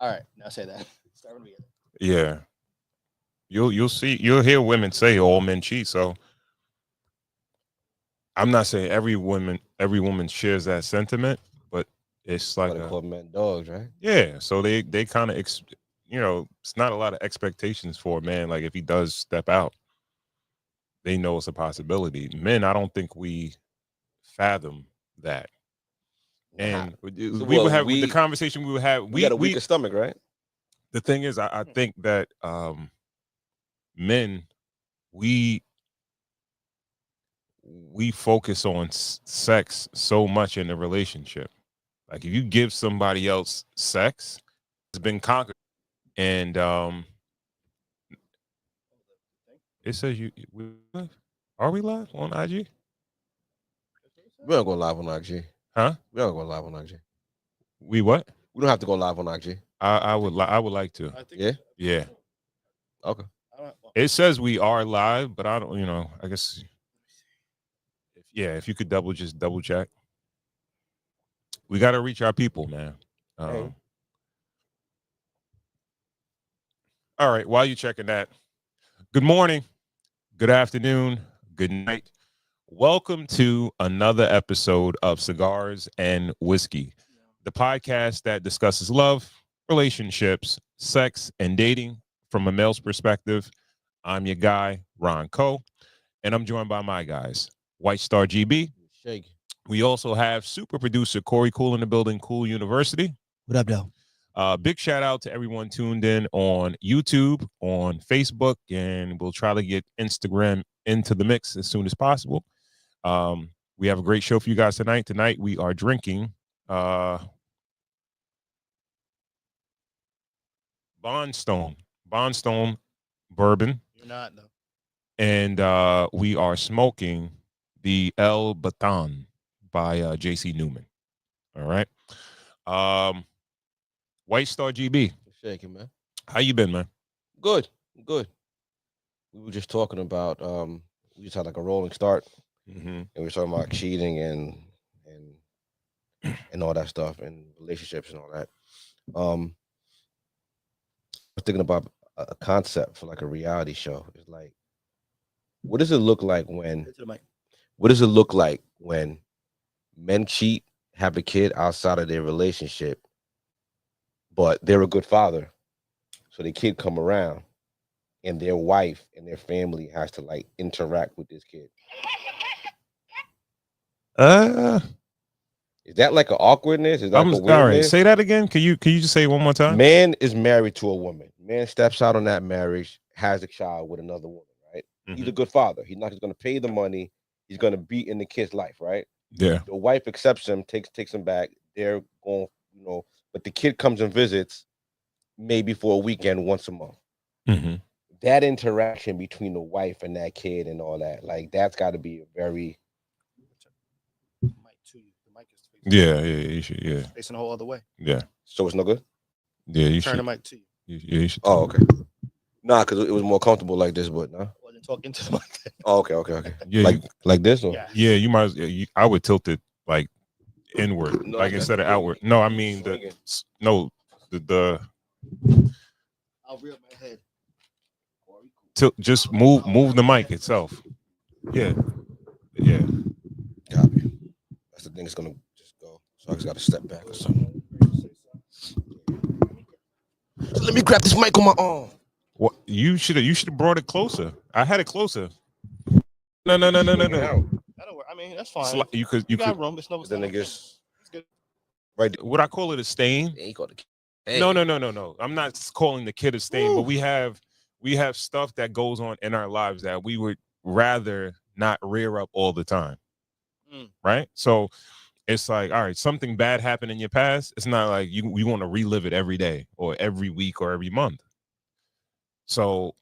All right, now say that. Start from the beginning. Yeah. You'll hear women say all men cheat. So I'm not saying every woman shares that sentiment, but it's What like they a call men dogs, right? yeah. So they kind of it's not a lot of expectations for a man. Like if he does step out, they know it's a possibility. Men, I don't think we fathom that. Nah. And So we would what have the we conversation we would have. we got a We weaker stomach, right? the thing is, I think that men we we focus on sex so much in a relationship. Like if you give somebody else sex, it's been conquered. And it says are we live on IG? We don't go live on IG. Huh? We don't go live on IG. We what? We don't have to go live on IG. I would like to. I think. Yeah. Yeah. Okay. I don't, well, It says we are live, but I don't. I guess if you could double check. We got to reach our people, man. Hey. All right. While you checking that, good morning, good afternoon, good night. Welcome to another episode of Cigars and Whiskey, the podcast that discusses love, relationships, sex, and dating from a male's perspective. I'm your guy, Ron Coe, and I'm joined by my guys, White Star GB. Shake. We also have super producer Corey Cool in the building, Cool University. what up, though? Big shout out to everyone tuned in on YouTube, on Facebook, and we'll try to get Instagram into the mix as soon as possible. We have a great show for you guys tonight. Tonight we are drinking Bondstone bourbon, You're not, though. and we are smoking the El Baton by J.C. Newman. All right. White Star GB, Shaking, man. how you been, man? Good. Good. We were just talking about we just had like a rolling start Mm-hmm. and we were talking about cheating and all that stuff and relationships and all that. I was thinking about a concept for like a reality show. It's like, what does it look like when? To the mic. What does it look like when men cheat, have a kid outside of their relationship, but they're a good father, so the kid come around, and their wife and their family has to like interact with this kid? Is that like an awkwardness? Is that like a all right. weirdness? Say that again. Can you just say it one more time? Man is married to a woman. Man steps out on that marriage, has a child with another woman, right? He's a good father. He's not just going to pay the money. He's going to be in the kid's life, right? Yeah. The wife accepts him, takes him back. They're going, but the kid comes and visits maybe for a weekend once a month. Mm-hmm. That interaction between the wife and that kid and all that, like that's got to be a very Mic to you. The mic is facing. Yeah. You should. Yeah. Facing the whole other way. Yeah. so it's no good. Yeah. You Turn should. the mic to you. You should. Oh, okay. Nah, because it was more comfortable like this, but nah. I wasn't talking to the mic. Oh, okay. Yeah. Like this or Yeah. Yeah. You might. I would tilt it like inward, No, like that's instead of swinging. outward. No, I mean Swinging. the I'll reel my head. just move the mic itself. Yeah. Yeah. Copy. That's the thing. It's gonna just go. So I just gotta step back or something. So let me grab this mic on my arm. What you should have brought it closer. I had it closer. No. Swinging out. That'll work. I mean, that's fine. You could You got room. It's no. Then it gets It's good. right there. Would I call it a stain? He called it. No. I'm not calling the kid a stain, but we have stuff that goes on in our lives that we would rather not rear up all the time. Right? So it's like, all right, something bad happened in your past. It's not like you want to relive it every day or every week or every month. So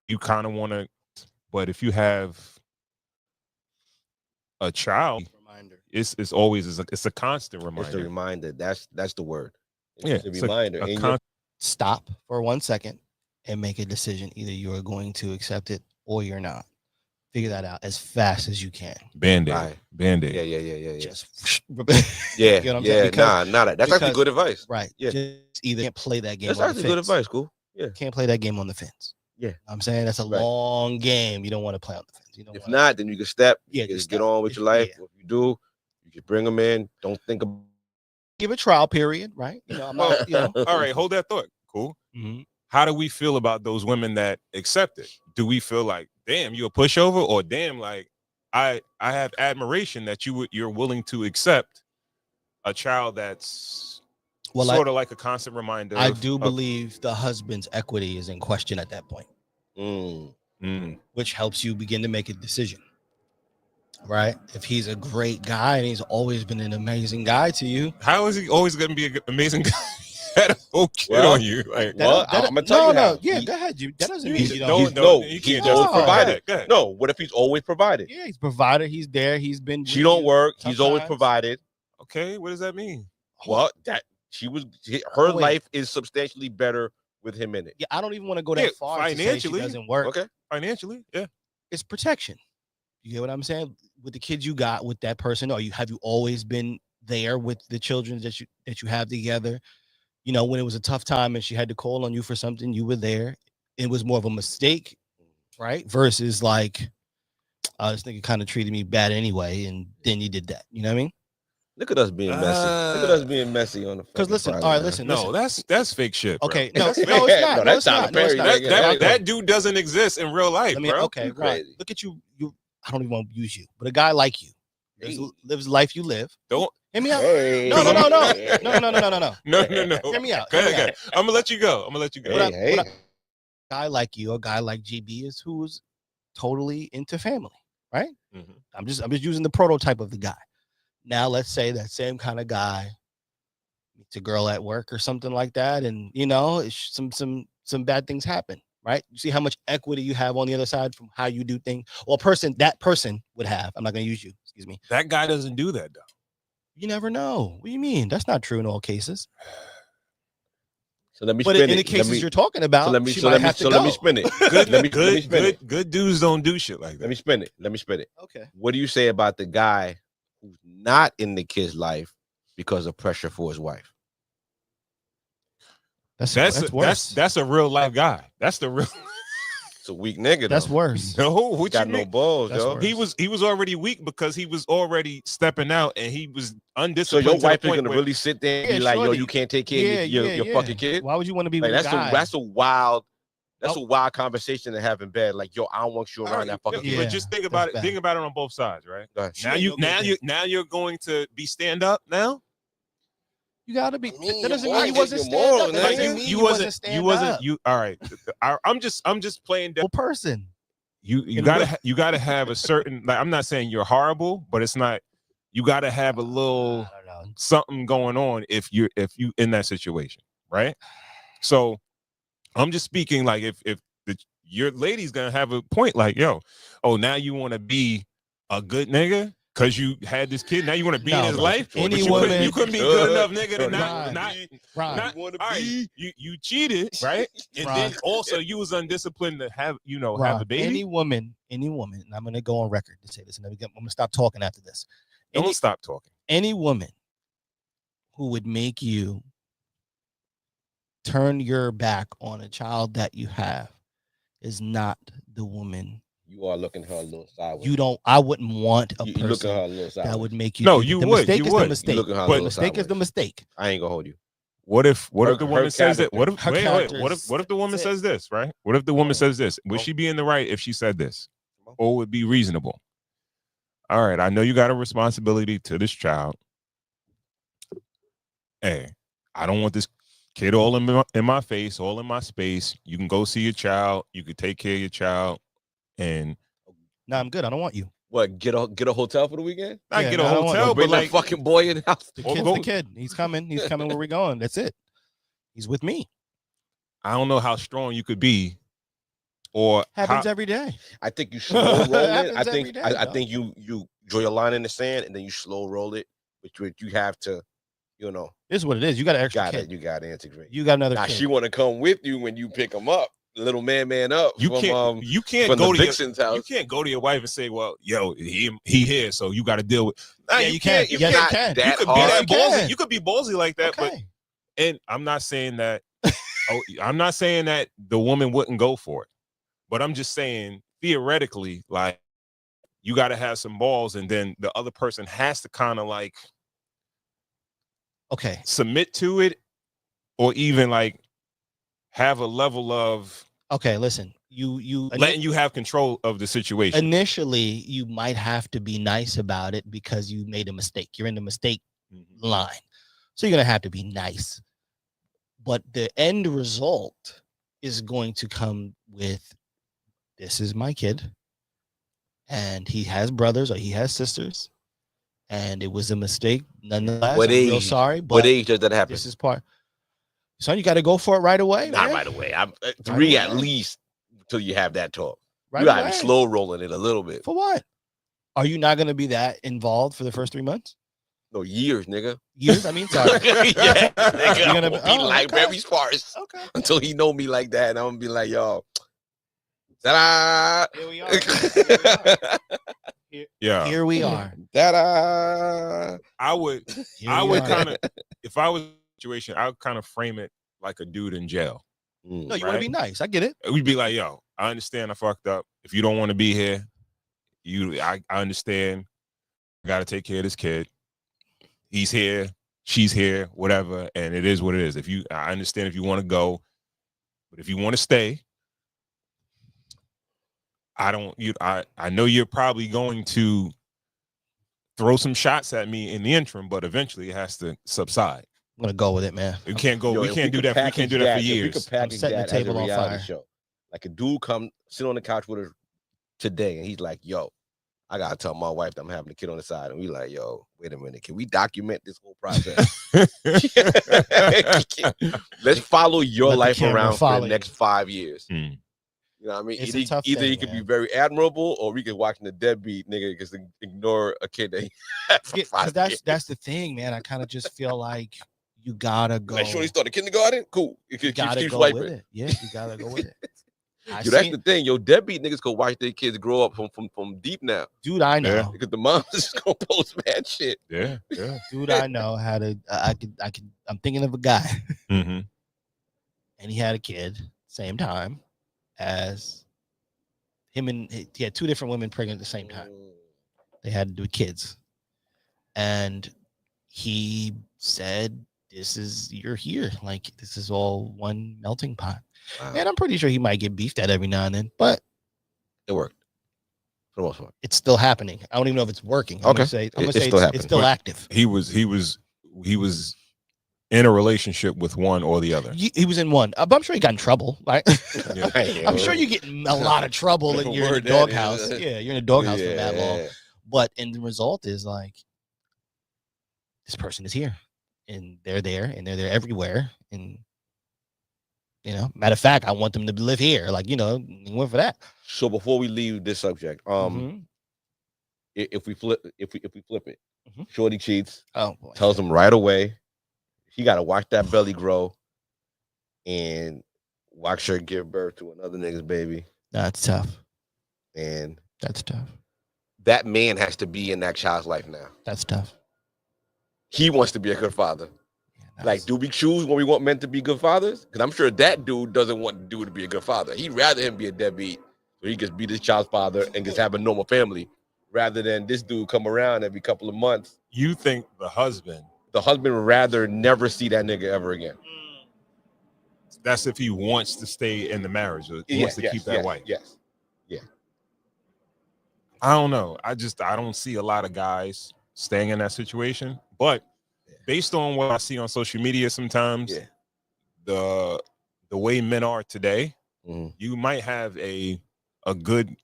you kind of want to, but if you have a child, Reminder. it's always it's a constant reminder. It's a reminder. That's the word. Yeah, It's a reminder. And Stop for 1 second and make a decision. Either you are going to accept it or you're not. figure that out as fast as you can. Band-Aid. Right. Band-Aid. Yeah. Just Yeah, you know what I'm saying? that's actually good advice. Right. Yeah. Just either can't play that game That's on the actually fence. good advice, cool. Yeah. Can't play that game on the fence. Yeah. I'm saying that's a Right. long game. You don't want to play on the fence. You don't If wanna, not, then you can step. Yeah, You can just get step. on with your life. Yeah. If you do, you can bring them in. Don't think about. give a trial period, right? You know, I'm not, you know. All right, hold that thought. Cool. Mm-hmm. How do we feel about those women that accept it? Do we feel like, damn, you a pushover, or damn, like I have admiration that you're willing to accept a child that's sort of like a constant reminder? I do believe the husband's equity is in question at that point, which helps you begin to make a decision, right? If he's a great guy and he's always been an amazing guy to you, how is he always going to be an amazing guy? Had a whole kid on you, like I'm gonna tell you how. Yeah, go ahead. That doesn't mean you don't. He's always provided. No, what if he's always provided? Yeah, he's provided. He's there. He's been. She don't work. He's always provided. Okay, what does that mean? Well, that her life is substantially better with him in it. Yeah, I don't even want to go that far. Financially, she doesn't work. Okay, financially, yeah, it's protection. You get what I'm saying? With the kids you got with that person, or have you always been there with the children that you have together? You know, when it was a tough time and she had to call on you for something, you were there. It was more of a mistake, right? Versus like, this nigga kind of treated me bad anyway, and then you did that. You know what I mean? Look at us being messy. Look at us being messy on the. Because listen, all right, listen. No, that's fake shit. Bro. Okay, no, it's not. No, that's not. That dude doesn't exist in real life, bro. Okay, right. Look at you. I don't even want to use you, but a guy like you lives the life you live. Don't. Hear me out. Hey. No. No. Hear me out. Go ahead. I'm gonna let you go. A guy like you, a guy like GB is who's totally into family, right? Mm-hmm. I'm just using the prototype of the guy. Now let's say that same kind of guy meets a girl at work or something like that, and you know, some bad things happen, right? You see how much equity you have on the other side from how you do things. Well, that person would have. I'm not gonna use you. Excuse me. That guy doesn't do that though. You never know. What do you mean? That's not true in all cases. So let me spin it. But in the cases you're talking about, let me spin it. Good dudes don't do shit like that. Let me spin it. Okay. What do you say about the guy who's not in the kid's life because of pressure for his wife? That's worse. That's a real life guy. That's the real. A weak nigga. That's worse. No, what got you no mean? balls, That's yo. worse. He was already weak because he was already stepping out and he was undisciplined. So your wife is gonna really sit there and be like, shorty. "Yo, you can't take care of your fucking kid." Why would you want to be like with a guy? That's a wild conversation to have in bed. Like, yo, I don't want you around that fucking kid. But just think about it. Bad. Think about it on both sides, right? Right. Now you're going to be stand up now. You gotta be. That doesn't mean mean you wasn't stand up. You wasn't. All right. I'm just playing that person. You gotta have a certain. Like, I'm not saying you're horrible, but it's not. You gotta have a little something going on if you in that situation, right? So I'm just speaking like if your lady's gonna have a point, like, yo, oh, now you want to be a good nigga. Because you had this kid, now you want to be in his life. You couldn't be good enough, nigga, to not you cheated, right? And then also you was undisciplined to have have a baby. Any woman, and I'm gonna go on record to say this, and I'm gonna stop talking after this. Don't stop talking. Any woman who would make you turn your back on a child that you have is not the woman. You are looking at her a little sideways. I wouldn't want a person look at her a little sideways. that would make you. No, you would. Mistake is the mistake. The mistake is the mistake. I ain't gonna hold you. What if the woman says that? What if what if the woman says this, right? What if the woman says this? Would she be in the right if she said this? Or would it be reasonable? All right, I know you got a responsibility to this child. Hey, I don't want this kid all in my face, all in my space. You can go see your child. You can take care of your child. And no, I'm good. I don't want you. What? Get a hotel for the weekend? I get a hotel, but like fucking boy in the house. The kid. He's coming. He's coming where we're going. That's it. He's with me. I don't know how strong you could be, or happens every day. I think you slow roll it. I think you draw your line in the sand and then you slow roll it. But you have to, This is what it is. You got an extra kid. You got to integrate. You got another kid. She want to come with you when you pick them up. little man up. You from, can't you can't from go the to Vixen's you house. can't go to your wife and say, well, yo, he here, so you got to deal with. Nah, Yeah, you you can't. can. You Yes, can't. you can. That You could hard. be Yes, that you ballsy. can. You could be ballsy like that, but Okay. and I'm not saying that. Oh, I'm not saying that the woman wouldn't go for it, but I'm just saying theoretically, like you got to have some balls, and then the other person has to kind of like Okay. submit to it, or even like have a level of Okay. Listen, you letting you have control of the situation. initially you might have to be nice about it because you made a mistake. You're in the mistake line, so you're gonna have to be nice. But the end result is going to come with, this is my kid, and he has brothers or he has sisters, and it was a mistake. Nonetheless, What I'm real age? sorry, What but age does that happen? this is part. So you got to go for it right away, Not man. right away. I'm 3 at away. least until you have that talk. Right You gotta be away. slow rolling it a little bit. For what? Are you not going to be that involved for the first 3 months? No, years, nigga. Years? I mean, sorry. Yeah, nigga. You're I'm gonna gonna be- be oh, like okay. very sparse Okay. until he know me like that, and I'm gonna be like, yo, ta-da. Here we are. Here we are. Yeah, Here we are. Ta-da. I would Here I we would are. kind of, if I was in a situation, I would kind of frame it like a dude in jail. No, you want to right? be nice. I get it. We'd be like, yo, I understand I fucked up. If you don't want to be here, I understand. I got to take care of this kid. He's here, she's here, whatever, and it is what it is. I understand if you want to go, but if you want to stay, I know you're probably going to throw some shots at me in the interim, but eventually it has to subside. I'm going to go with it, man. We can't go. Yo, we if can't do could that. We can't do that for If we years. could package setting the that as a table on reality fire. show, like a dude come sit on the couch with us today, and he's like, yo, I gotta tell my wife that I'm having a kid on the side, and we like, yo, wait a minute, can we document this whole process? Let's follow your Let the life camera around for follow the you. next 5 years. Mm. You know what I mean? It's a tough Either thing, he could be man. very admirable, or we could watch the deadbeat nigga just ignore a kid that he had for Yeah, 5 years. that's the thing, man. I kind of just feel like you gotta go. Like, sure, he started kindergarten. Cool. You Keep gotta go swiping. with it. Yeah, you gotta go with it. Yo, that's the thing. Yo, deadbeat niggas go watch their kids grow up from deep now. Dude, I know. Yeah. Because the moms is gonna post bad shit. Yeah. Dude, I know how to. I'm thinking of a guy, Mm-hmm. and he had a kid same time as him, and he had 2 different women pregnant at the same time. They had to do kids, and he said, you're here, like this is all one melting pot. Wow. And I'm pretty sure he might get beefed at every now and then, but It worked for the most part. it's still happening. I don't even know if it's working. I'm Okay. gonna say It's it's still happening. still active. He was in a relationship with one or the other. He was in one, but I'm sure he got in trouble. Right? Yeah. I'm sure you're getting a lot of trouble and you're in a Word that doghouse. is. Yeah, you're in a doghouse for that long. But and the result is like this person is here, and they're there everywhere. And matter of fact, I want them to live here. Like went for that. So before we leave this subject, Mhm. if we flip it, Mhm. Shorty cheats, Oh boy. tells him right away, he got to watch that belly grow, and watch her give birth to another nigga's baby, That's tough. and That's tough. that man has to be in that child's life now. That's tough. He wants to be a good father. Yeah, Like, do we choose when we want men to be good fathers? Because I'm sure that dude doesn't want the dude to be a good father. He'd rather him be a deadbeat so he can be this child's father and just have a normal family, rather than this dude come around every couple of months. You think the husband would rather never see that nigga ever again. that's if he wants to stay in the marriage or wants to keep that wife. Yes. I don't know. I don't see a lot of guys staying in that situation. But based on what I see on social media sometimes, the way men are today, you might have a good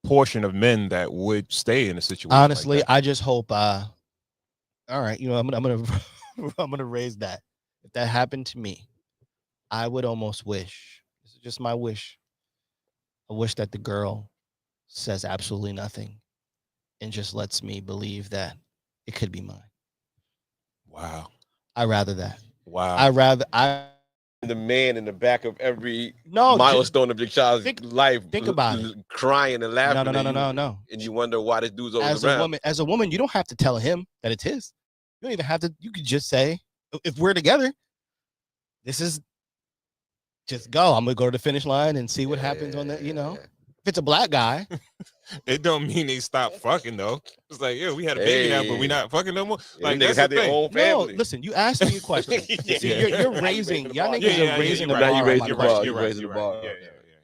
portion of men that would stay in a situation. Honestly, like that. I just hope. All right, I'm gonna I'm gonna raise that. If that happened to me, I would almost wish. This is just my wish. I wish that the girl says absolutely nothing, and just lets me believe that it could be mine. Wow. I rather that. Wow. I the man in the back of every No, milestone of your child's think- life. think about it. Crying and laughing. No. And you wonder why this dude's always As around. a woman, you don't have to tell him that it's his. You don't even have to. You could just say, if we're together, this is just go. I'm gonna go to the finish line and see what happens on that. You know, if it's a black guy, It don't mean they stop fucking though. It's like, yeah, we had a baby now, but we not fucking no more. Like Like niggas have their own family. no. Listen, you asked me a question. Yeah. See, you're raising. Y'all niggas Yeah, are raising the you're bar. right. You on raised my the question. bar. You're You right. raised the You're bar. right. Yeah.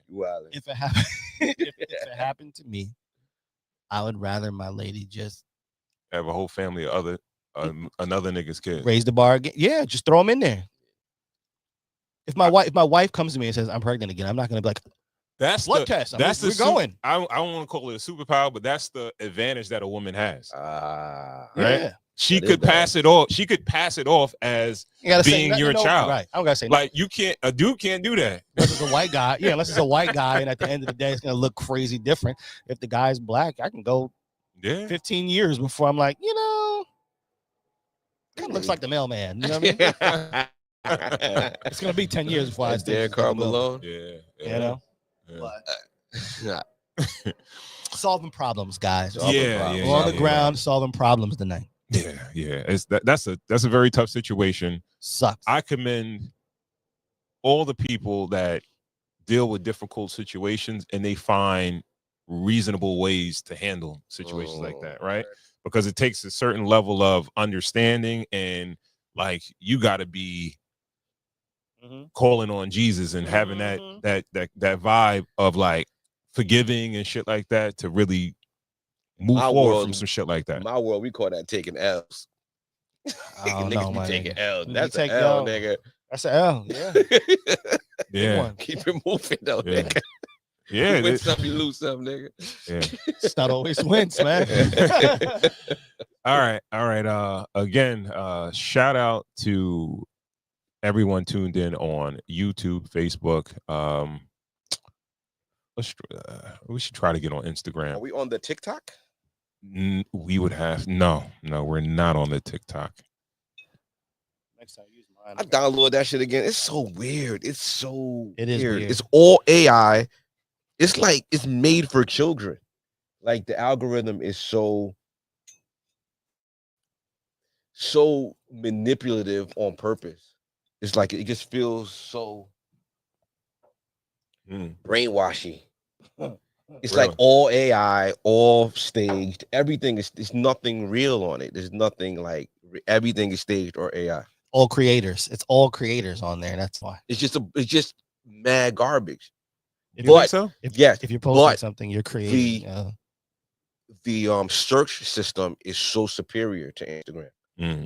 You wildin'. If it happened, if it happened to me, I would rather my lady just Have a whole family of other another nigga's kid. raise the bar again. Yeah, just throw them in there. If my wife comes to me and says I'm pregnant again, I'm not gonna be like, That's blood the test. we're going. I don't want to call it a superpower, but that's the advantage that a woman has. Ah, right? Yeah. She That could is pass it off. She could pass it off as You gotta being say your no, child. right? I don't gotta say Like you can't. A dude can't do that. unless it's a white guy. Yeah, unless it's a white guy, and at the end of the day, it's gonna look crazy different. If the guy's black, I can go Yeah. 15 years before I'm like, kind of looks like the mailman. You know what I mean? It's gonna be 10 years before I That's stay. Darren Carl Malone. Yeah. You know, Yeah. but solving problems, guys. Solving problems. We're on the yeah. ground solving problems tonight. Yeah. It's that's a very tough situation. Sucks. I commend all the people that deal with difficult situations and they find reasonable ways to handle situations like that, right? Because it takes a certain level of understanding and like you got to be calling on Jesus and having that vibe of like forgiving and shit like that to really move forward from some shit like that. In my world, we call that taking L's. I don't Niggas know, be man. taking L's. You That's take an L, L. nigga. That's an L. Yeah. Yeah. Keep it moving though, Yeah. nigga. Yeah. You win some, you lose some, nigga. Yeah. It's not always wins, man. All right. Again, shout out to everyone tuned in on YouTube, Facebook. We should try to get on Instagram. Are we on the TikTok? We would have no, we're not on the TikTok. Next time, use mine. I downloaded that shit again. It's so weird. It is weird. It's all AI. It's like it's made for children. Like the algorithm is so manipulative on purpose. It's like it just feels so brainwashy. It's Really? like all AI, all staged. Everything is. There's nothing real on it. There's nothing like everything is staged or AI. All creators. It's all creators on there. That's why. It's just mad garbage. You think so? If you're posting but something, you're creating. The search system is so superior to Instagram.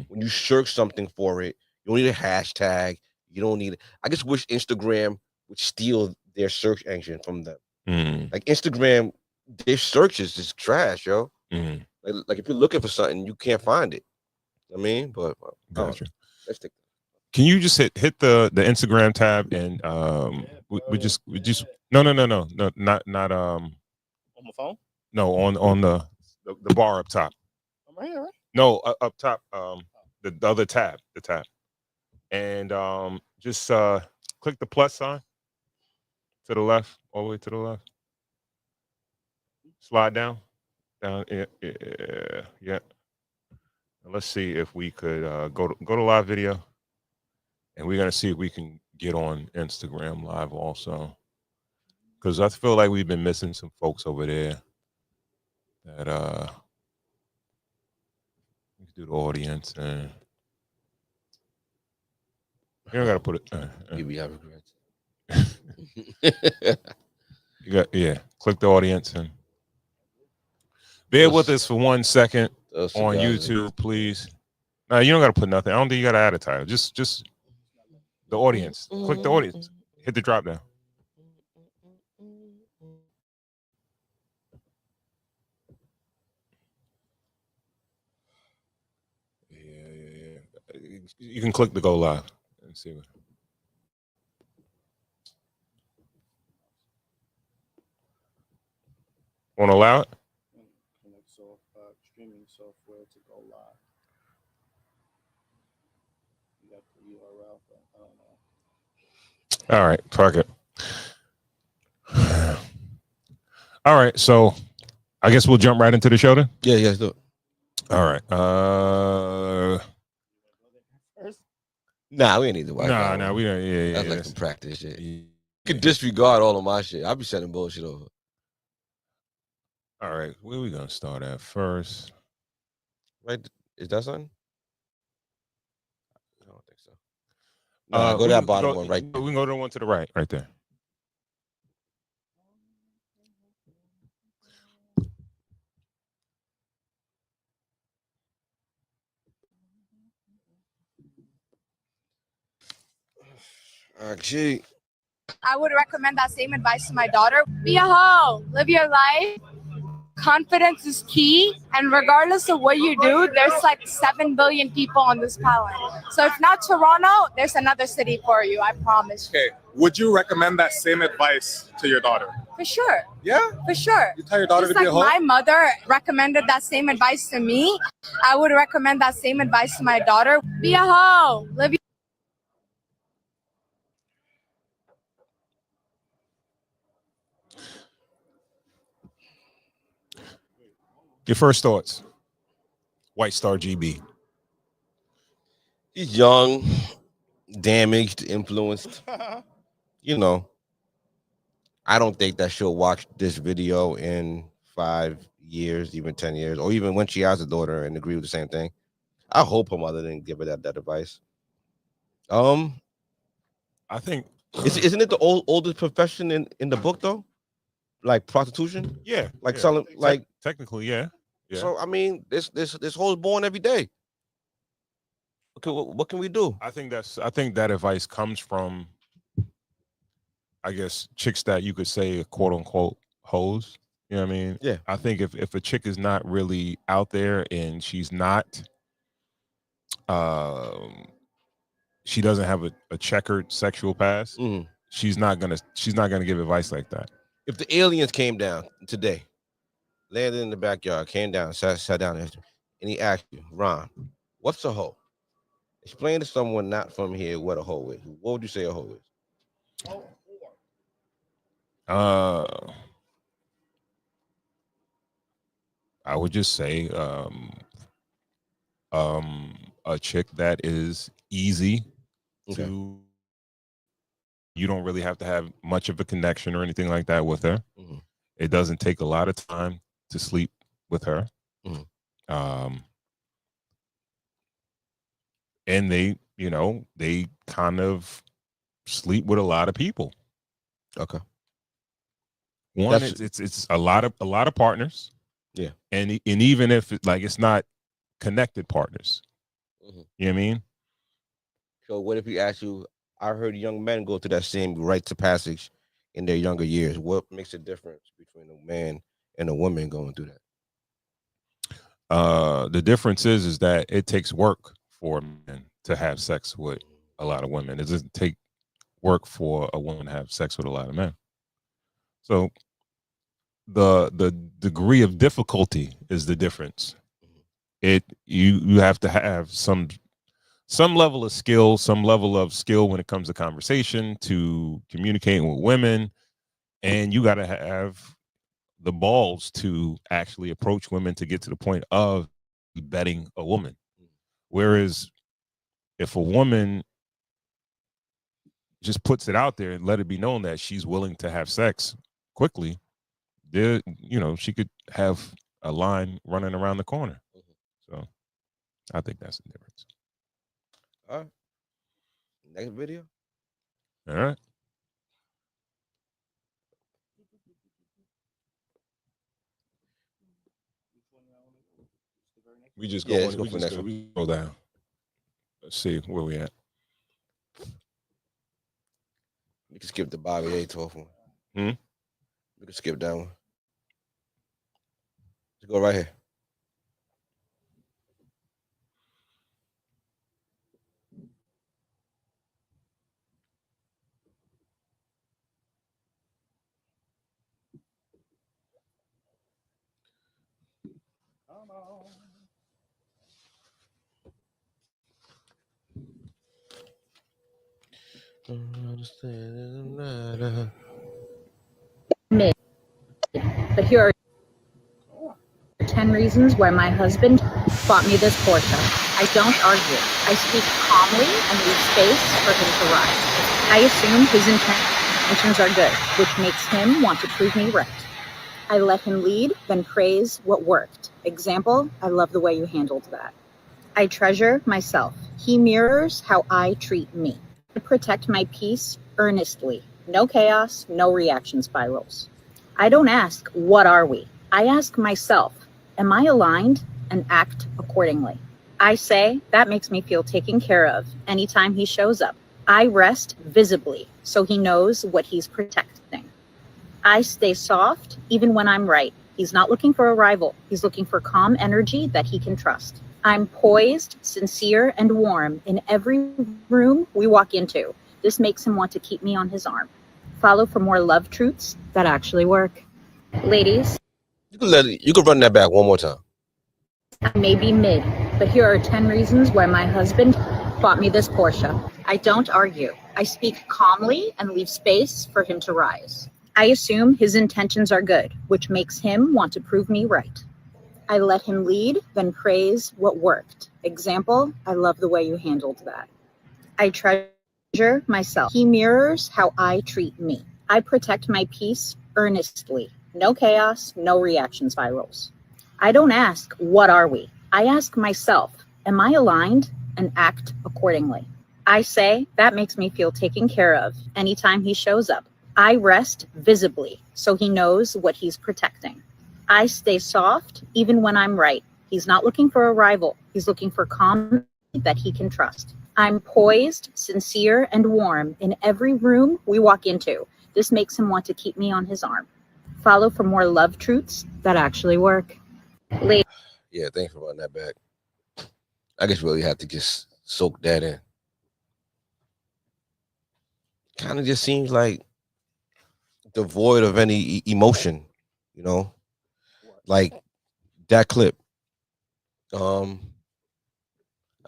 When you search something for it, you don't need a hashtag. You don't need it. I just wish Instagram would steal their search engine from them. Like Instagram, their searches is trash, yo. Like if you're looking for something, you can't find it. I mean, but Gotcha. Let's take. Can you just hit the Instagram tab and we just no not on my phone. No, on the bar up top. I'm right here, right? No, up top. The other tab, and just click the plus sign to the left, all the way to the left. Slide down. Yeah. Let's see if we could go to live video, and we're gonna see if we can get on Instagram Live also, because I feel like we've been missing some folks over there. That we can do the audience, and you don't gotta put it. Maybe I regret. You got click the audience and bear with us for 1 second on YouTube, please. No, you don't gotta put nothing. I don't think you gotta add a title. Just the audience. Click the audience. Hit the drop down. Yeah. You can click the go live and see what. Want to allow it? Connect streaming software to go live. You got the URL, but I don't know. All right, fuck it. All right, so I guess we'll jump right into the show then. Yeah, let's do it. All right. Nah, we ain't need to watch that. Nah, we don't. Yeah, That's yeah. like some practice shit. Yeah. You can disregard all of my shit. I'll be sending bullshit over. All right, where we gonna start at first? Right? Is that something? I don't think so. Nah, go to we that can bottom go- one right. We can go to the one to the right there. Actually, I would recommend that same advice to my daughter. Be a hoe, live your life. Confidence is key, and regardless of what you do, there's like 7 billion people on this planet. So if not Toronto, there's another city for you, I promise. Okay, would you recommend that same advice to your daughter? For sure. Yeah? For sure. You tell your daughter Just to be like a hoe? my mother recommended that same advice to me, I would recommend that same advice to my daughter. Be a hoe, live Your first thoughts. White Star GB. he's young, damaged, influenced. You know, I don't think that she'll watch this video in 5 years, even 10 years, or even when she has a daughter and agree with the same thing. I hope her mother didn't give her that advice. I think. Isn't it the oldest profession in the book though? Like prostitution? Yeah. Like yeah. selling like Technically, yeah. Yeah. So I mean this whole born every day. Okay, what can we do? I think that advice comes from, I guess, chicks that you could say quote unquote hoes. You know what I mean? Yeah. I think if a chick is not really out there and she's not she doesn't have a checkered sexual past, Mhm. she's not gonna give advice like that. If the aliens came down today, landed in the backyard, came down, sat down, and he asked you, Ron, what's a hoe? Explain to someone not from here what a hoe is. What would you say a hoe is? I would just say a chick that is easy Okay. to, you don't really have to have much of a connection or anything like that with her. Mhm. It doesn't take a lot of time to sleep with her. Mhm. And they kind of sleep with a lot of people. Okay. One, it's a lot of partners. Yeah. And even if it's not connected partners, Mhm. you know what I mean? So what if he asked you, I heard young men go through that same rites of passage in their younger years. What makes a difference between a man and a woman going through that? The difference is that it takes work for men to have sex with a lot of women. It doesn't take work for a woman to have sex with a lot of men. So the degree of difficulty is the difference. You have to have some level of skill, when it comes to conversation, to communicating with women, and you got to have the balls to actually approach women to get to the point of betting a woman. Whereas if a woman just puts it out there and let it be known that she's willing to have sex quickly, there, she could have a line running around the corner. So I think that's the difference. All right. Next video. All right. We just go let's on. go We for the just next one. we go down. Let's see where we at. We can skip the Bobby A 12 one. We can skip that one. Let's go right here. Mid. But here are 10 reasons why my husband bought me this Porsche. I don't argue. I speak calmly and leave space for him to rise. I assume his intentions are good, which makes him want to prove me right. I let him lead, then praise what worked. Example, I love the way you handled that. I treasure myself. He mirrors how I treat me. I protect my peace earnestly. No chaos, no reaction spirals. I don't ask, what are we? I ask myself, am I aligned, and act accordingly. I say, that makes me feel taken care of anytime he shows up. I rest visibly so he knows what he's protecting. I stay soft even when I'm right. He's not looking for a rival. He's looking for calm energy that he can trust. I'm poised, sincere, and warm in every room we walk into. This makes him want to keep me on his arm. Follow for more love truths that actually work. Ladies, You can run that back one more time. I may be mid, but here are 10 reasons why my husband bought me this Porsche. I don't argue. I speak calmly and leave space for him to rise. I assume his intentions are good, which makes him want to prove me right. I let him lead, then praise what worked. Example, I love the way you handled that. I treasure myself. He mirrors how I treat me. I protect my peace earnestly. No chaos, no reaction spirals. I don't ask, what are we? I ask myself, am I aligned, and act accordingly. I say, that makes me feel taken care of anytime he shows up. I rest visibly so he knows what he's protecting. I stay soft even when I'm right. He's not looking for a rival. He's looking for calm that he can trust. I'm poised, sincere, and warm in every room we walk into. This makes him want to keep me on his arm. Follow for more love truths that actually work. Yeah, thanks for running that back. I just really have to just soak that in. Kind of just seems like devoid of any emotion, you know, like that clip. I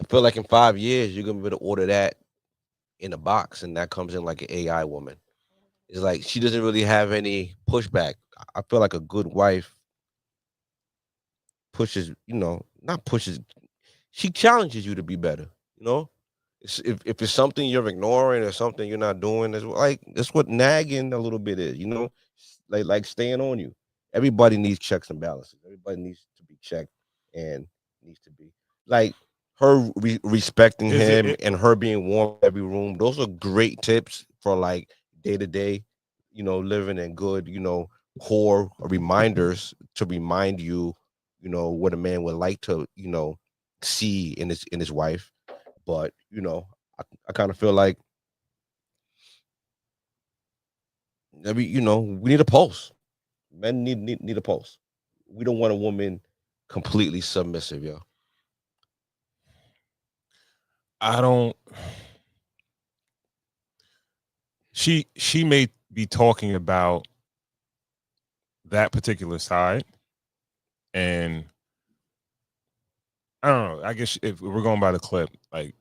feel like in 5 years you're gonna be able to order that in a box, and that comes in like an AI woman. It's like she doesn't really have any pushback. I feel like a good wife pushes, not pushes. She challenges you to be better. You know, if it's something you're ignoring or something you're not doing, it's like that's what nagging a little bit is. You know, like staying on you. Everybody needs checks and balances. Everybody needs to be checked and needs to be like her respecting him and her being warm in every room. Those are great tips for like day to day, living and good, core reminders to remind you, what a man would like to, see in his wife. But I kind of feel like we need a pulse. Men need a pulse. We don't want a woman completely submissive, yo. I don't. She may be talking about that particular side, and I don't know. I guess if we're going by the clip, like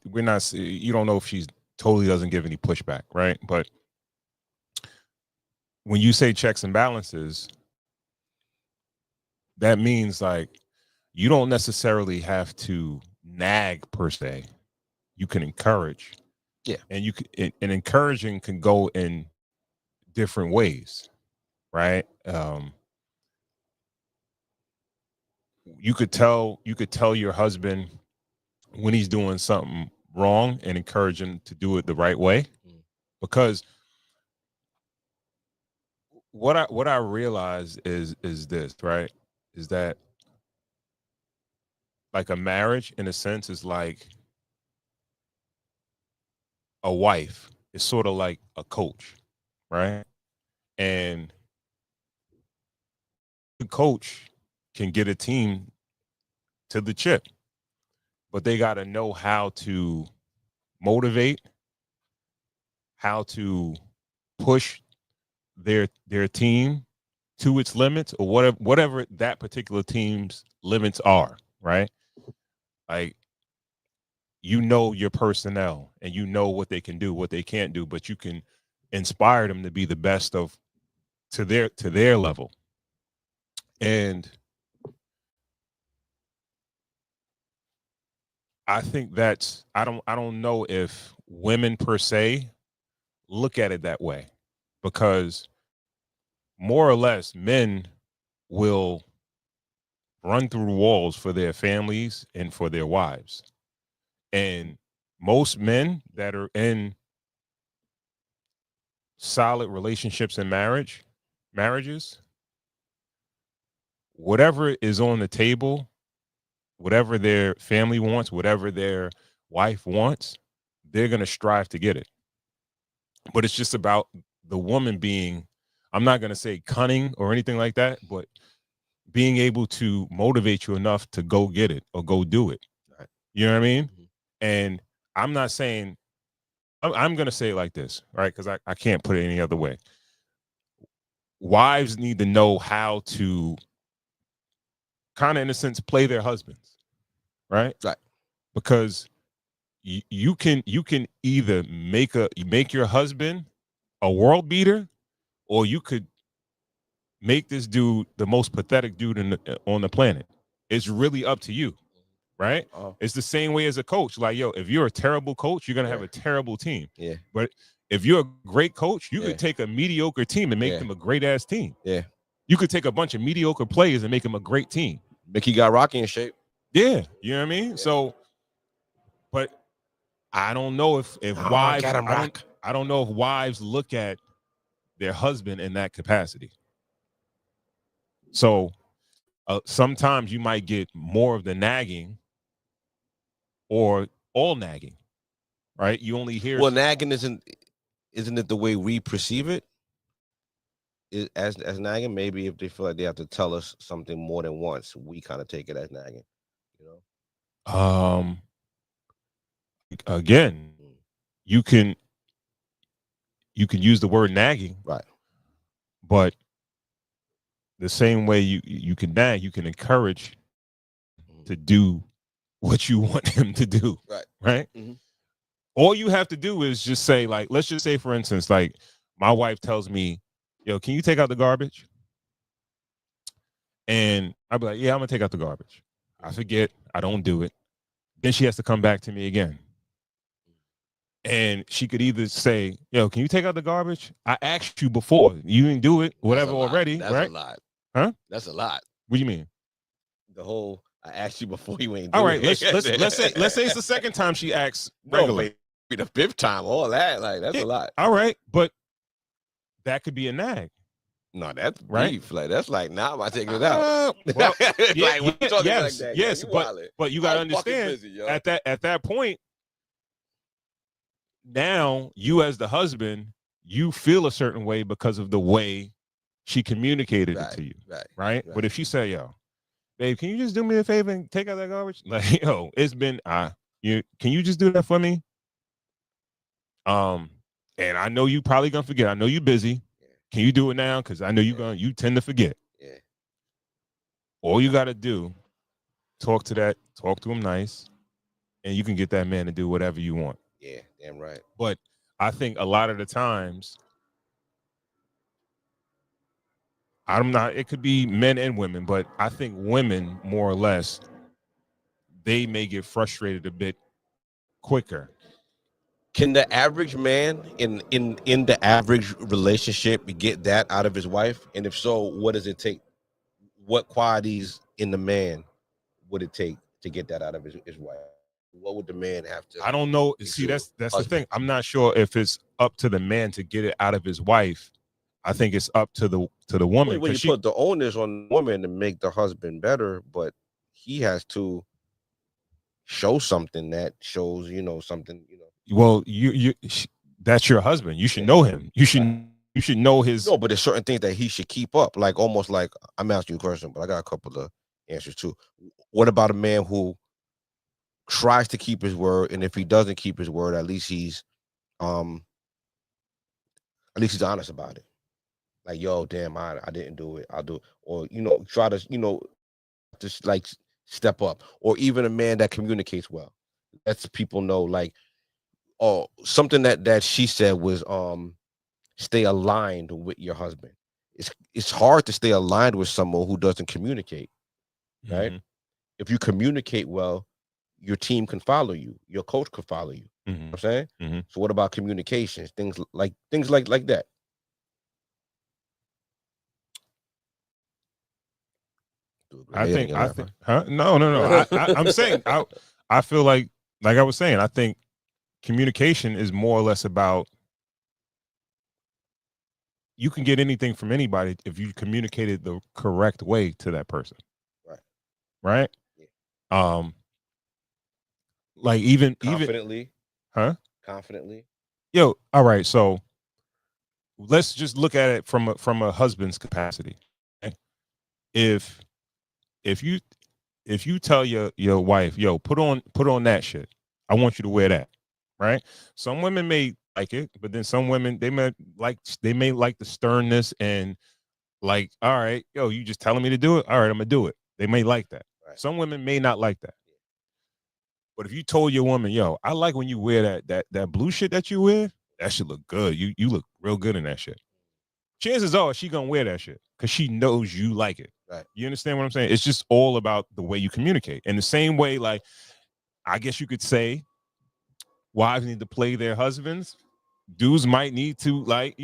we're not. You don't know if she's totally doesn't give any pushback, right? But when you say checks and balances, that means like you don't necessarily have to nag per se. You can encourage. Yeah. And and encouraging can go in different ways, right? You could tell your husband when he's doing something wrong and encourage him to do it the right way. Because what I realize is this, right? Is that like a marriage in a sense is like a wife. It's sort of like a coach, right? And the coach can get a team to the chip, but they got to know how to motivate, how to push their team to its limits, or whatever that particular team's limits are, right? Like you know your personnel and you know what they can do, what they can't do, but you can inspire them to be the best of to their level. And I think that's I don't know if women per se look at it that way, because more or less men will run through walls for their families and for their wives. And most men that are in solid relationships and marriages, whatever is on the table, whatever their family wants, whatever their wife wants, they're going to strive to get it. But it's just about the woman being, I'm not going to say cunning or anything like that, but being able to motivate you enough to go get it or go do it. Right. You know what I mean? Mhm. And I'm not saying, I'm going to say it like this, right? Because I can't put it any other way. Wives need to know how to kind of, in a sense, play their husbands, right? Right. Because you can either make your husband a world beater, or you could make this dude the most pathetic dude on the planet. It's really up to you, right? It's the same way as a coach. Like, yo, if you're a terrible coach, you're gonna have a terrible team. Yeah. But if you're a great coach, you Yeah. could take a mediocre team and make them a great ass team. Yeah. You could take a bunch of mediocre players and make them a great team. Mickey got Rocky in shape. Yeah, you know what I mean? Yeah. So, but I don't know if wives, I don't know if wives look at their husband in that capacity. So sometimes you might get more of the nagging or all nagging, right? You only hear. Well, nagging isn't it the way we perceive it? As nagging, maybe if they feel like they have to tell us something more than once, we kind of take it as nagging, you know. Again, you can use the word nagging, right? But the same way you can nag, you can encourage to do what you want him to do, right? Mm-hmm. All you have to do is just say, like, let's just say, for instance, like my wife tells me, yo, can you take out the garbage? And I'll be like, yeah, I'm gonna take out the garbage. I forget, I don't do it. Then she has to come back to me again. And she could either say, yo, can you take out the garbage? I asked you before. You didn't do it, whatever already, That's right? a lot. Huh? That's a lot. What do you mean? The whole, I asked you before, you ain't all do right, it. let's say it's the second time she asks regularly. No, the fifth time, all that, like, that's a lot. All right, but that could be a nag. No, that's right. Beef. Like, that's like, now I'm taking it out. Well, yes, but you gotta understand, busy, at that point, now you as the husband, you feel a certain way because of the way she communicated it to you, right? But if she say, yo, babe, can you just do me a favor and take out that garbage? Like, yo, it's been can you just do that for me? And I know you probably gonna forget. I know you busy. Can you do it now? Because I know you tend to forget. Yeah. All you gotta do, talk to him nice, and you can get that man to do whatever you want. Yeah, damn right. But I think a lot of the times, it could be men and women, but I think women, more or less, they may get frustrated a bit quicker. Can the average man in the average relationship get that out of his wife? And if so, what does it take? What qualities in the man would it take to get that out of his wife? What would the man have to? I don't know. See, that's the thing. I'm not sure if it's up to the man to get it out of his wife. I think it's up to the woman. Well, you put the onus on the woman to make the husband better, but he has to show something that shows, something, Well, you that's your husband. You should know him. You should know his. No, but there's certain things that he should keep up. Like, almost like, I'm asking you a question, but I got a couple of answers too. What about a man who tries to keep his word, and if he doesn't keep his word, at least he's honest about it. Like, yo, damn, I didn't do it. I'll do it. Or, try to, just like step up. Or even a man that communicates well. lets people know, like, oh, something that she said was stay aligned with your husband. It's hard to stay aligned with someone who doesn't communicate, right? If you communicate well, your team can follow you, your coach can follow you. You know what I'm saying? So what about communications? Things like that. I think, no. I'm saying, I feel like I was saying, I think communication is more or less about, you can get anything from anybody if you communicated the correct way to that person. Right. Yeah. Like even Confidently. Confidently. Yo, all right. So let's just look at it from a husband's capacity. Okay? If you tell your wife, yo, put on that shit, I want you to wear that, right? Some women may like it, but then some women, they may like the sternness and like, all right, yo, you just telling me to do it, all right, I'm gonna do it. They may like that. Right. Some women may not like that. But if you told your woman, yo, I like when you wear that blue shit that you wear, that should look good. You look real good in that shit. Chances are she gonna wear that shit because she knows you like it. Right. You understand what I'm saying? It's just all about the way you communicate. In the same way, like, I guess you could say wives need to play their husbands. Dudes might need to, like,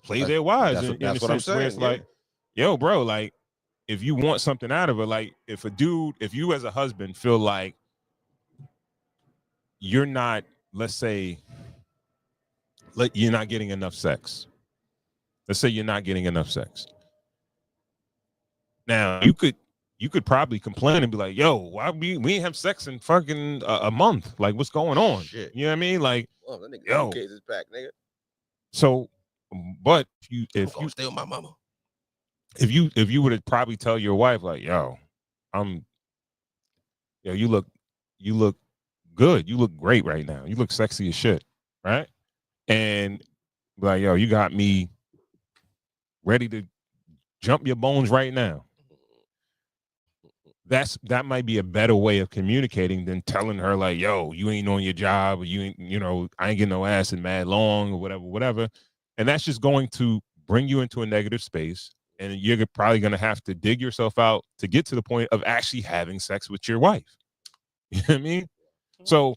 play their wives. That's what I'm saying. It's like, yo, bro, like, if you want something out of it, like, if you as a husband feel like you're not, let's say, you're not getting enough sex. Let's say you're not getting enough sex. Now, you could probably complain and be like, yo, why we ain't have sex in fucking a month? Like, what's going on? Shit. You know what I mean? Like, that nigga, yo, is back, nigga. So, but if you stay with my mama, if you would probably tell your wife, like, yo, you look good, you look great right now, you look sexy as shit, right? And like, yo, you got me ready to jump your bones right now. That might be a better way of communicating than telling her, like, yo, you ain't on your job, or you ain't, I ain't getting no ass in mad long, or whatever. And that's just going to bring you into a negative space, and you're probably going to have to dig yourself out to get to the point of actually having sex with your wife. You know what I mean? So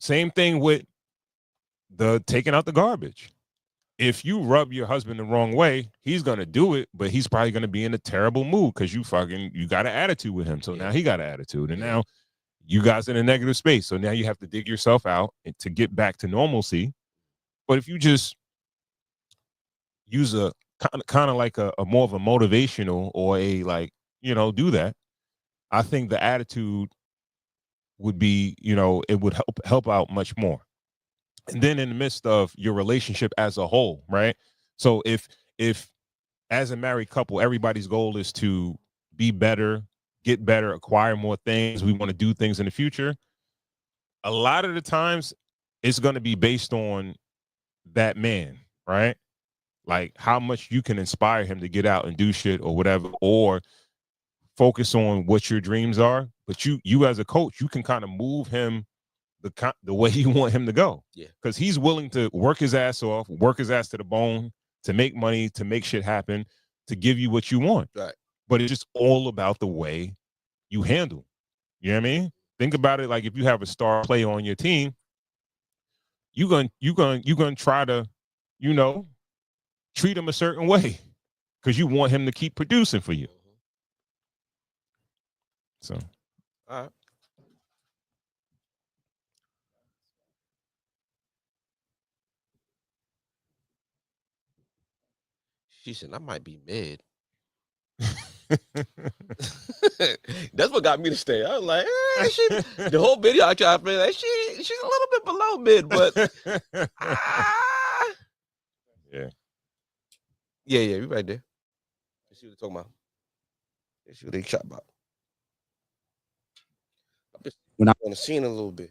same thing with the taking out the garbage. If you rub your husband the wrong way, he's going to do it, but he's probably going to be in a terrible mood because you got an attitude with him. So now he got an attitude, and now you guys in a negative space. So now you have to dig yourself out to get back to normalcy. But if you just use a kind of like a more of a motivational or a, like, do that, I think the attitude would be, it would help out much more. And then in the midst of your relationship as a whole, right? So if as a married couple, everybody's goal is to be better, get better, acquire more things, we want to do things in the future, a lot of the times it's going to be based on that man, right? Like how much you can inspire him to get out and do shit or whatever, or focus on what your dreams are. But you as a coach, you can kind of move him the way you want him to go. Yeah. Because he's willing to work his ass off, work his ass to the bone, to make money, to make shit happen, to give you what you want. Right. But it's just all about the way you handle. You know what I mean? Think about it like if you have a star player on your team, you're gonna try to, treat him a certain way because you want him to keep producing for you. So, all right. She said, I might be mid. That's what got me to stay. I was like, the whole video I tried to play, like, she's a little bit below mid, but yeah, we right there. Let's see what they're talking about. Let's see what they chat about. I've been on the scene a little bit.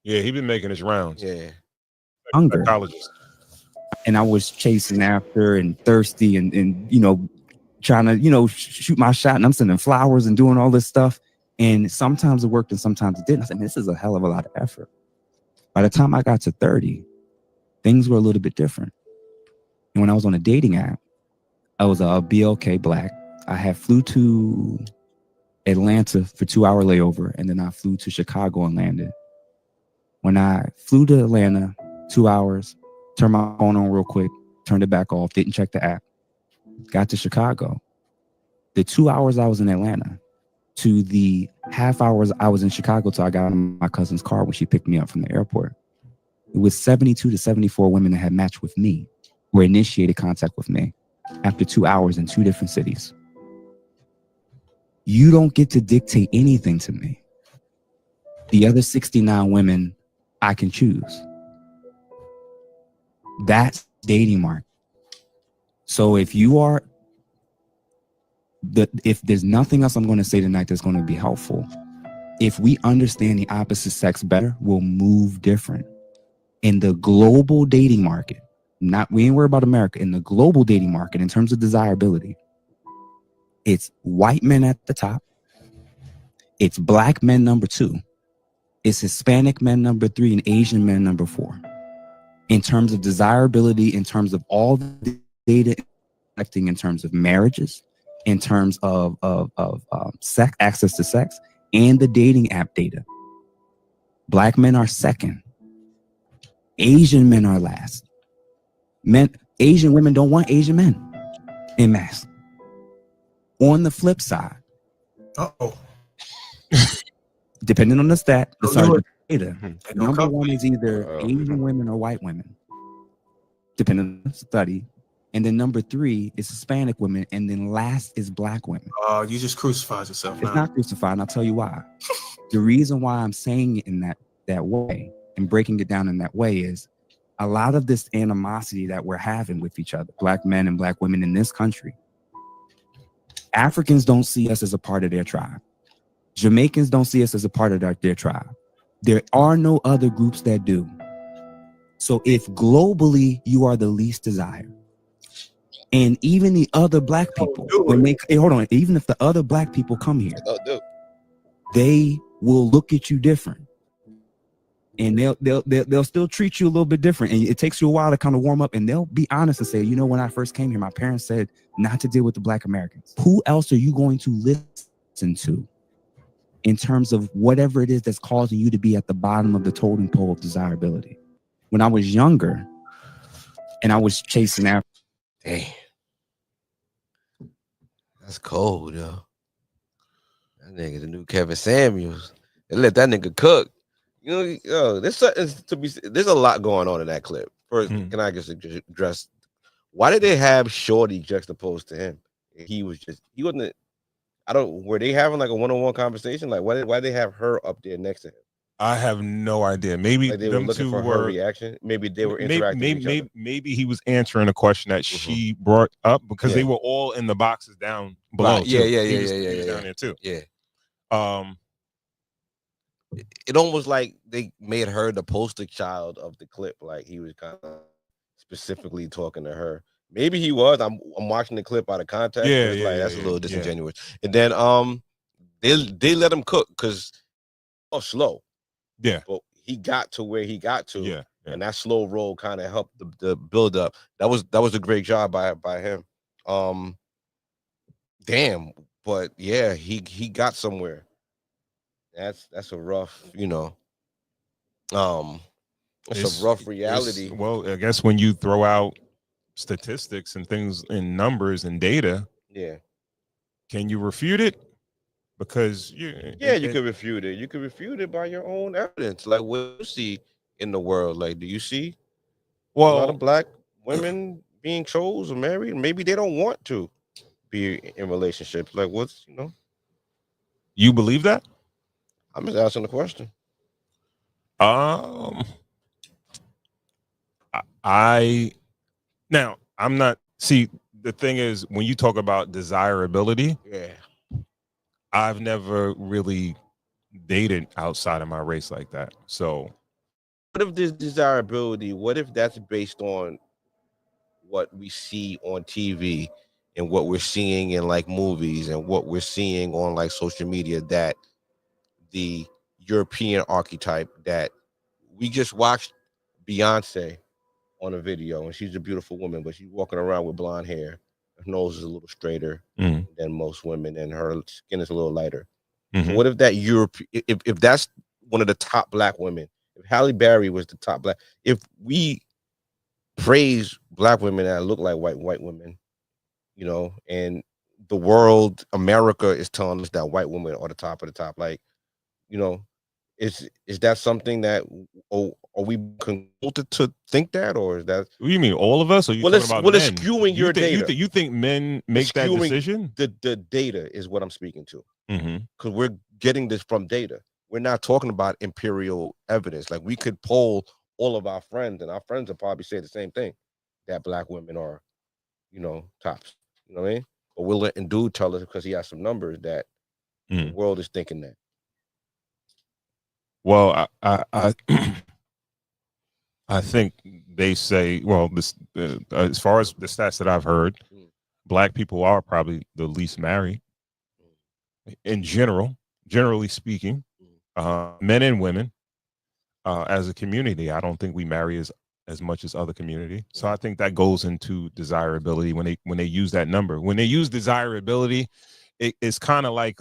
Yeah, he been making his rounds. Yeah. Hunger. Psychologist. And I was chasing after and thirsty and trying to, shoot my shot, and I'm sending flowers and doing all this stuff. And sometimes it worked and sometimes it didn't. I said, man, this is a hell of a lot of effort. By the time I got to 30, things were a little bit different. And when I was on a dating app, I was a BLK Black. I had flew to Atlanta for 2-hour layover, and then I flew to Chicago and landed. When I flew to Atlanta, 2 hours, turned my phone on real quick, turned it back off, didn't check the app, got to Chicago. The 2 hours I was in Atlanta to the half hours I was in Chicago till I got in my cousin's car when she picked me up from the airport, it was 72 to 74 women that had matched with me or initiated contact with me after 2 hours in 2 different cities. You don't get to dictate anything to me. The other 69 women I can choose. That's dating market. So if you are if there's nothing else I'm going to say tonight that's going to be helpful, if we understand the opposite sex better, we'll move different. In the global dating market, we ain't worried about America, in the global dating market, in terms of desirability, it's white men at the top, it's black men number 2, it's Hispanic men number 3, and Asian men number 4. In terms of desirability, in terms of all the data collecting, in terms of marriages, in terms of sex, access to sex, and the dating app data, black men are second. Asian men are last. Asian women don't want Asian men in mass. On the flip side, depending on the stat, the data, number 1 is either Asian women or white women, depending on the study. And then number 3 is Hispanic women, and then last is black women. Oh, you just crucified yourself. It's not crucified, and I'll tell you why. The reason why I'm saying it in that way and breaking it down in that way is a lot of this animosity that we're having with each other, black men and black women in this country. Africans don't see us as a part of their tribe. Jamaicans don't see us as a part of their tribe. There are no other groups that do. So if globally you are the least desired, and even the other black people, even if the other black people come here, they will look at you different. And they'll still treat you a little bit different. And it takes you a while to kind of warm up, and they'll be honest and say, you know, when I first came here, my parents said not to deal with the black Americans. Who else are you going to listen to in terms of whatever it is that's causing you to be at the bottom of the totem pole of desirability? When I was younger and I was chasing after. Damn. That's cold, yo. That nigga, the new Kevin Samuels. They let that nigga cook. You know, yo, there's a lot going on in that clip. First, can I just address why did they have Shorty juxtaposed to him? He wasn't. Were they having like a one-on-one conversation? Like, why did they have her up there next to him? I have no idea. Maybe like they were looking for her reaction. Maybe they were interacting. Maybe he was answering a question that she brought up because they were all in the boxes down below. Right. Yeah. Down there too. Yeah. It almost like they made her the poster child of the clip. Like he was kind of specifically talking to her. Maybe he was. I'm watching the clip out of context. That's a little disingenuous. And then they let him cook because slow. Yeah, but he got to where he got to. Yeah. And that slow roll kind of helped the build up. That was a great job by him. Damn, but yeah, he got somewhere. That's a rough, it's a rough reality. Well, I guess when you throw out statistics and things in numbers and data, can you refute it? Because you could refute it. You could refute it by your own evidence. Like what you see in the world. Like, do you see a lot of black women being chose or married? Maybe they don't want to be in relationships. Like, what's you believe that? I'm just asking the question. I'm not. See, the thing is, when you talk about desirability, I've never really dated outside of my race like that. So, what if this desirability? What if that's based on what we see on TV and what we're seeing in like movies and what we're seeing on like social media that the European archetype that we just watched Beyonce on a video, and she's a beautiful woman, but she's walking around with blonde hair. Her nose is a little straighter than most women, and her skin is a little lighter. So what if that if that's one of the top black women, if Halle Berry was the top black, if we praise black women that look like white women, you know, and the world, America is telling us that white women are the top of the top, like, you know, is that something that, are we compelled to think that, or is that? What do you mean, all of us? Or you Well, talking it's about well, men? it's skewing your data. You think men make that decision? The data is what I'm speaking to, Mm-hmm. because we're getting this from data. We're not talking about empirical evidence. Like, we could poll all of our friends, and our friends will probably say the same thing, that black women are, you know, tops. You know what I mean? But we're letting dude tell us, because he has some numbers, that the world is thinking that. Well, I think they say, well, this as far as the stats that I've heard, black people are probably the least married in general, generally speaking, men and women. As a community, I don't think we marry as much as other community. So I think that goes into desirability when they use that number. When they use desirability, it's kind of like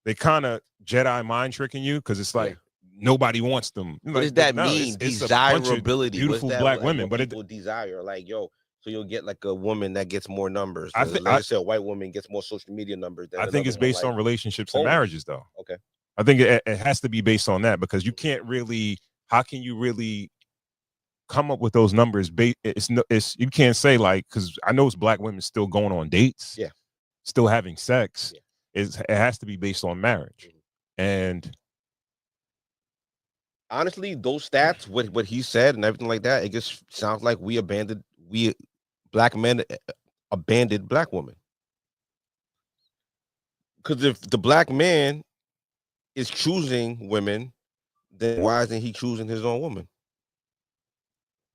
they kind of Jedi mind tricking you, because it's like nobody wants them. What does that mean? Desirability. Beautiful What's that, black like, women, but but people desire, like, yo, so you'll get like a woman that gets more numbers. I think, let's say a white woman gets more social media numbers. Than I think it's based on relationships and marriages, though. Okay. I think it has to be based on that, because you can't really. How can you really come up with those numbers? It's you can't say, like, because I know it's black women still going on dates, still having sex. It has to be based on marriage, and honestly, those stats, what he said and everything like that, it just sounds like we black men abandoned black women. Because if the black man is choosing women, then why isn't he choosing his own woman?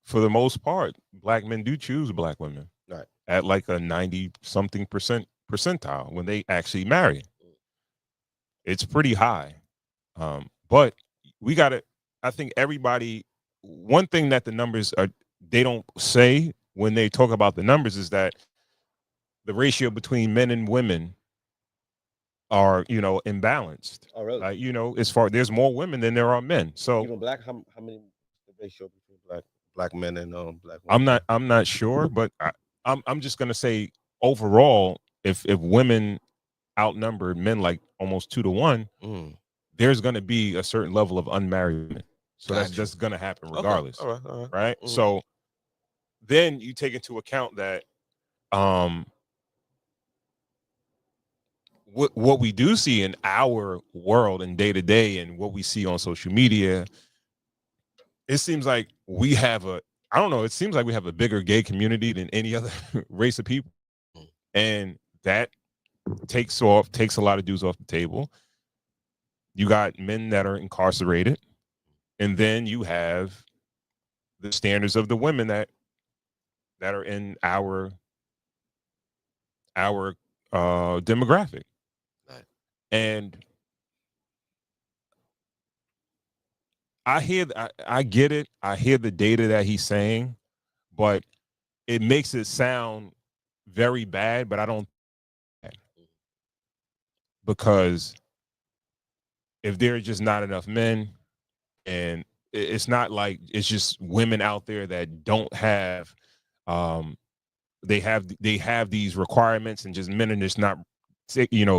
For the most part, black men do choose black women, right, at like a 90-something percentile when they actually marry. It's pretty high, but we got to. I think everybody. One thing that the numbers they don't say when they talk about the numbers is that the ratio between men and women are, imbalanced. Oh, really? As far there's more women than there are men. So even black, how many the ratio between black men and black women? I'm not sure, but I'm just gonna say overall, if women outnumber men like almost 2 to 1, there's gonna be a certain level of unmarried men. So that's just gonna happen regardless. Okay. All right. Right? So then you take into account that what we do see in our world and day to day, and what we see on social media, it seems like we have it seems like we have a bigger gay community than any other race of people. And that takes a lot of dudes off the table. You got men that are incarcerated, and then you have the standards of the women that are in our demographic. Right. And I get it. I hear the data that he's saying, but it makes it sound very bad, but I don't, because if there are just not enough men, and it's not like it's just women out there that don't have, they have these requirements, and just men are just not,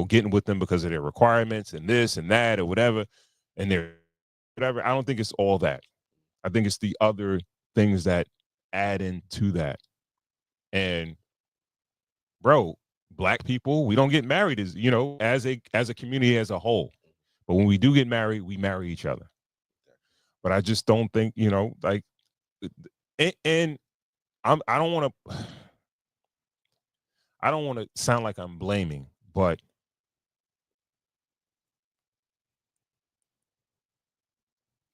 getting with them because of their requirements and this and that or whatever, and they're whatever. I don't think it's all that. I think it's the other things that add into that. And bro, black people, we don't get married as a community as a whole. But when we do get married, we marry each other. But I just don't think, like, and I don't want to sound like I'm blaming, but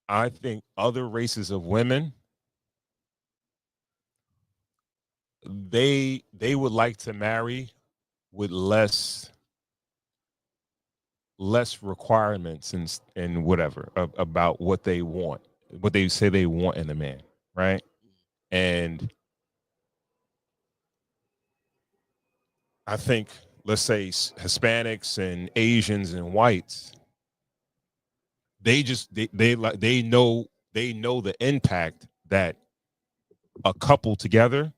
I think other races of women, they would like to marry with less less requirements and whatever about what they want, what they say they want in a man, right? And I think, let's say Hispanics and Asians and whites, they know the impact that a couple together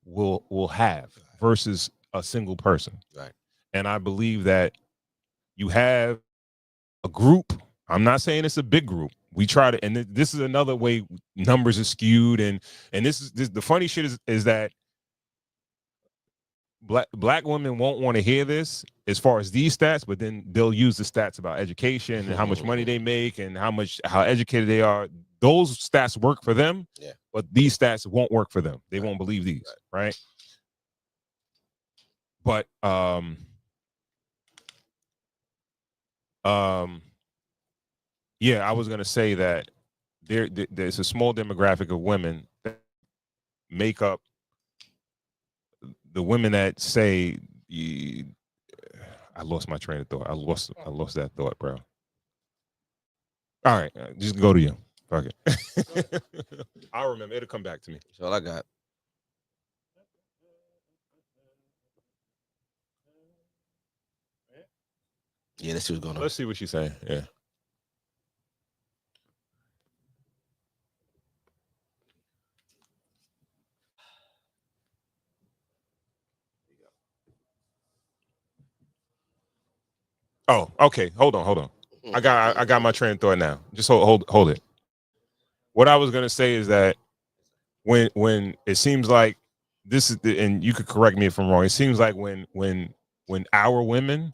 will have versus a single person. Right. And I believe that you have a group. I'm not saying it's a big group. We try to, and this is another way numbers are skewed. And this the funny shit is that black women won't want to hear this as far as these stats, but then they'll use the stats about education and how much money they make and how educated they are. Those stats work for them, Yeah. but these stats won't work for them. They won't believe these, right? But yeah, I was gonna say that there's a small demographic of women that make up the women that say, I lost my train of thought. I lost that thought, bro. All right, just go to you. Fuck it. I'll remember. It'll come back to me. That's all I got. Yeah, let's see what's going on. Let's see what she's saying. Yeah. Oh, okay. Hold on. I got my train of thought now. Just hold it. What I was gonna say is that when it seems like this is and you could correct me if I'm wrong. It seems like when our women,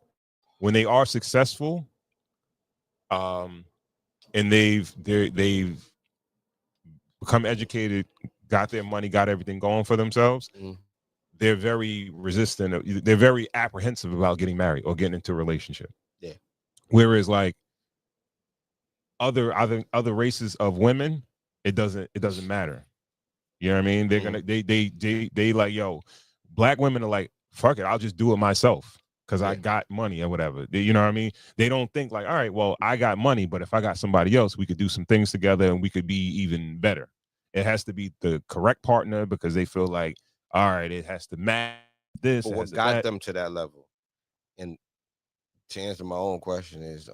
when they are successful, and they've become educated, got their money, got everything going for themselves, they're very resistant. They're very apprehensive about getting married or getting into a relationship. Yeah. Whereas like other races of women, it doesn't matter. You know what I mean? They're gonna they like, yo, black women are like, fuck it, I'll just do it myself because I got money or whatever. You know what I mean? They don't think like, all right, well, I got money, but if I got somebody else, we could do some things together and we could be even better. It has to be the correct partner because they feel like, all right, it has to match this. But what got them to that level, and to answer my own question is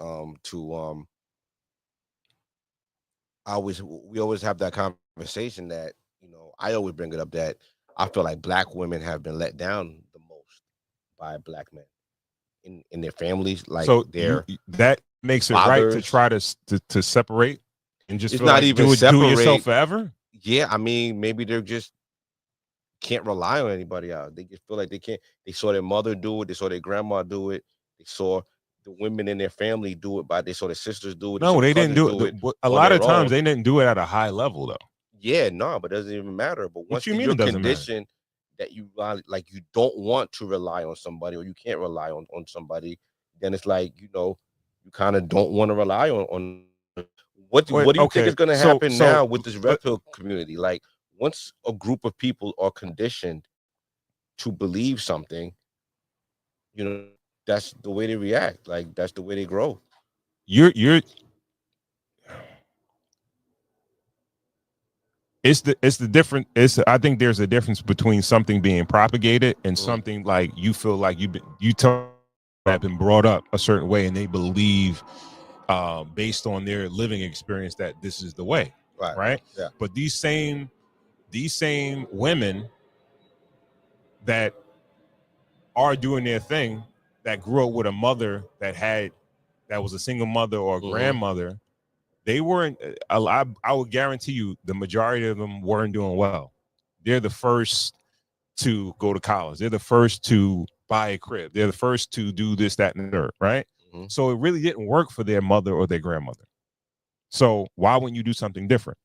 we always have that conversation that, you know, I always bring it up that I feel like black women have been let down the most by black men in their families. Like, so that makes it right to try to separate and just it's feel not like even do separate it yourself forever. Yeah, I mean, maybe they're just can't rely on anybody else. They just feel like they can't. They saw their mother do it. They saw their grandma do it. They saw the women in their family do it, but they saw their sisters do it. No, they didn't do it. A lot of times they didn't do it at a high level though. Yeah, no, but it doesn't even matter. But once you're conditioned that you like you don't want to rely on somebody or you can't rely on somebody, then it's like, you know, you kind of don't want to rely on what do you think is going to happen now with this red pill community? Like, once a group of people are conditioned to believe something, you know, that's the way they react. Like, that's the way they grow. It's the different. I think there's a difference between something being propagated and something like you feel like you have been brought up a certain way and they believe based on their living experience that this is the way, right? Yeah. But these same women that are doing their thing, that grew up with a mother that was a single mother or a grandmother, they weren't. I would guarantee you, the majority of them weren't doing well. They're the first to go to college. They're the first to buy a crib. They're the first to do this, that, and the third, right? So it really didn't work for their mother or their grandmother. So why wouldn't you do something different?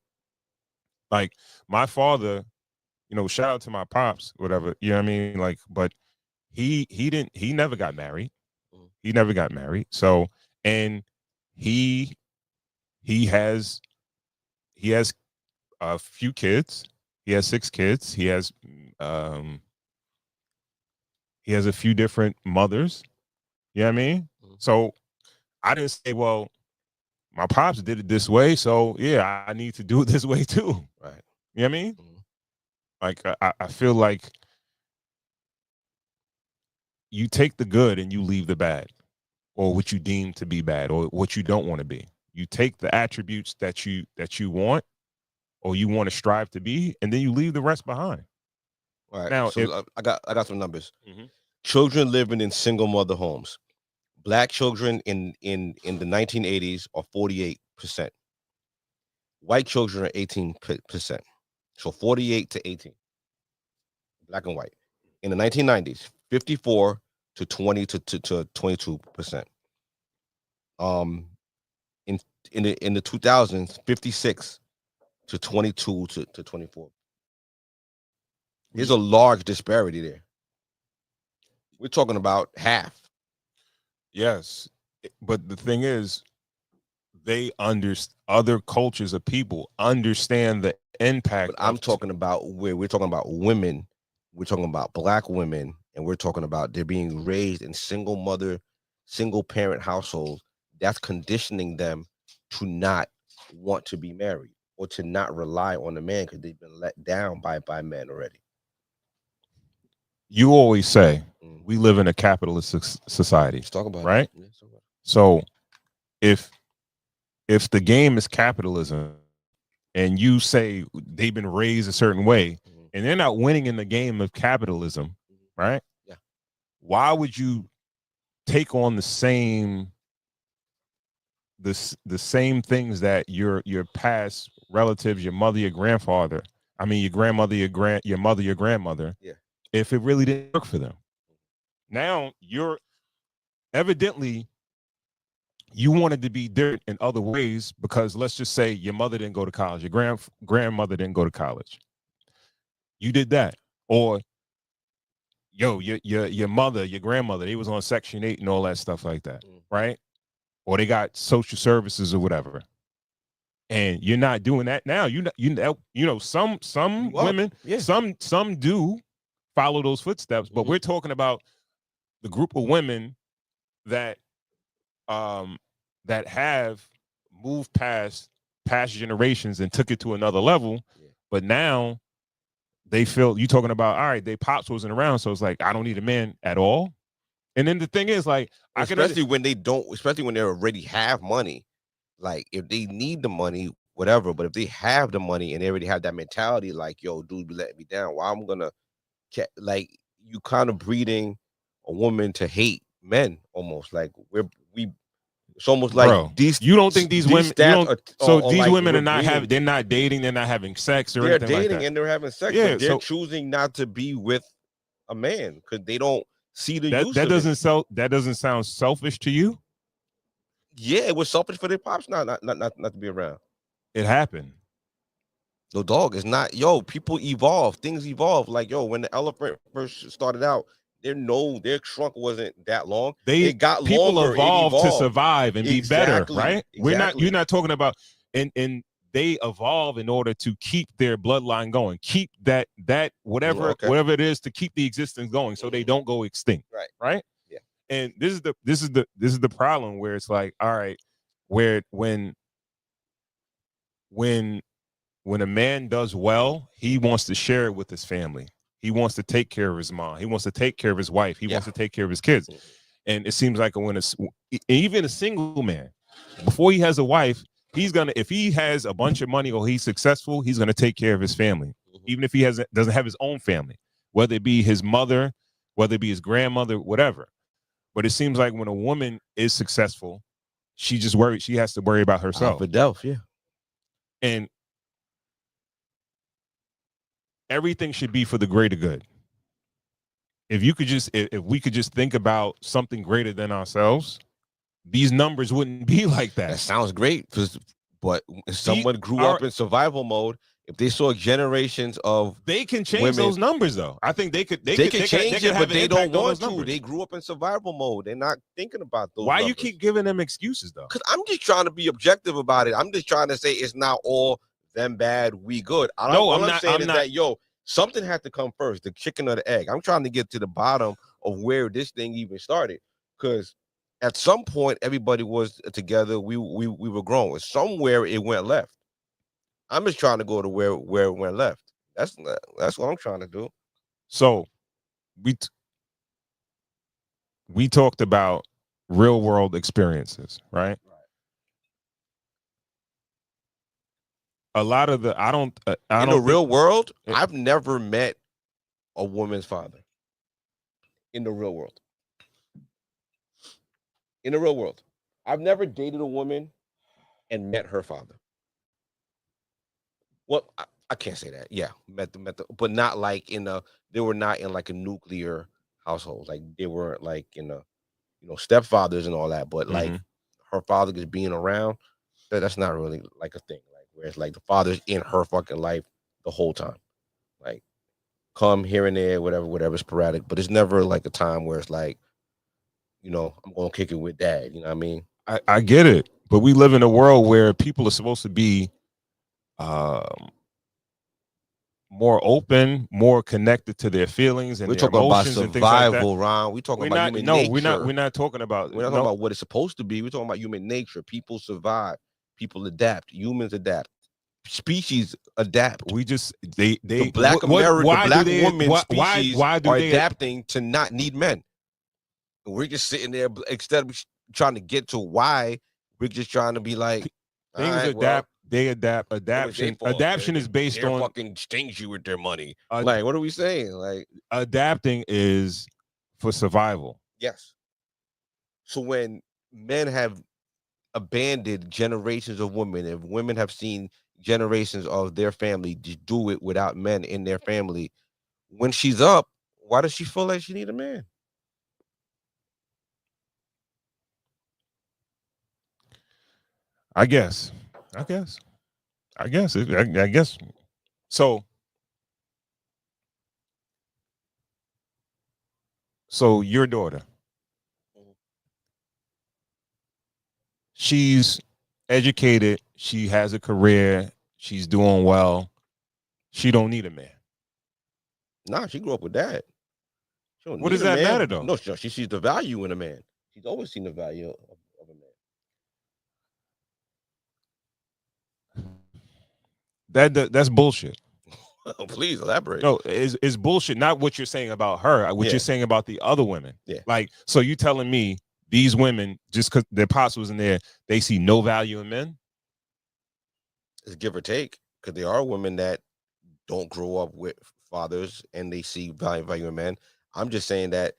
Like my father, you know, shout out to my pops, whatever, you know what I mean? Like, but he never got married. He never got married. So, and he has a few kids. He has 6 kids. He has a few different mothers. You know what I mean? So I didn't say, well, my pops did it this way, so yeah, I need to do it this way too. Right. You know what I mean? Mhm. Like I feel like you take the good and you leave the bad, or what you deem to be bad, or what you don't want to be. You take the attributes that you want, or you want to strive to be, and then you leave the rest behind. All right. Now, So I got some numbers. Mhm. Children living in single mother homes. Black children in the 1980s are 48%. White children are 18%. So 48 to 18. Black and white. In the 1990s, 54 to 20 to 22%. In the 2000s, 56 to 22 to 24. There's a large disparity there. We're talking about half. Yes, but the thing is, other cultures of people understand the impact. But I'm talking about where we're talking about women. We're talking about black women, and we're talking about they're being raised in single mother, single parent households. That's conditioning them to not want to be married or to not rely on a man because they've been let down by men already. You always say Mm. we live in a capitalist society. Let's talk about right? it. Yeah, let's talk about it. So if the game is capitalism and you say they've been raised a certain way and they're not winning in the game of capitalism, right? Yeah. Why would you take on the same things that your past relatives, your mother, your grandfather, your grandmother, your mother, your grandmother, Yeah. if it really didn't work for them? Now you're evidently you wanted to be different in other ways because let's just say your mother didn't go to college, your grandmother didn't go to college. You did that. Or your mother, your grandmother, they was on Section 8 and all that stuff like that, right? Or they got social services or whatever. And you're not doing that now. Some women, Yeah. some do follow those footsteps, but we're talking about the group of women that that have moved past generations and took it to another level. Yeah. But now they feel you talking about, all right, they pops wasn't around, so it's like I don't need a man at all. And then the thing is, like, especially when they don't, especially when they already have money. Like if they need the money, whatever. But if they have the money and they already have that mentality, like, yo, dude, be letting me down. Why I'm gonna like you kind of breeding a woman to hate men almost. Like it's almost like bro, these. You don't think these women? You don't, these like women are not having. They're not dating. They're not having sex or they're anything dating like that. and they're having sex. Yeah, but they're choosing not to be with a man because they don't see the use that of doesn't it. that doesn't sound selfish to you? Yeah, it was selfish for their pops not to be around. It happened. No, dog, it's not. Yo, people evolve. Things evolve. Like, yo, when the elephant first started out, their trunk wasn't that long. It got people longer. evolved It to evolved. survive and be better, Exactly. right? You're not talking about and they evolve in order to keep their bloodline going, keep that whatever it is to keep the existence going so they don't go extinct. Right? Yeah. And this is the problem where it's like, all right, where when a man does well, he wants to share it with his family. He wants to take care of his mom. He wants to take care of his wife. He wants to take care of his kids. And it seems like even a single man, before he has a wife, if he has a bunch of money or he's successful, he's gonna take care of his family, even if he doesn't have his own family, whether it be his mother, whether it be his grandmother, whatever. But it seems like when a woman is successful, she has to worry about herself. Yeah. And everything should be for the greater good. If we could just think about something greater than ourselves, these numbers wouldn't be like that. That sounds great, but if someone grew up in survival mode, if they saw generations of they can change women, those numbers though. I think they could change it, but they don't want to. Numbers. They grew up in survival mode. They're not thinking about those. Why numbers. you keep giving them excuses though? Because I'm just trying to be objective about it. I'm just trying to say it's not all them bad, we good. I'm saying that yo, something had to come first, the chicken or the egg. I'm trying to get to the bottom of where this thing even started. Because at some point everybody was together. We were growing. Somewhere it went left. I'm just trying to go to where it went left. That's what I'm trying to do. So we talked about real world experiences, right? A lot of the in the real world, I've never met a woman's father. In the real world. In the real world. I've never dated a woman and met her father. Well, I can't say that. Yeah, met the, but not like they were not in like a nuclear household. Like they weren't like in a, stepfathers and all that. But like her father just being around, that's not really like a thing. Like where it's like the father's in her fucking life the whole time. Like come here and there, whatever, sporadic. But it's never like a time where it's like, I'm gonna kick it with dad. You know what I mean? I get it, but we live in a world where people are supposed to be more open, more connected to their feelings and we're their talking about emotions and things like that. survival, Ron. We're talking about human nature. We're not talking about. We're not talking about what it's supposed to be. We're talking about human nature. People survive. People adapt. Humans adapt. Species adapt. We just the black woman species are adapting to not need men. And we're just sitting there instead of trying to get to why. We're just trying to be like things adapt. Well, they adapt. Adaption is based they're on fucking stingy with their money. Like, what are we saying? Like, adapting is for survival. Yes. So when men have abandoned generations of women, if women have seen generations of their family just do it without men in their family, when she's up, why does she feel like she need a man? I guess. So your daughter, she's educated, she has a career, she's doing well. She don't need a man. Nah, she grew up with that. What does that matter though? No, she sees the value in a man. She's always seen the value of a man. That's bullshit. Please elaborate. No, it's bullshit. Not what you're saying about her. What you're saying about the other women. Yeah. Like, so you telling me these women, just because their pops was in there, they see no value in men? It's give or take, because there are women that don't grow up with fathers and they see value in men. I'm just saying that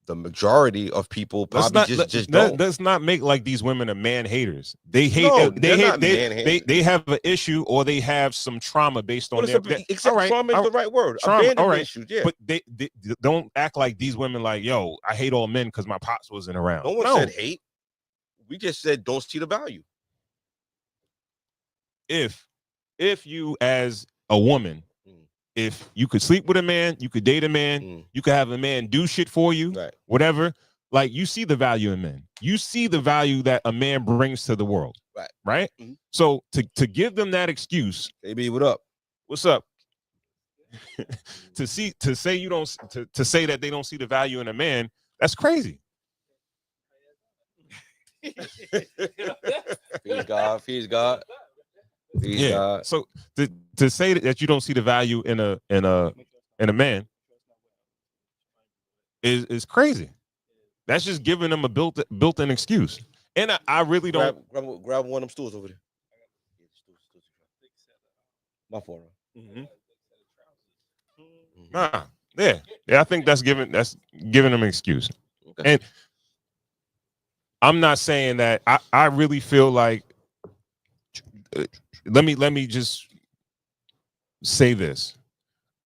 the majority of people probably just don't. Let's not make like these women are man haters. They hate. They have an issue or they have some trauma based on their. Trauma is the right word. Abandonment issues. Yeah. But they don't act like these women like, yo, I hate all men because my pops wasn't around. No one said hate. We just said don't see the value. If you as a woman, if you could sleep with a man, you could date a man, you could have a man do shit for you, whatever. Like, you see the value in men. You see the value that a man brings to the world. Right? So to give them that excuse, baby, what up? What's up? to say that they don't see the value in a man, that's crazy. Feed God. Yeah. So to say that you don't see the value in a man is crazy. That's just giving them a built-in excuse. And I really don't grab one of them stools over there. My fault. Nah. Yeah. I think that's giving them an excuse. Okay. And I'm not saying that I really feel like let me just say this.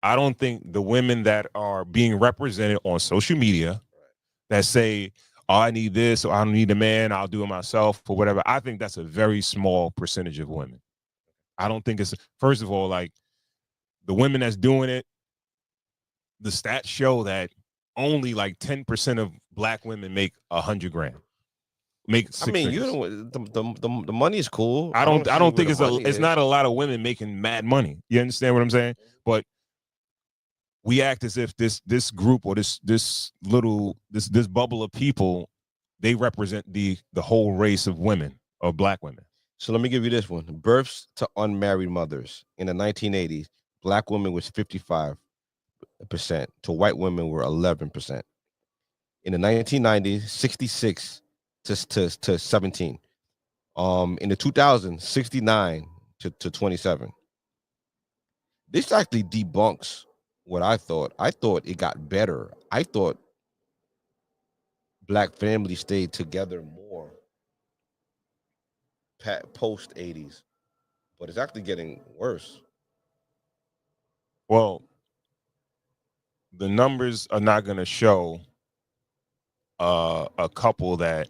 I don't think the women that are being represented on social media that say, oh, I need this, or I don't need a man, I'll do it myself, or whatever. I think that's a very small percentage of women. I don't think it's, first of all, like, the women that's doing it, the stats show that only like 10% of black women make $100,000. I mean, you know, the money is cool. I don't think it's not a lot of women making mad money. You understand what I'm saying? But we act as if this group or this bubble of people they represent the whole race of women, of black women. So let me give you this one. Births to unmarried mothers. In the 1980s, black women was 55%. To white women were 11%. In the 1990s, 66 to 17. In the 2000s, 69 to 27. This actually debunks what I thought. I thought it got better. I thought black families stayed together more post 80s, but it's actually getting worse. Well, the numbers are not going to show a couple that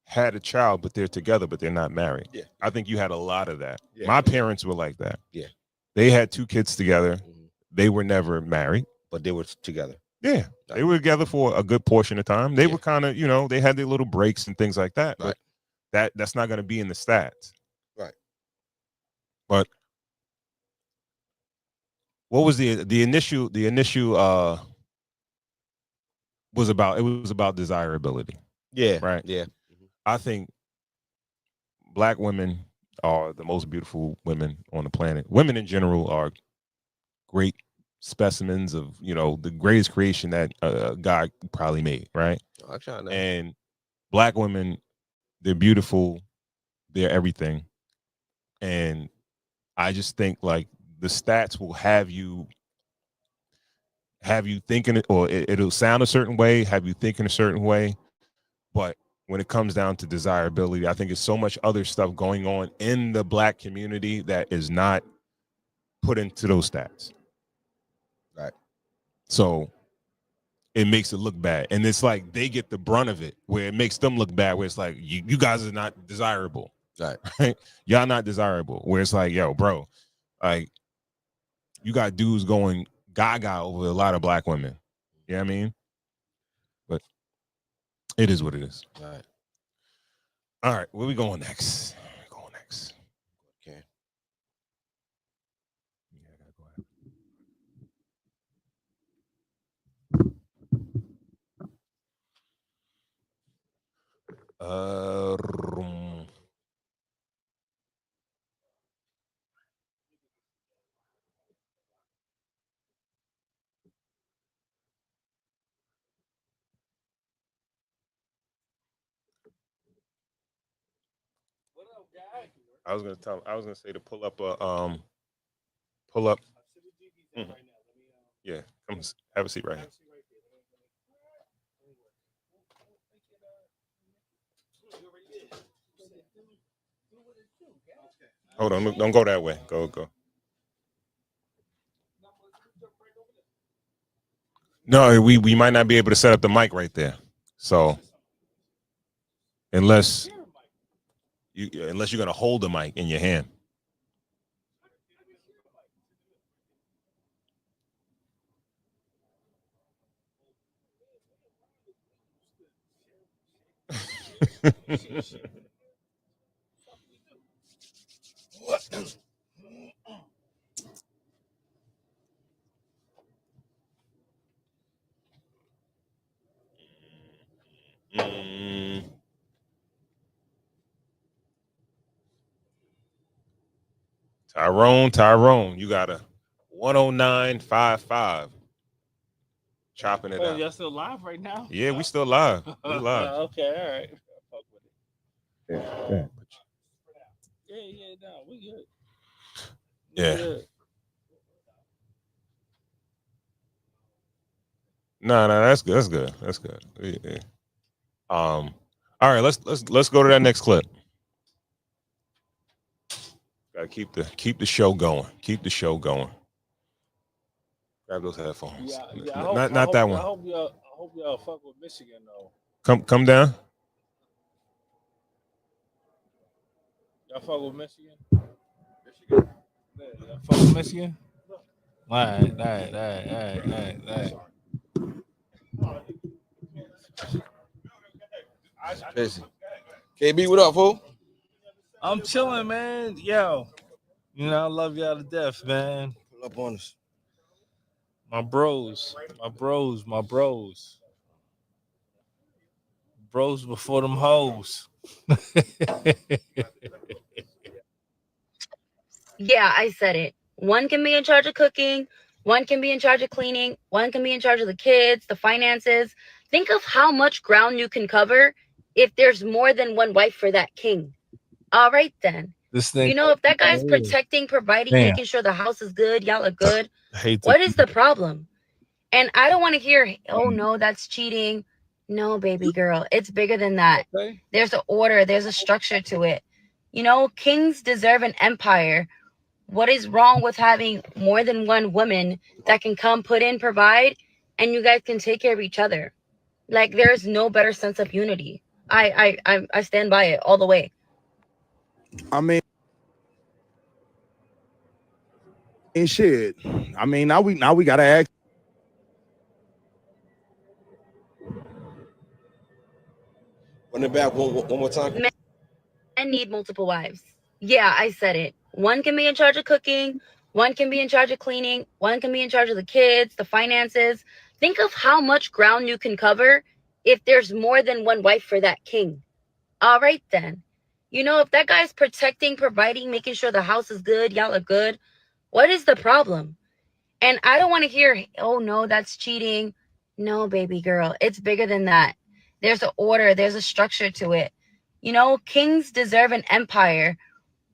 had a child, but they're together, but they're not married. Yeah. I think you had a lot of that. Yeah. My parents were like that. Yeah. They had 2 kids together. Mhm. They were never married. But they were together. Yeah. They were together for a good portion of time. They Yeah. were kind of, they had their little breaks and things like that. Right. But that's not going to be in the stats. Right. But what was the initial was about desirability. Yeah. Right. Yeah. I think black women are the most beautiful women on the planet. Women in general are great specimens of, the greatest creation that God probably made, right? And black women, they're beautiful, they're everything. And I just think like the stats will have you thinking, or it'll sound a certain way, have you thinking a certain way. But when it comes down to desirability, I think it's so much other stuff going on in the black community that is not put into those stats. Right. So it makes it look bad. And it's like they get the brunt of it, where it makes them look bad, where it's like, you guys are not desirable. Right. Y'all not desirable. Where it's like, yo, bro, like, you got dudes going gaga over a lot of black women. You know what I mean? But it is what it is. Right. All right, where we going next? Okay. Yeah, I gotta go ahead. I was gonna say to pull up a pull up. Mhm. Yeah, come have a seat right here. Hold on, don't go that way. Go. No, we might not be able to set up the mic right there. So unless you're gonna hold the mic in your hand. Tyrone, you got a 109.55. Chopping it out. Y'all still live right now? Yeah, we still live. We live. Okay, all right. Fuck with it. Yeah. Yeah, no, we good. Yeah. Good. No, that's good. That's good. Yeah. All right, let's go to that next clip. Gotta keep the show going. Keep the show going. Grab those headphones. Yeah, Not that one. I hope y'all fuck with Michigan though. Come down. Y'all fuck with Michigan? Yeah, y'all fuck with Michigan? All right. Busy. KB, what up, fool? I'm chilling, man. Yo, I love y'all to death, man. Pull up on us. My bros. bros before them hoes. Yeah, I said it. One can be in charge of cooking, one can be in charge of cleaning, one can be in charge of the kids, the finances. Think of how much ground you can cover if there's more than one wife for that king. All right, then. This thing. You know, if that guy's protecting, providing, Damn. making sure the house is good, y'all are good, I hate what is the problem? And I don't want to hear, oh, no, that's cheating. No, baby girl, it's bigger than that. There's an order, there's a structure to it. You know, kings deserve an empire. What is wrong with having more than one woman that can come, put in, provide, and you guys can take care of each other? Like, there's no better sense of unity. I stand by it all the way. I mean, shit. I mean, now we gotta act. Run it back one more time. Men need multiple wives. Yeah, I said it. One can be in charge of cooking, one can be in charge of cleaning, one can be in charge of the kids, the finances. Think of how much ground you can cover if there's more than one wife for that king. All right, then. You know, if that guy's protecting, providing, making sure the house is good, y'all are good, what is the problem? And I don't want to hear, oh, no, that's cheating. No, baby girl, it's bigger than that. There's an order, there's a structure to it. You know, kings deserve an empire.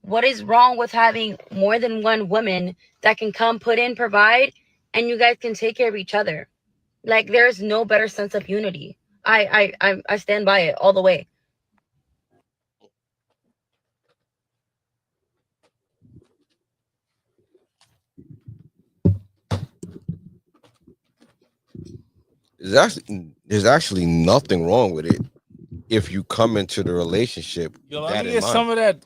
What is wrong with having more than one woman that can come, put in, provide, and you guys can take care of each other? Like, there's no better sense of unity. I stand by it all the way. There's actually nothing wrong with it if you come into the relationship. Yo, let me get some of that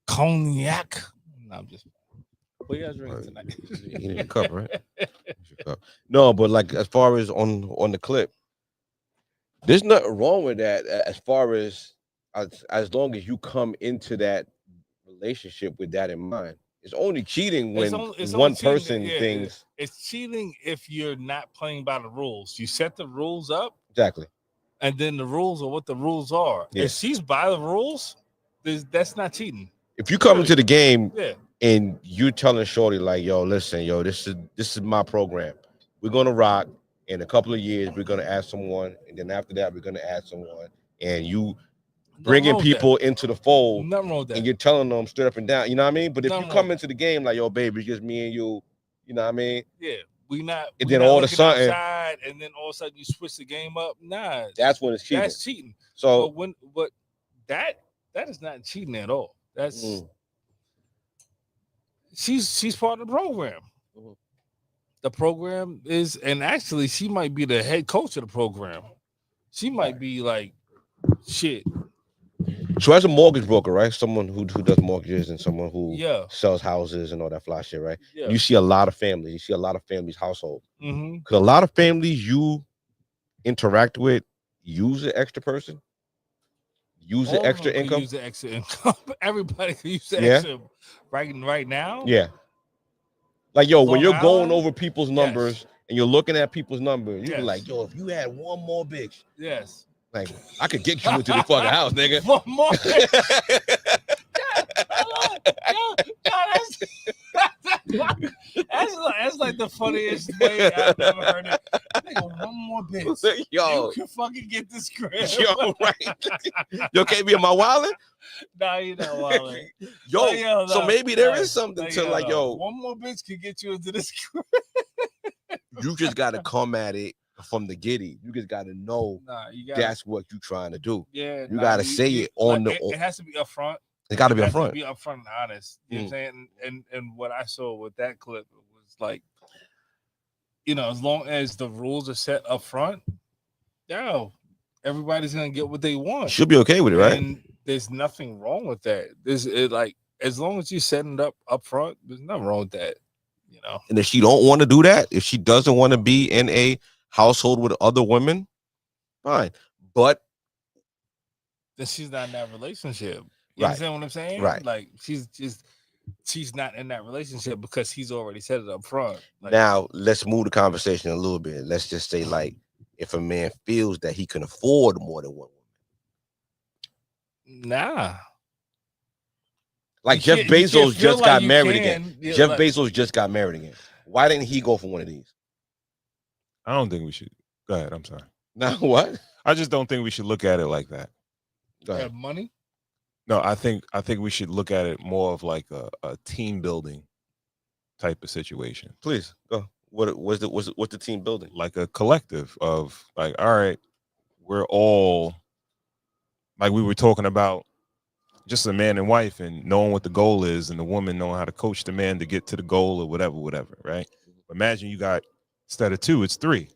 cognac. No, I'm just. What you guys drinking tonight? You need a cup, right? No, but like as far as on the clip, there's nothing wrong with that. As far as long as you come into that relationship with that in mind. It's only cheating when one person thinks it's cheating if you're not playing by the rules. You set the rules up exactly, and then the rules are what the rules are. Yeah. If she's by the rules, that's not cheating. If you come into the game Yeah. and you're telling Shorty like, "Yo, listen, yo, this is my program. We're gonna rock. In a couple of years, we're gonna add someone, and then after that, we're gonna add someone." And you bringing people into the fold, and you're telling them straight up and down. You know what I mean? But if you come into the game like, "Yo, baby, it's just me and you," you know what I mean? Yeah, and then all of a sudden, outside, and then all of a sudden you switch the game up. Nah, that's when it's cheating. That's cheating. So, but that is not cheating at all. That's she's part of the program. Mm-hmm. The program is, and actually, she might be the head coach of the program. She might be like, shit. So as a mortgage broker, right? Someone who does mortgages and someone who sells houses and all that fly shit, right? Yeah. You see a lot of families. You see a lot of families' households. Mm-hmm. Because a lot of families you interact with use an extra person, use the extra income. Use the extra income. Everybody can use the extra right now. Yeah. Like, yo, when you're going over people's numbers and you're looking at people's numbers, you be like, yo, if you had one more bitch. Yes. Like, I could get you into the fucking house, nigga. One more. That's like the funniest way I've ever heard it. Nigga, one more bitch. Yo. You can fucking get this crib. Yo, right. Yo, can't be in my wallet? Nah, you're not wallet. Yo, so maybe there is something to like, yo. One more bitch can get you into this crib. You just got to come at it from the giddy. You just got to know that's what you're trying to do. Yeah, you got to say it on the. It has to be upfront. It got to be upfront. Be upfront and honest. You know what I'm saying? And what I saw with that clip was like, you know, as long as the rules are set up front, everybody's gonna get what they want. Should be okay with it, right? And there's nothing wrong with that. Like as long as you setting it up front, there's nothing wrong with that. You know. And if she don't want to do that, if she doesn't want to be in a household with other women, fine. But then she's not in that relationship. You understand what I'm saying? Right. Like she's not in that relationship because he's already set it up front. Like, now let's move the conversation a little bit. Let's just say, like, if a man feels that he can afford more than one woman. Nah. Like You Jeff can't- you can't Bezos feel just like got you married can. again. Yeah, Jeff like- Bezos just got married again. Why didn't he go for one of these? I don't think we should. Go ahead. I'm sorry. Now what? I just don't think we should look at it like that. Go ahead. Have money? No, I think we should look at it more of like a team building type of situation. Please go. What's the team building? Like a collective of like, all right, we're all like we were talking about just a man and wife and knowing what the goal is and the woman knowing how to coach the man to get to the goal or whatever, right? Imagine you got instead of 2, it's 3,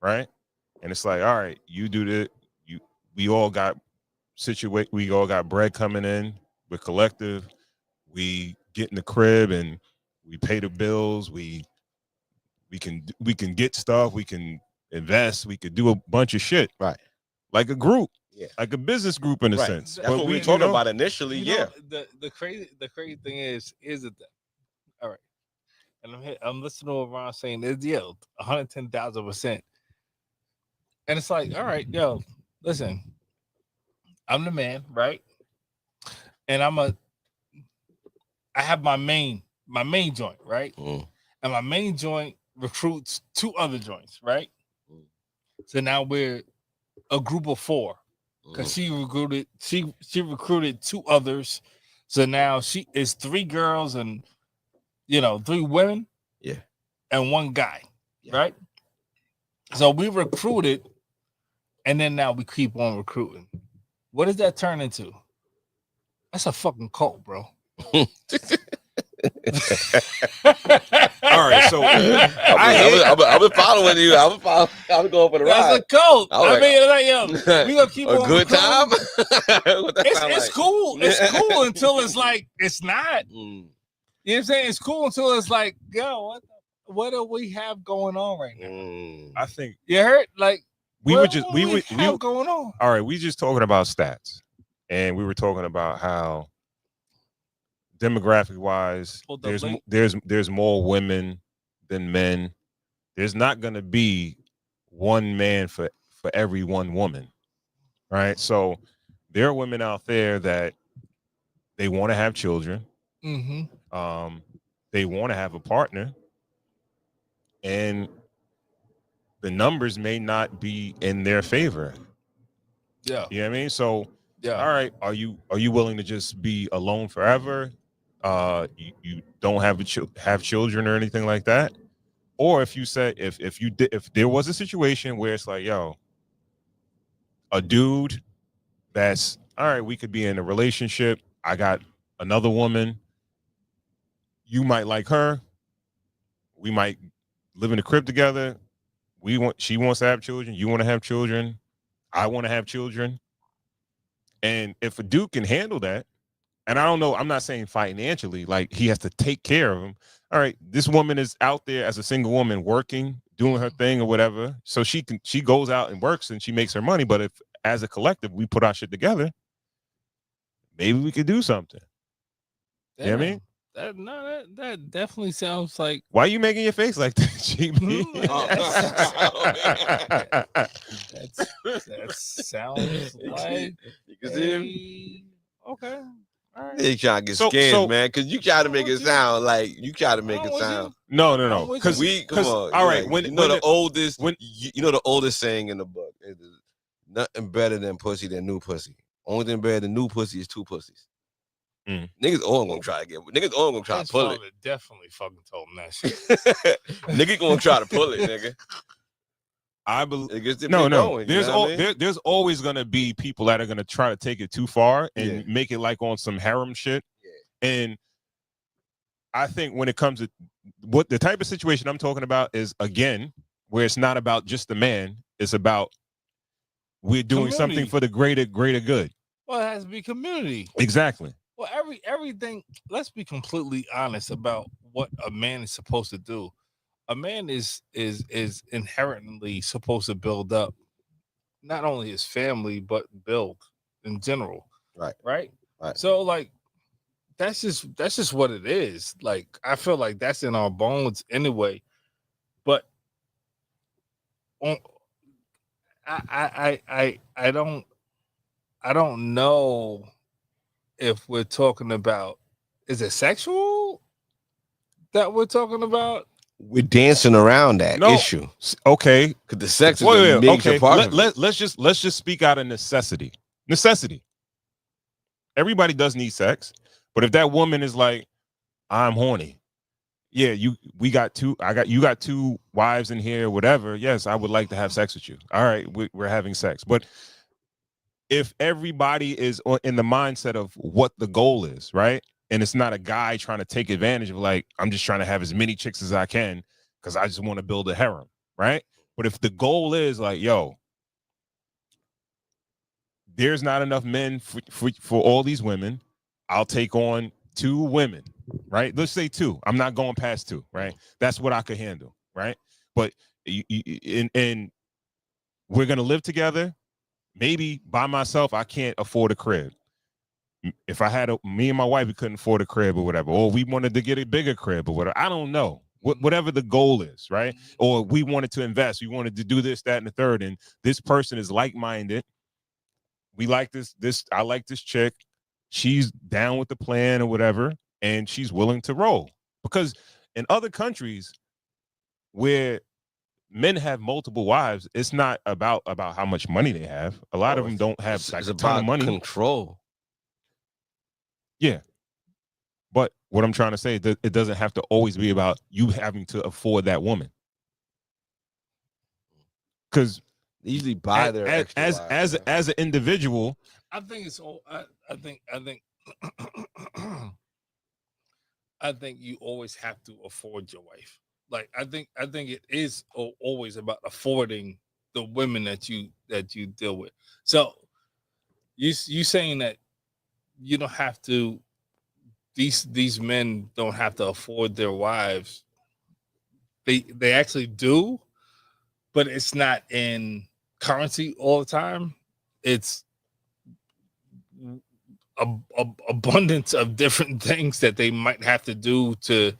right? And it's like, all right, you do the we all got we all got bread coming in. We're collective. We get in the crib and we pay the bills. We can get stuff. We can invest. We could do a bunch of shit. Right. Like a group. Yeah. Like a business group in a Right. sense. That's what we were talking about initially. Yeah. The crazy thing is the all right. And I'm listening to Ron saying it's 110,000%. And it's like, all right, yo, listen, I'm the man, right? And I have my main joint, right? And my main joint recruits 2 other joints, right? So now we're a group of 4 because she recruited 2 others. So now she is 3 girls and 3 women, and 1 guy, right? So we recruited, and then now we keep on recruiting. What does that turn into? That's a fucking cult, bro. All right, so I've been following you. I'm going for the ride. That's a cult. I mean, like, yo, we gonna keep a on good time. It's cool. It's cool until it's like it's not. You know what I'm saying? It's cool until it's like, yo, what do we have going on right now? I think you heard like we what were going on. All right, we just talking about stats, and we were talking about how demographic wise, there's more women than men. There's not going to be one man for every one woman, right? So there are women out there that they want to have children. They want to have a partner, and the numbers may not be in their favor. Yeah. You know what I mean? So yeah. All right, are you willing to just be alone forever? You don't have children or anything like that? Or if you said if there was a situation where it's like, yo, a dude that's all right, we could be in a relationship. I got another woman. You might like her. We might live in a crib together. She wants to have children. You want to have children. I want to have children. And if a dude can handle that, and I don't know, I'm not saying financially, like he has to take care of him. All right, this woman is out there as a single woman working, doing her thing or whatever. So she goes out and works and she makes her money. But if as a collective we put our shit together, maybe we could do something. You know what I mean? That definitely sounds like. Why are you making your face like that, GB? That sounds like you can see him. Okay. All right. They trying to get scammed, man, because you try to make it sound like you try to make it sound. No. Because come on. All right, like, the oldest saying in the book is nothing better than pussy than new pussy. Only thing better than new pussy is 2 pussies. Niggas all gonna try to pull it. Definitely fucking told him that shit. Nigga gonna try to pull it, nigga. I believe no. Going, there's always gonna be people that are gonna try to take it too far and make it like on some harem shit. Yeah. And I think when it comes to what the type of situation I'm talking about is, again, where it's not about just the man, it's about we're doing something for the greater good. Well, it has to be community. Exactly. Well, everything. Let's be completely honest about what a man is supposed to do. A man is inherently supposed to build up not only his family but build in general. Right. So like that's just what it is. Like I feel like that's in our bones anyway. But I don't know if we're talking about, is it sexual that we're talking about? We're dancing around that No. issue Okay. because the sex is Wait, a major okay. part of it. Let's just speak out of necessity. Necessity. Everybody does need sex, but if that woman is like, I'm horny. Yeah, you got two wives in here, whatever. Yes, I would like to have sex with you. All right, we're having sex. But if everybody is in the mindset of what the goal is, right? And it's not a guy trying to take advantage of, like, I'm just trying to have as many chicks as I can because I just want to build a harem, right? But if the goal is like, yo, there's not enough men for all these women, I'll take on 2 women, right? Let's say 2. I'm not going past 2, right? That's what I could handle, right? But and we're gonna live together. Maybe by myself, I can't afford a crib. If I had me and my wife, we couldn't afford a crib or whatever, or we wanted to get a bigger crib or whatever. I don't know. Whatever the goal is, right? Or we wanted to invest, we wanted to do this, that, and the third, and this person is like-minded. We like this. I like this chick. She's down with the plan or whatever, and she's willing to roll. Because in other countries where men have multiple wives, it's not about how much money they have. A lot of them don't have like a ton of money. Control. Yeah. But what I'm trying to say, it doesn't have to always be about you having to afford that woman. Because they usually buy their extra as an individual, I think it's all. I think I think you always have to afford your wife. Like I think it is always about affording the women that you deal with. So you saying that you don't have to, these men don't have to afford their wives. They actually do, but it's not in currency all the time. It's abundance of different things that they might have to do to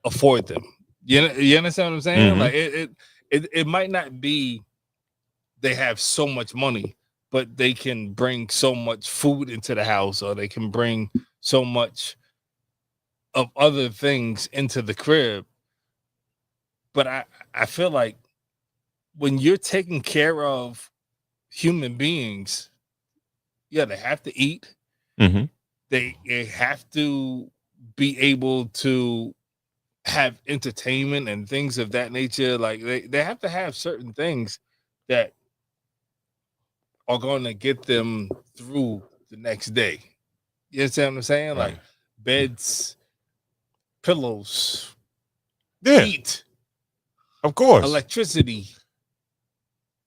afford them. You understand what I'm saying? Mm-hmm. Like it might not be they have so much money, but they can bring so much food into the house, or they can bring so much of other things into the crib. But I feel like when you're taking care of human beings, yeah, they have to eat. Mm-hmm. They have to be able to have entertainment and things of that nature. Like they have to have certain things that are going to get them through the next day. You understand what I'm saying? Right. Like beds, pillows, yeah, heat, of course, electricity.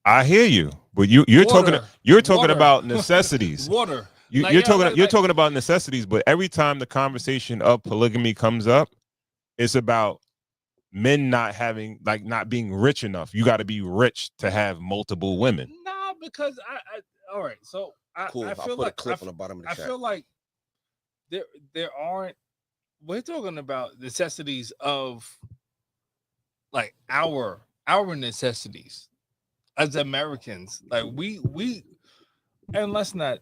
I hear you, but you're water, talking about necessities. Water. You're talking about necessities, but every time the conversation of polygamy comes up, it's about men not being rich enough. You got to be rich to have multiple women. No, because I all right. So I Cool. I feel I'll put like a clip on the bottom of the I chat. feel like there aren't. We're talking about necessities of like our necessities as Americans. Like we and let's not,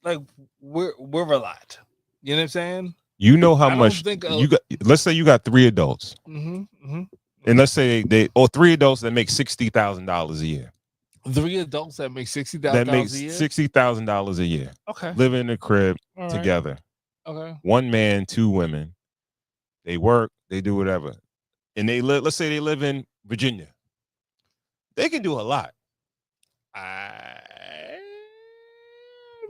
like we're a lot. You know what I'm saying? You know how I don't much think you got. Let's say you got 3 adults, Mm-hmm. and let's say or 3 adults that make $60,000 a year. 3 adults that make $60,000 That makes a year. $60,000 a year. Okay. Living in a crib All right. together. Okay. 1 man, 2 women. They work. They do whatever, and they live. Let's say they live in Virginia. They can do a lot. I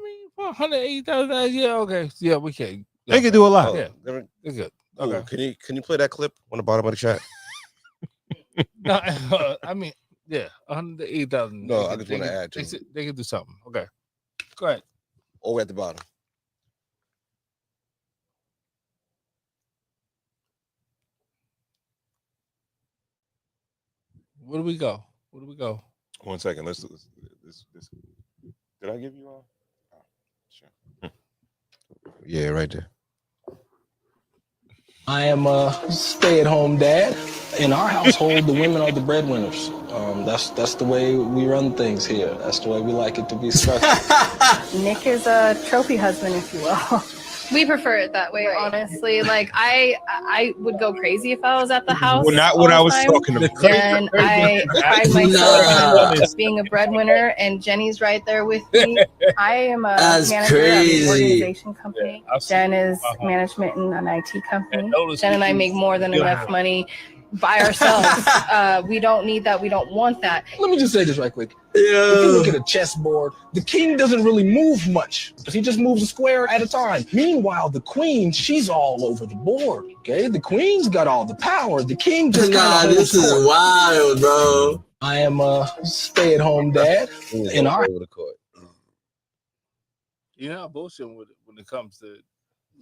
mean, for $180,000, yeah, okay, yeah, we can. Yeah, They can do a lot. Yeah, they're good. Cool. Okay. Can you play that clip on the bottom of the chat? No, I mean, yeah, 180,000. No, I just want to add to. They can do something. Okay, go ahead. All the way at the bottom. Where do we go? 1 second. Let's did I give you all? Oh, sure. Yeah, right there. I am a stay-at-home dad. In our household, the women are the breadwinners. That's the way we run things here. That's the way we like it to be structured. Nick is a trophy husband, if you will. We prefer it that way, honestly. Like I would go crazy if I was at the house. Well, not all what the I was time. talking about. And I pride myself on being a breadwinner, and Jenny's right there with me. I am a manager of an organization company. Jen is management in an IT company. Jen and I make more than enough money by ourselves. We don't need that. We don't want that. Let me just say this right quick. If you look at a chessboard, the king doesn't really move much. He just moves a square at a time. Meanwhile, the queen, she's all over the board. Okay, the queen's got all the power. The king just this is wild, bro. I am a stay-at-home dad. In our You're not bullshitting with it when it comes to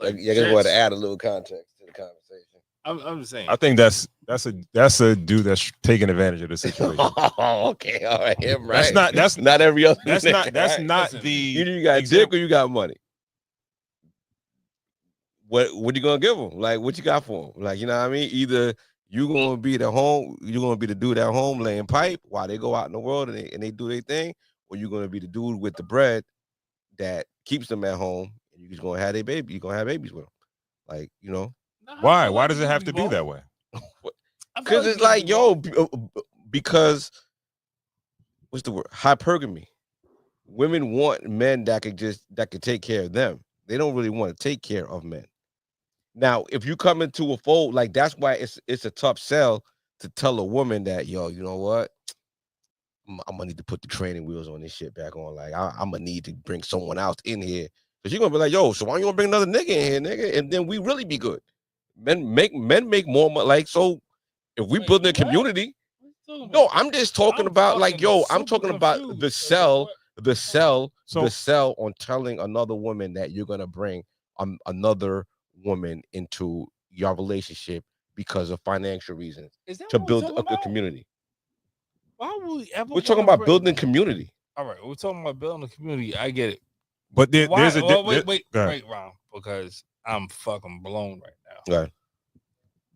I just want to add a little context to the conversation. I'm just saying. I think that's a dude that's taking advantage of the situation. Oh, okay, all right, him, right. That's not every other. That's nigga, not that's right? not Listen, the. You got dick or you got money. What you gonna give him? Like, what you got for him? Like, you know what I mean? Either you're gonna be the dude at home laying pipe while they go out in the world and they do their thing, or you're gonna be the dude with the bread that keeps them at home, and you're just gonna have their baby. You're gonna have babies with them, like, you know. Why? Why does it have to be that way? Because it's like, yo, because what's the word? Hypergamy. Women want men that could take care of them. They don't really want to take care of men. Now, if you come into a fold, like, that's why it's a tough sell to tell a woman that, yo, you know what? I'm gonna need to put the training wheels on this shit back on. Like, I'm gonna need to bring someone else in here. Because you're gonna be like, yo, so why don't you gonna bring another nigga in here, nigga? And then we really be good. Men make more money. Like, so if we build a community, no, I'm just talking about, like, yo, I'm talking about the sell on telling another woman that you're gonna bring another woman into your relationship because of financial reasons to build a community. Why would we ever? We're talking about building community. All right, we're talking about building a community. I get it, but there's a wait, Ron, because I'm fucking blown right now. Right.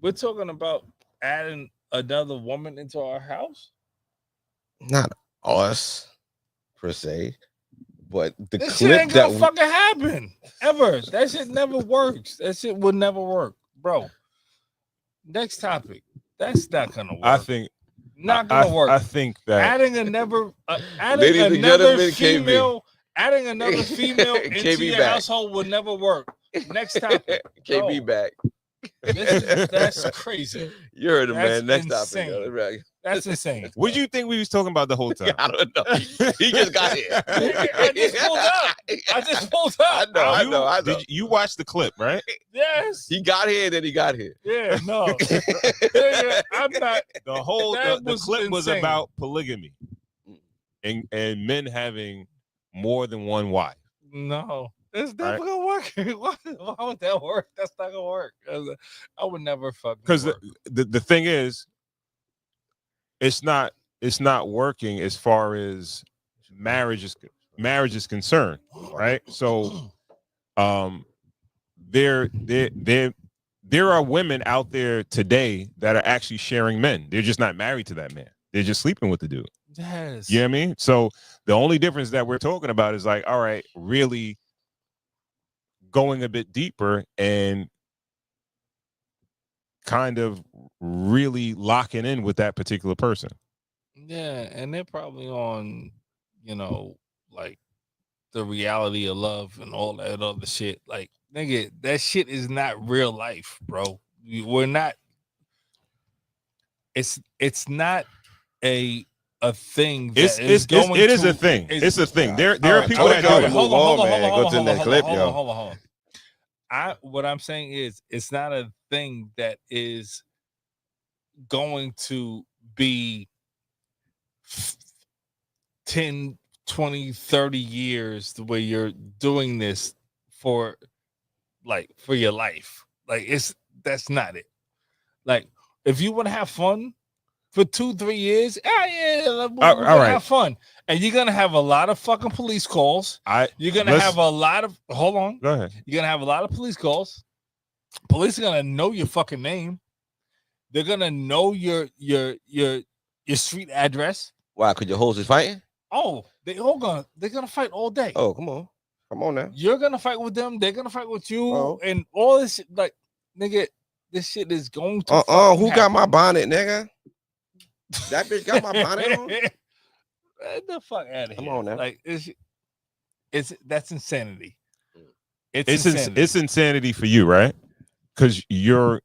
We're talking about adding another woman into our house. Not us per se, but the This clip shit ain't that gonna fucking happen ever. That shit never works. That shit would never work, bro. Next topic. That's not gonna work. I think not gonna work. I think that adding another female into your household will never work. Next topic. KB back. That's crazy. You heard him, That's man. Next insane. topic. That's insane. What do you think we was talking about the whole time? I don't know. He just got here. I just pulled up. I know. Did you watch the clip, right? Yes. He got here, then he got here. Yeah, no. I'm not. The clip was about polygamy and men having more than one wife. No. It's never gonna work. Why would that work? That's not gonna work. I would never fucking. Because the thing is, it's not working as far as marriage is concerned, right? So, there are women out there today that are actually sharing men. They're just not married to that man. They're just sleeping with the dude. Yes. You know what I mean? So the only difference that we're talking about is like, all right, really going a bit deeper and kind of really locking in with that particular person. Yeah, and they're probably on, like the reality of love and all that other shit. Like, nigga, that shit is not real life, bro. We're not. It's not a thing. It is a thing. It's a thing. There are people that do it. Hold on. Go to the next clip, yo. Hold on. What I'm saying is, it's not a thing that is going to be 10, 20, 30 years the way you're doing this for your life. Like, that's not it. Like, if you want to have fun for 2-3 years, we're gonna have fun. And you're gonna have a lot of fucking police calls. You're gonna have a lot of Go ahead. You're gonna have a lot of police calls. Police are gonna know your fucking name. They're gonna know your street address. Why? Could your hoes is fighting? Oh, they're gonna fight all day. Oh, come on now. You're gonna fight with them. They're gonna fight with you, Oh. and all this shit. Like, nigga, this shit is going to. Who got my bonnet, nigga? That bitch got my bonnet on. Get the fuck out of here! Come on now. Like, that's insanity. It's insanity for you, right? Because you're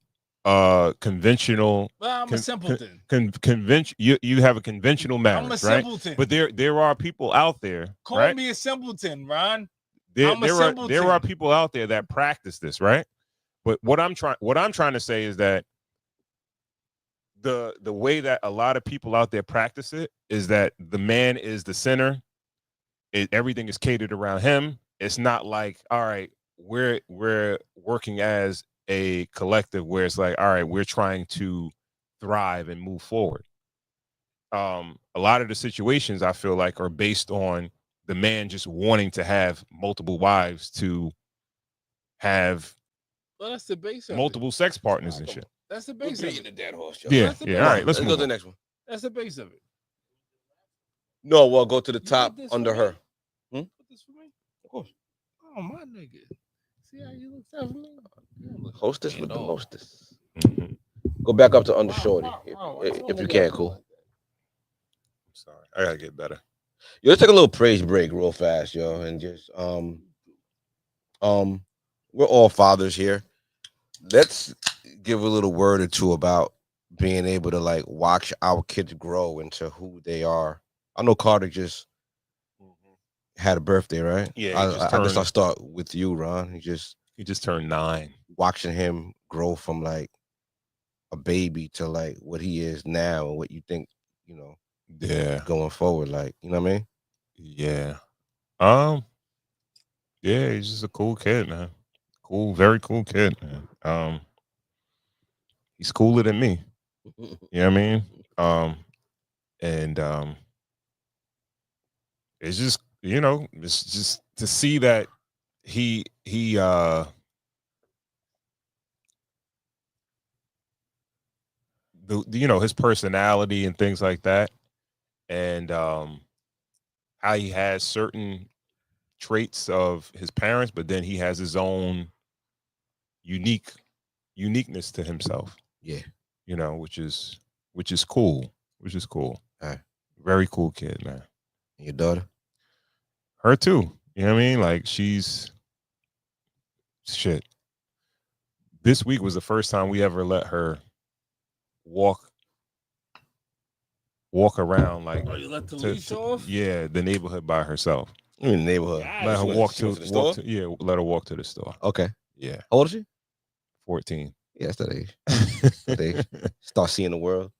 conventional. Well, I'm a simpleton. You have a conventional marriage, I'm a right? simpleton. But there are people out there. Call right? me a simpleton, Ron. There are people out there that practice this, right? But what I'm trying to say is that the way that a lot of people out there practice it is that the man is the center. Everything is catered around him. It's not like, all right, we're working as a collective where it's like, all right, we're trying to thrive and move forward. A lot of the situations I feel like are based on the man just wanting to have multiple wives to have that's the base of multiple sex partners and shit. That's the base of it. The dead horse, Yeah. All right, let's go to the next one. That's the base of it. No, well, go to the top under her. Put this for me? Of course. Oh, my nigga. See how you look out for me? Hostess with the hostess. Go back up to under shorty if you can, cool. I'm sorry, I gotta get better. Yo, let's take a little praise break real fast, yo, and just we're all fathers here. Let's give a little word or two about being able to like watch our kids grow into who they are. I know Carter just had a birthday, right? Yeah, I guess I'll start with you, Ron. He just turned 9. Watching him grow from like a baby to like what he is now and what you think, going forward, like, you know what I mean? Yeah. Yeah, he's just a cool kid, man. Cool, very cool kid, man. He's cooler than me. You know what I mean? And it's just, it's just to see that he his personality and things like that, and how he has certain traits of his parents, but then he has his own uniqueness to himself. Yeah. Which is cool. All right. Very cool kid, man. And your daughter? Her too. You know what I mean? Like, she's shit. This week was the first time we ever let her walk around, like, you let the leash off? Yeah, the neighborhood by herself. You mean the neighborhood? Let her walk to the store. Let her walk to the store. Okay. Yeah. How old is she? 14. Yeah, that's that age. They start seeing the world.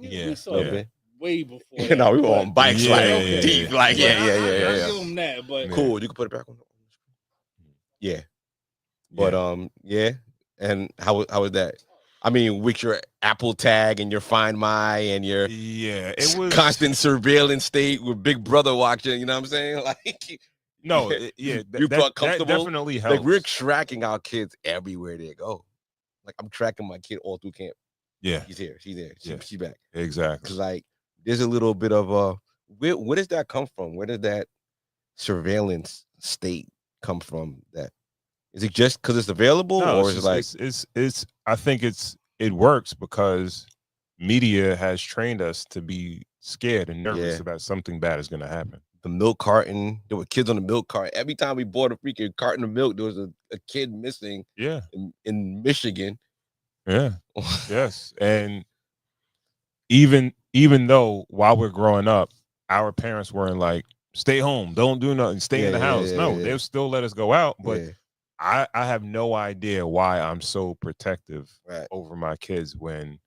Yeah. We saw that way before. We were on bikes, deep, I give him that, but cool. You can put it back on. Yeah. But yeah. And how was that? I mean, with your Apple tag and your Find My and your it was constant surveillance state with Big Brother watching, you know what I'm saying? Like, no, you felt comfortable. That definitely helps. Like, we're tracking our kids everywhere they go. Like, I'm tracking my kid all through camp. Yeah, he's here. She's there. She's back. Exactly. Cause like, there's a little bit of where does that come from? Where does that surveillance state come from? That is it just because it's available, or is it like it's? I think it works because media has trained us to be scared and nervous about something bad is going to happen. The milk carton. There were kids on the milk carton. Every time we bought a freaking carton of milk, there was a kid missing. Yeah. In Michigan. Yeah. Yes. And even though while we're growing up, our parents weren't like, stay home, don't do nothing, stay in the house. They'll still let us go out. But I have no idea why I'm so protective over my kids when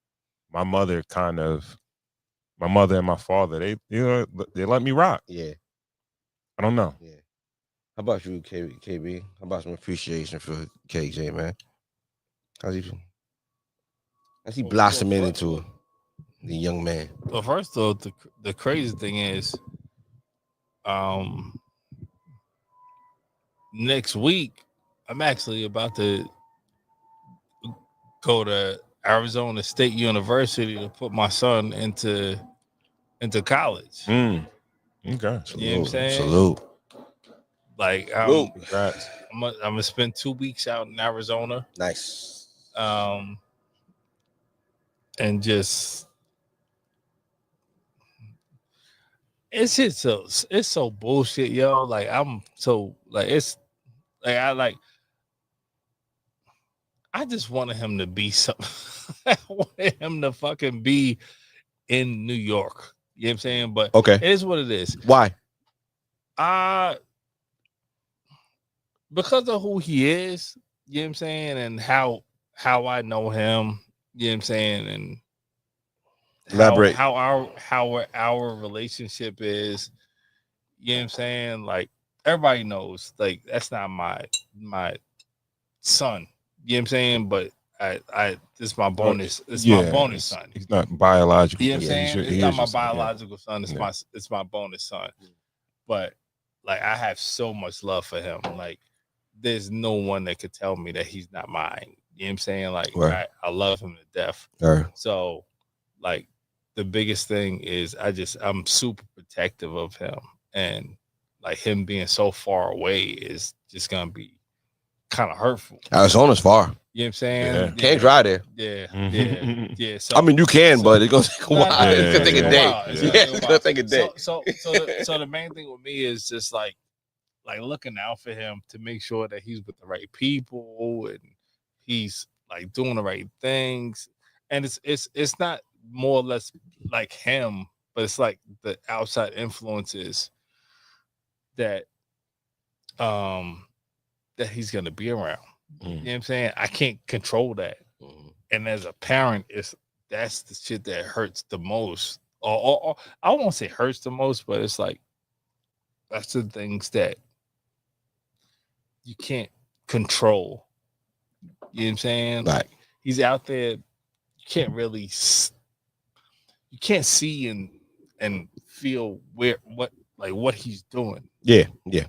my mother and my father, they let me rock. Yeah. I don't know. Yeah. How about you, KB? How about some appreciation for KJ, man? How's he blossoming into the young man? Well, first though, the crazy thing is, next week I'm actually about to go to Arizona State University to put my son into college. Okay. You know what I'm saying? Salute. Like congrats. I'm gonna spend 2 weeks out in Arizona. Nice. And just it's so bullshit, yo. Like I'm so like it's like I just wanted him to be something. I wanted him to fucking be in New York. You know what I'm saying? But okay, it is what it is. Why? Because of who he is, you know what I'm saying, and how I know him, you know what I'm saying, and elaborate how our relationship is, you know what I'm saying? Like everybody knows, like that's not my son. You know what I'm saying? But I this is my bonus. It's my bonus son. He's not biological. You know what I'm saying? It's not my biological son. It's my bonus son. But like I have so much love for him. Like there's no one that could tell me that he's not mine. You know what I'm saying? Like right. I love him to death. Right. So like the biggest thing is I'm super protective of him, and like him being so far away is just gonna be kind of hurtful. Arizona's far. You know what I'm saying? Yeah. Can't drive there. Yeah. So I mean, you can, but it's gonna take a while. It's gonna take a day. It's gonna take a day. So the main thing with me is just like looking out for him to make sure that he's with the right people and he's like doing the right things. And it's not more or less like him, but it's like the outside influences that he's gonna be around. You know what I'm saying? I can't control that. And as a parent, that's the shit that hurts the most. Or I won't say hurts the most, but it's like that's the things that you can't control. You know what I'm saying? Right. Like he's out there, you can't see and feel what he's doing. Yeah. You know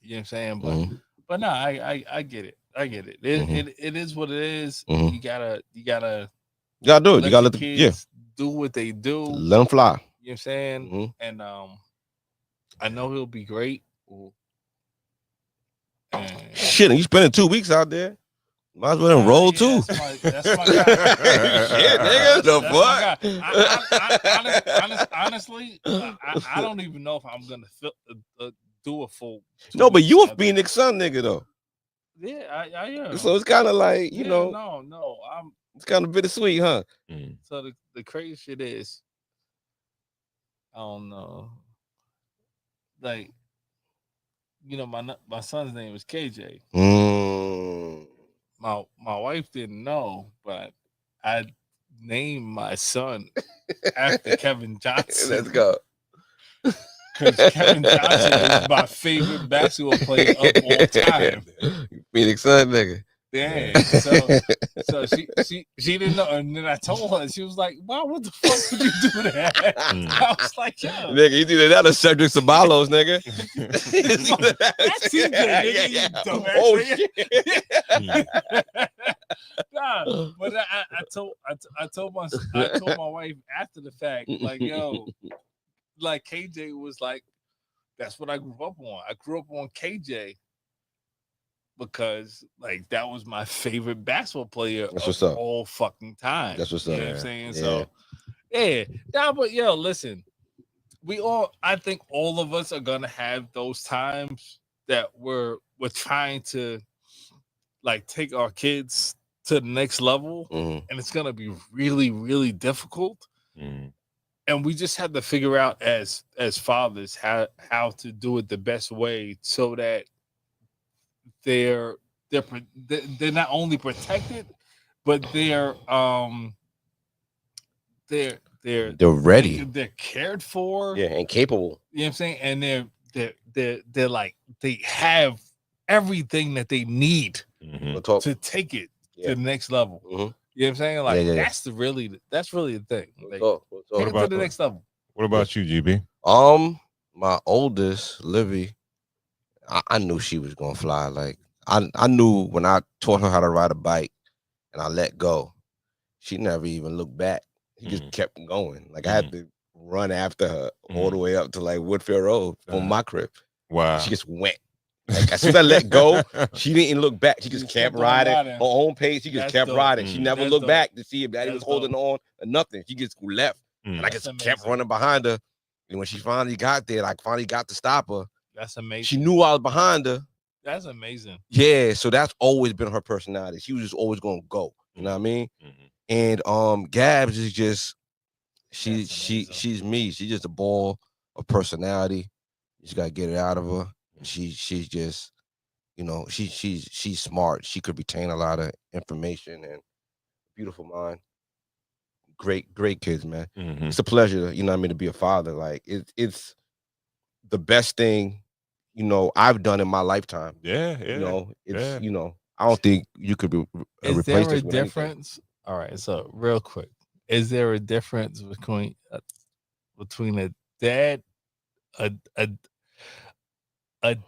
what I'm saying? But no, I get it. I get it. It is what it is. You gotta do it. You gotta let the kids do what they do. Let them fly. You know what I'm saying? And I know he'll be great. Shit, and you spending 2 weeks out there. Might as well enroll too. That's my guy. Shit, nigga. The fuck? Honestly, I don't even know if I'm gonna do a full. No, but you a Phoenix Sun nigga though. Yeah, I am. So it's kind of like you know. No, it's kind of bittersweet, huh? So the crazy shit is, I don't know. Like, you know, my son's name is KJ. My wife didn't know, but I named my son after Kevin Johnson. Let's go. Because Kevin Johnson is my favorite basketball player of all time. Phoenix Sun nigga. Yeah. So she didn't know, and then I told her, she was like, "Wow, what the fuck did you do that?" I was like, "Yo, nigga, you do that or Cedric Ceballos, nigga." That's CJ, nigga. Yeah. You dumbass. Oh nigga. Nah, but I told my wife after the fact, like, yo, like KJ was like, that's what I grew up on. I grew up on KJ because like that was my favorite basketball player of all fucking time. That's what's up. You know what I'm saying? Yeah. So yeah, but yo, listen, I think all of us are gonna have those times that we're trying to like take our kids to the next level, and it's gonna be really, really difficult. And we just have to figure out as fathers how to do it the best way so that they're not only protected, but they're ready. They're cared for. Yeah, and capable. You know what I'm saying? And they're like they have everything that they need to take it to the next level. You know what I'm saying? Like that's really the thing. Like, take it to the next level. What about you, GB? My oldest, Livy, I knew she was gonna fly. Like I knew when I taught her how to ride a bike, and I let go. She never even looked back. She just kept going. Like I had to run after her all the way up to like Woodfield Road from my crib. Wow. And she just went. Like as soon as I let go, she didn't look back. She just kept riding her own pace. She just kept riding. She never looked back to see if Daddy was holding on or nothing. She just left, and I just kept running behind her. And when she finally got there, I finally got to stop her. That's amazing. She knew I was behind her. That's amazing. Yeah, so that's always been her personality. She was just always gonna go. You know what I mean? And Gabs is just she's me. She's just a ball of personality. You just gotta get it out of her. She's just, you know, she's smart. She could retain a lot of information and beautiful mind. Great kids, man. It's a pleasure, you know what I mean, to be a father. Like it's the best thing, you know, I've done in my lifetime. Yeah. You know, it's you know, I don't think you could Is replace there this a with anything. difference? All right, so real quick, is there a difference between a dad, a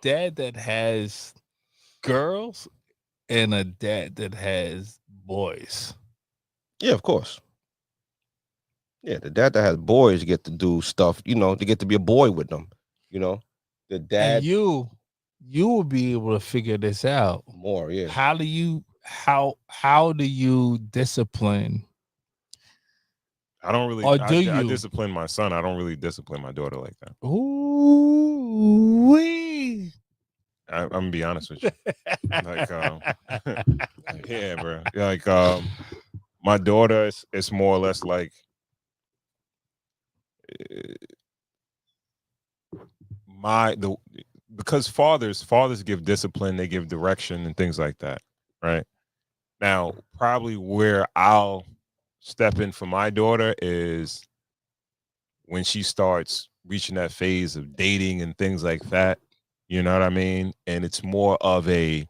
dad that has girls and a dad that has boys? Yeah, of course. Yeah, the dad that has boys get to do stuff, you know, to get to be a boy with them, you know. The dad And you will be able to figure this out more. Yeah. How do you discipline? I don't really. Or do I you? discipline my son. I don't really discipline my daughter like that. Ooh wee. I'm gonna be honest with you. Like, yeah, bro. Like, my daughter is more or less like because fathers give discipline, they give direction and things like that, right? Now, probably where I'll step in for my daughter is when she starts reaching that phase of dating and things like that. You know what I mean? And it's more of a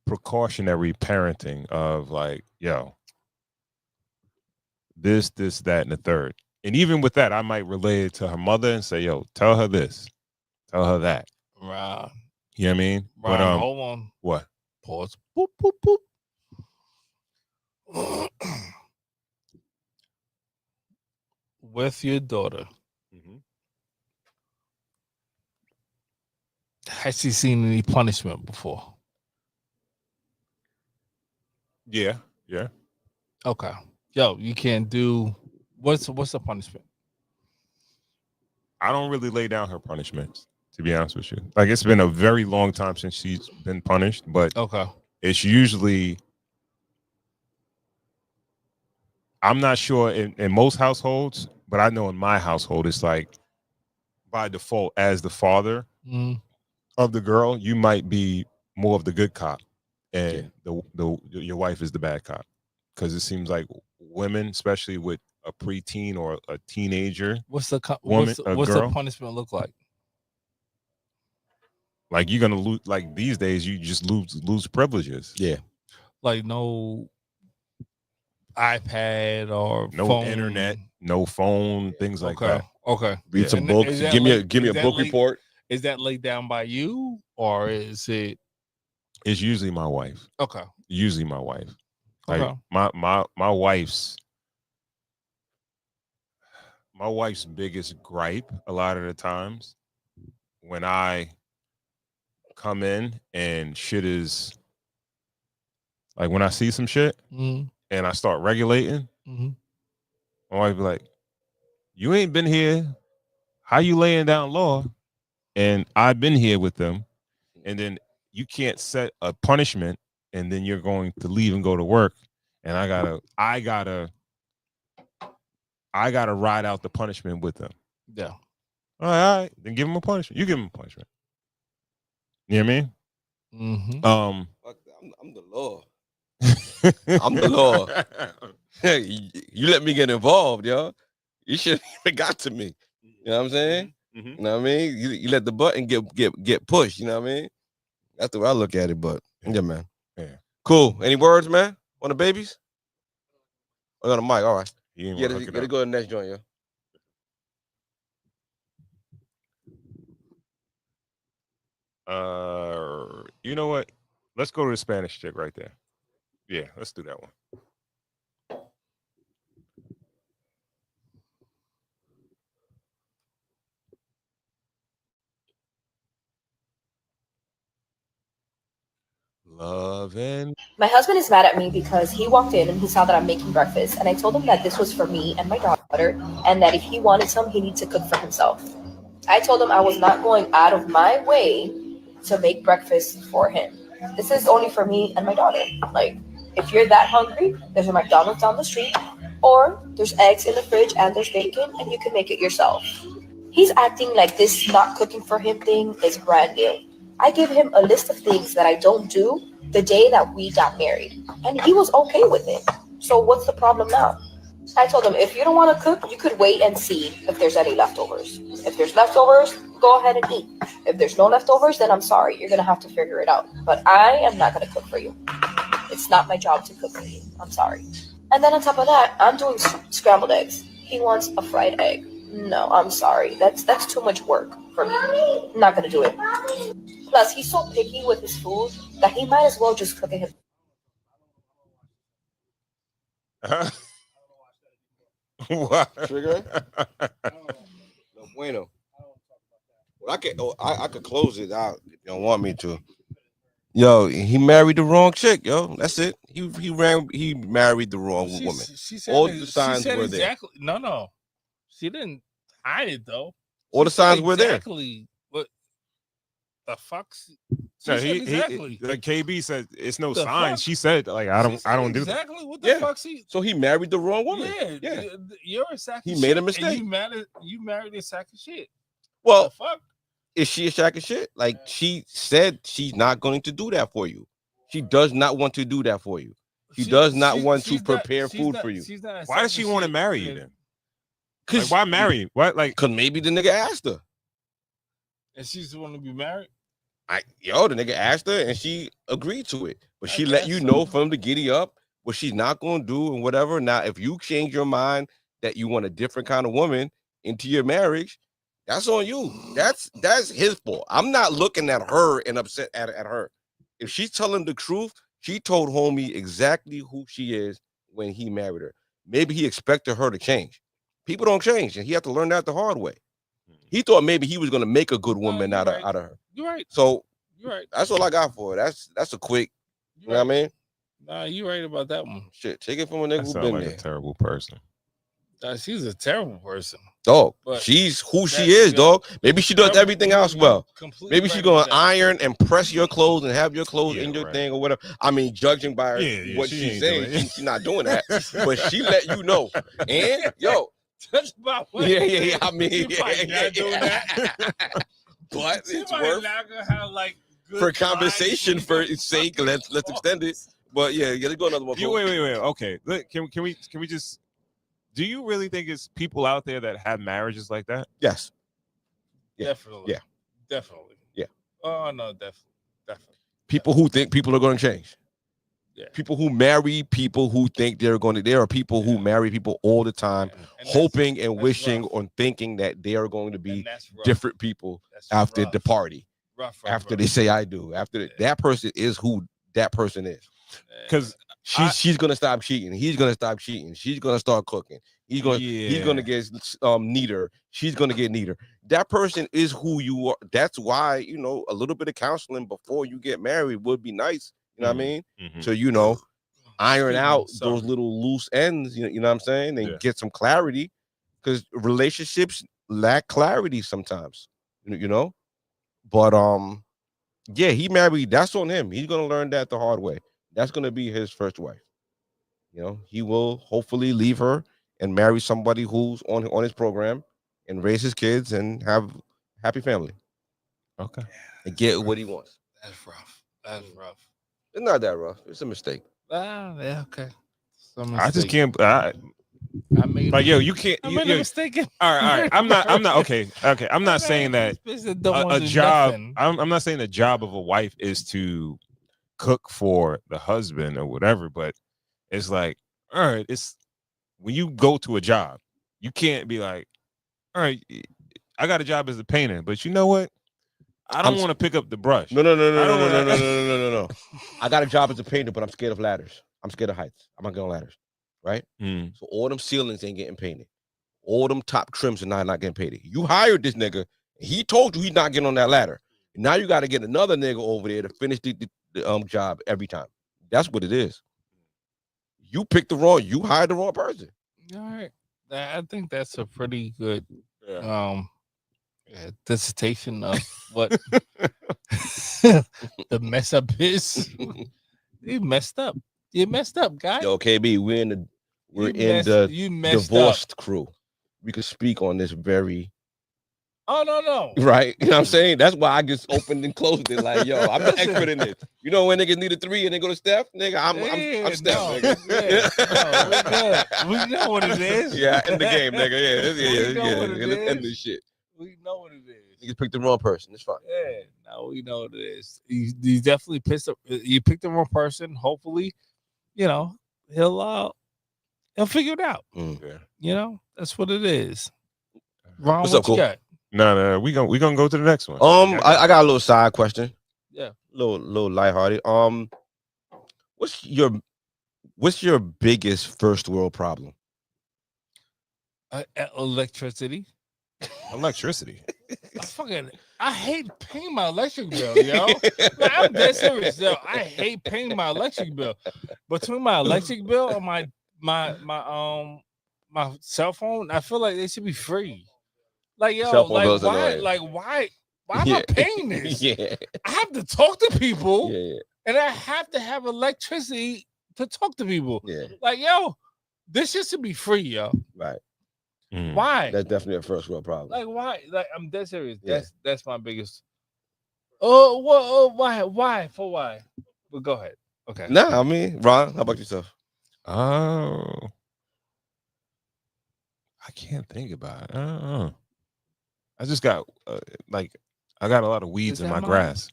precautionary parenting of like, yo, this, that, and the third. And even with that, I might relay it to her mother and say, yo, tell her this, tell her that. Right. You know what I mean? Ron, But hold on. What? Pause. Boop, boop, boop. With your daughter, has she seen any punishment before? Yeah. Okay. Yo, you can't do what's the punishment? I don't really lay down her punishments, to be honest with you. Like, it's been a very long time since she's been punished, but okay, it's usually, I'm not sure in most households, but I know in my household, it's like by default, as the father of the girl, you might be more of the good cop, and your wife is the bad cop, because it seems like women, especially with a preteen or a teenager, what's the girl, punishment look like? Like, you're gonna lose. Like, these days, you just lose privileges. Yeah, like no iPad or no phone. internet, no phone, things like that. Okay. Read some books. Give me a book report. Is that laid down by you, or is it? It's usually my wife. Okay. Usually my wife. Like, Okay. my wife's biggest gripe a lot of the times when I come in and shit is like, when I see some shit and I start regulating, my wife be like, you ain't been here. How you laying down law? And I've been here with them. And then you can't set a punishment and then you're going to leave and go to work. And I gotta ride out the punishment with them. Yeah. All right. Then give them a punishment. You give them a punishment. You know what I mean? I'm the law. I'm the law. You let me get involved, yo. You should have even got to me. You know what I'm saying? You know what I mean? You let the button get pushed. You know what I mean? That's the way I look at it. But yeah, man. Yeah. Cool. Any words, man? On the babies? I got a mic. All right. You gotta go to the next joint, yo. You know what? Let's go to the Spanish chick right there. Yeah, let's do that one. Love and My husband is mad at me because he walked in and he saw that I'm making breakfast, and I told him that this was for me and my daughter, and that if he wanted some, he needs to cook for himself. I told him I was not going out of my way to make breakfast for him. This is only for me and my daughter. Like, if you're that hungry, there's a McDonald's down the street, or there's eggs in the fridge and there's bacon, and you can make it yourself. He's acting like this not cooking for him thing is brand new. I gave him a list of things that I don't do the day that we got married, and he was okay with it. So what's the problem now? I told him, if you don't want to cook, you could wait and see if there's any leftovers. If there's leftovers, go ahead and eat. If there's no leftovers, then I'm sorry, you're going to have to figure it out. But I am not going to cook for you. It's not my job to cook for you. I'm sorry. And then on top of that, I'm doing scrambled eggs. He wants a fried egg. No, I'm sorry. That's too much work for me. I'm not going to do it. Plus, he's so picky with his food that he might as well just cook it himself. What? Trigger? No bueno. Well, I could close it out if you don't want me to. Yo, he married the wrong chick, yo. That's it. He married the wrong woman. She said all the signs were exactly, there. No. She didn't hide it though. All the signs were there. Exactly what the fuck? No, he like KB said it's no sign. She said like I don't do that. Exactly what the fuck? So he married the wrong woman. Yeah. You're a sack of shit. He made a mistake. You married a sack of shit. Well, the fuck? Is she a sack of shit? Like she said she's not going to do that for you. She does not want to do that for you. She does not want to prepare food for you. Why does she want to marry you then? Like, why marry you? What, like? Because maybe the nigga asked her. And she's the one to be married? The nigga asked her and she agreed to it. But she let you know from the giddy up what she's not going to do and whatever. Now, if you change your mind that you want a different kind of woman into your marriage, that's on you. That's his fault. I'm not looking at her and upset at her. If she's telling the truth, she told homie exactly who she is when he married her. Maybe he expected her to change. People don't change, and he had to learn that the hard way. He thought maybe he was going to make a good woman out of her. You're right. So you're right. That's all I got for her. That's a quick. You know what I mean? Nah, you're right about that one. Shit, take it from a nigga who been like there. A terrible person. She's a terrible person. Dog, But she's who she is, dog. Maybe she does everything else well. Maybe she's gonna iron and press your clothes and have your clothes in your thing or whatever. I mean, judging by what she's saying, she's not doing that. But she let you know. And yo, about what? Yeah. I mean, She might not do that. but She it's might worth not gonna have like good for conversation for its sake. Let's extend it. But yeah, let's go another one. Wait. Okay, can we just? Do you really think it's people out there that have marriages like that? Yes. Yeah. Definitely. Yeah. Definitely. Yeah. Oh no, definitely. People who think people are going to change. Yeah. People who marry people who think they're going to. There are people who marry people all the time, hoping and wishing or thinking that they are going to be different people after the party. After they say I do. After that person is who that person is. Because she's gonna stop cheating. He's gonna stop cheating. She's gonna start cooking. He's gonna get neater. She's gonna get neater. That person is who you are. That's why a little bit of counseling before you get married would be nice. You know what I mean? Mm-hmm. So iron out those little loose ends. You know what I'm saying? And get some clarity, because relationships lack clarity sometimes. But yeah, he married. That's on him. He's gonna learn that the hard way. That's going to be his first wife. He will hopefully leave her and marry somebody who's on his program and raise his kids and have a happy family. Okay. And get what he wants. That's rough. That's rough. It's not that rough. It's a mistake. Yeah, okay. I just can't. I mean, like, yo, you can't. I made a mistake. All right. I'm not. Okay. I'm not saying that a job. I'm not saying the job of a wife is to cook for the husband or whatever, but it's like, all right, it's when you go to a job, you can't be like, all right, I got a job as a painter, but you know what? I don't want to pick up the brush. No. I got a job as a painter, but I'm scared of ladders. I'm scared of heights. I'm not getting on ladders, right? Mm. So all them ceilings ain't getting painted. All them top trims are not getting painted. You hired this nigga. He told you he's not getting on that ladder. Now you got to get another nigga over there to finish the job every time. That's what it is. You hired the wrong person. All right. I think that's a pretty good dissertation of what the mess up is. You messed up. You messed up, guy. Yo, KB, we're in the divorced crew. We could speak on this very. Oh no. Right. You know what I'm saying? That's why I just opened and closed it. Like, yo, I'm the expert in this. You know when niggas need a 3 and they go to Steph? Nigga, I'm Steph, nigga. We know what it is. Yeah, in the game, nigga. Yeah. End this shit. We know what it is. You picked the wrong person. It's fine. Yeah, no, we know what it is. He's definitely pissed up. You picked the wrong person. Hopefully, he'll figure it out. Yeah. That's what it is. Ron, What's what up, Cool? You got? No, we gonna go to the next one. I got a little side question. Yeah. Little lighthearted. What's your biggest first world problem? Electricity. I hate paying my electric bill, yo. Like, I'm dead serious, yo. I hate paying my electric bill. Between my electric bill and my cell phone, I feel like they should be free. Like, yo, why am I paying this? Yeah. I have to talk to people, Yeah. and I have to have electricity to talk to people. Yeah. Like, yo, this shit should be free, yo. Right. Why? That's definitely a first world problem. Like, why? Like, I'm dead serious. Yeah. That's my biggest. Why? For why? But go ahead. Okay. Nah, I mean, Ron, how about yourself? Oh, I can't think about it. I just got I got a lot of weeds in my grass.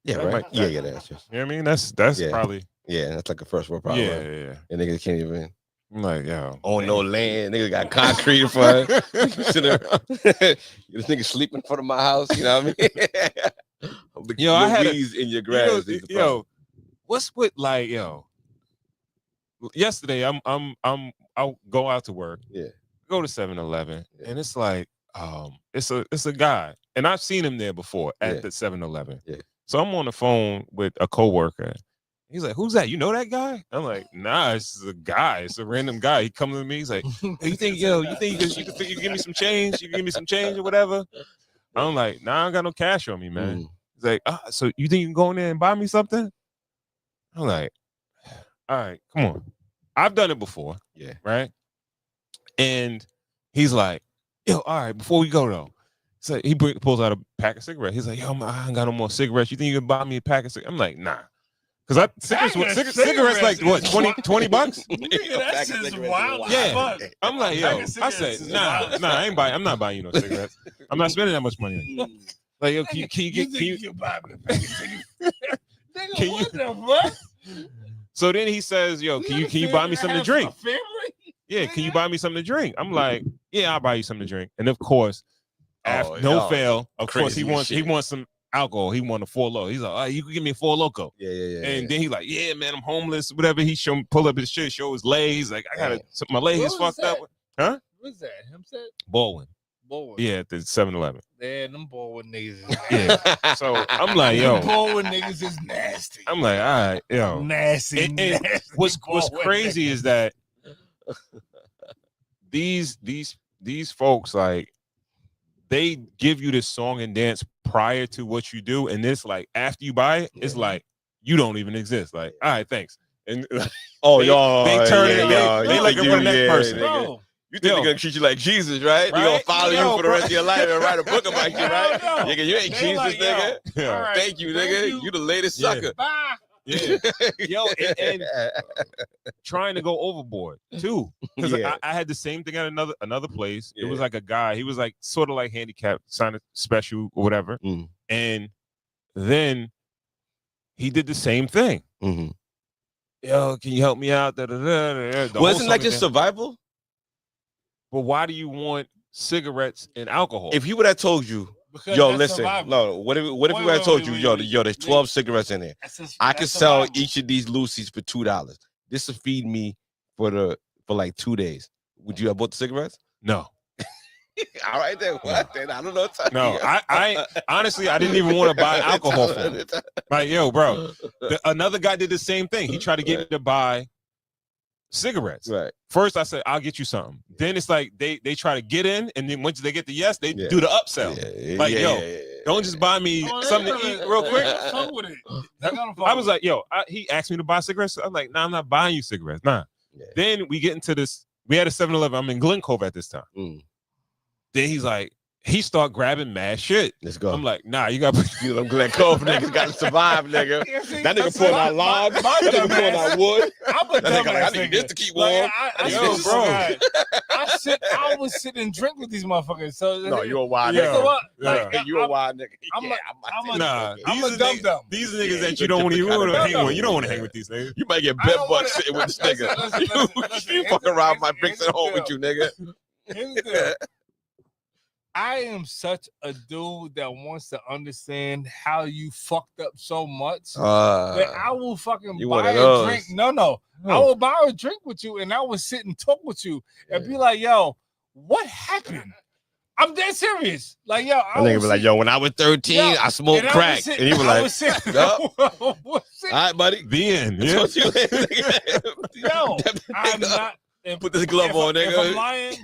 Yeah, right. Yeah, that's just. You know what I mean? That's probably. Yeah, that's like a first world problem. Yeah. And niggas can't even. I'm like, yo, own no land. Niggas got concrete in front. This nigga sleeping in front of my house. You know what I mean? Yo, I had weeds in your grass. What's with yesterday I'll go out to work. Yeah. Go to 7-Eleven, and it's like it's a guy, and I've seen him there before at the 7-Eleven. Yeah. So I'm on the phone with a coworker. He's like, "Who's that? You know that guy?" I'm like, "Nah, it's a guy. It's a random guy." He comes to me. He's like, "Hey, you think you can give me some change? You can give me some change or whatever?" I'm like, "Nah, I don't got no cash on me, man." He's like, "So you think you can go in there and buy me something?" I'm like, "All right, come on. I've done it before." Yeah. Right. And he's like, "Yo, all right, before we go though." So he pulls out a pack of cigarettes. He's like, "Yo, I ain't got no more cigarettes. You think you can buy me a pack of cigarettes?" I'm like, "Nah." Because cigarettes like what, $20? That's just wild. Yeah. I'm like, yo, I said, nah, I'm not buying you no cigarettes. I'm not spending that much money on you. Like, yo, can you buy me a pack of cigarettes? Nigga, what the fuck? So then he says, yo, can you buy me something to drink? Yeah, can you buy me something to drink? I'm like, yeah, I'll buy you something to drink. And of course, after no fail, of course he wants some alcohol. He want a 4 Loko. He's like, "Oh, you can give me a 4 Loko." Yeah. And then he's like, "Yeah, man, I'm homeless." Whatever. He pull up his shit, show his legs. Like, I got my leg is fucked up. Huh? What's that? Him said? Baldwin. Yeah, at the 7-Eleven. Yeah, them Baldwin niggas is Yeah. So I'm like, yo, Baldwin niggas is nasty. I'm like, all right, yo, nasty. And what's crazy is that these folks, like, they give you this song and dance prior to what you do, and this, like, after you buy it, it's like you don't even exist. Like, all right, thanks. And they turn it. They like it for the next person. Bro. You think they're gonna treat you like Jesus, right? They're gonna follow you for the rest of your life and write a book about you, right? Nigga, you ain't Jesus, like, nigga. Right. Thank you, nigga. You the latest sucker. Bye. Yeah. Yo, and trying to go overboard too. Because I had the same thing at another place. It was like a guy, he was like sort of like handicapped, signed a special or whatever. And then he did the same thing. Yo, can you help me out? Wasn't that just survival? But why do you want cigarettes and alcohol? If he would have told you, yo, listen, survival. No, what if he would have told you, yo, there's 12 cigarettes in there. I could sell each of these Lucy's for $2. this will feed me for like 2 days. Would you have bought the cigarettes? No. All right then. What then? I don't know. No, I honestly I didn't even want to buy alcohol for him. Like, yo, bro, another guy did the same thing. He tried to get me to buy cigarettes. Right. First, I said, I'll get you something. Then it's like they try to get in, and then once they get the yes, they do the upsell. Don't just buy me something to eat real quick. I was like, yo, he asked me to buy cigarettes. I'm like, nah, I'm not buying you cigarettes. Nah. Then we get into this. We had a 7-Eleven. I'm in Glen Cove at this time. Then he's like, he start grabbing mad shit. Let's go. I'm like, nah, you got to put them Glen Cove niggas got to survive, nigga. That nigga pulling out logs. That nigga pulling out wood. That nigga like, I need this to keep warm. I was sitting and drink with these motherfuckers. So no, you're a wild nigga. You a wild nigga. I'm a dum-dum. These niggas that you don't even want to hang with. You don't want to hang with these niggas. You might get bed butt sitting with this nigga. You fuck around my bricks at home with you, nigga. I am such a dude that wants to understand how you fucked up so much that I will fucking buy a drink. No. I will buy a drink with you and I will sit and talk with you and be like, yo, what happened? I'm dead serious. Like, yo, I think be like, yo, when I was 13, I smoked crack. And he was like, all right, buddy. The end. Yeah. Yo, I'm not. Put this glove on, nigga. If I'm lying,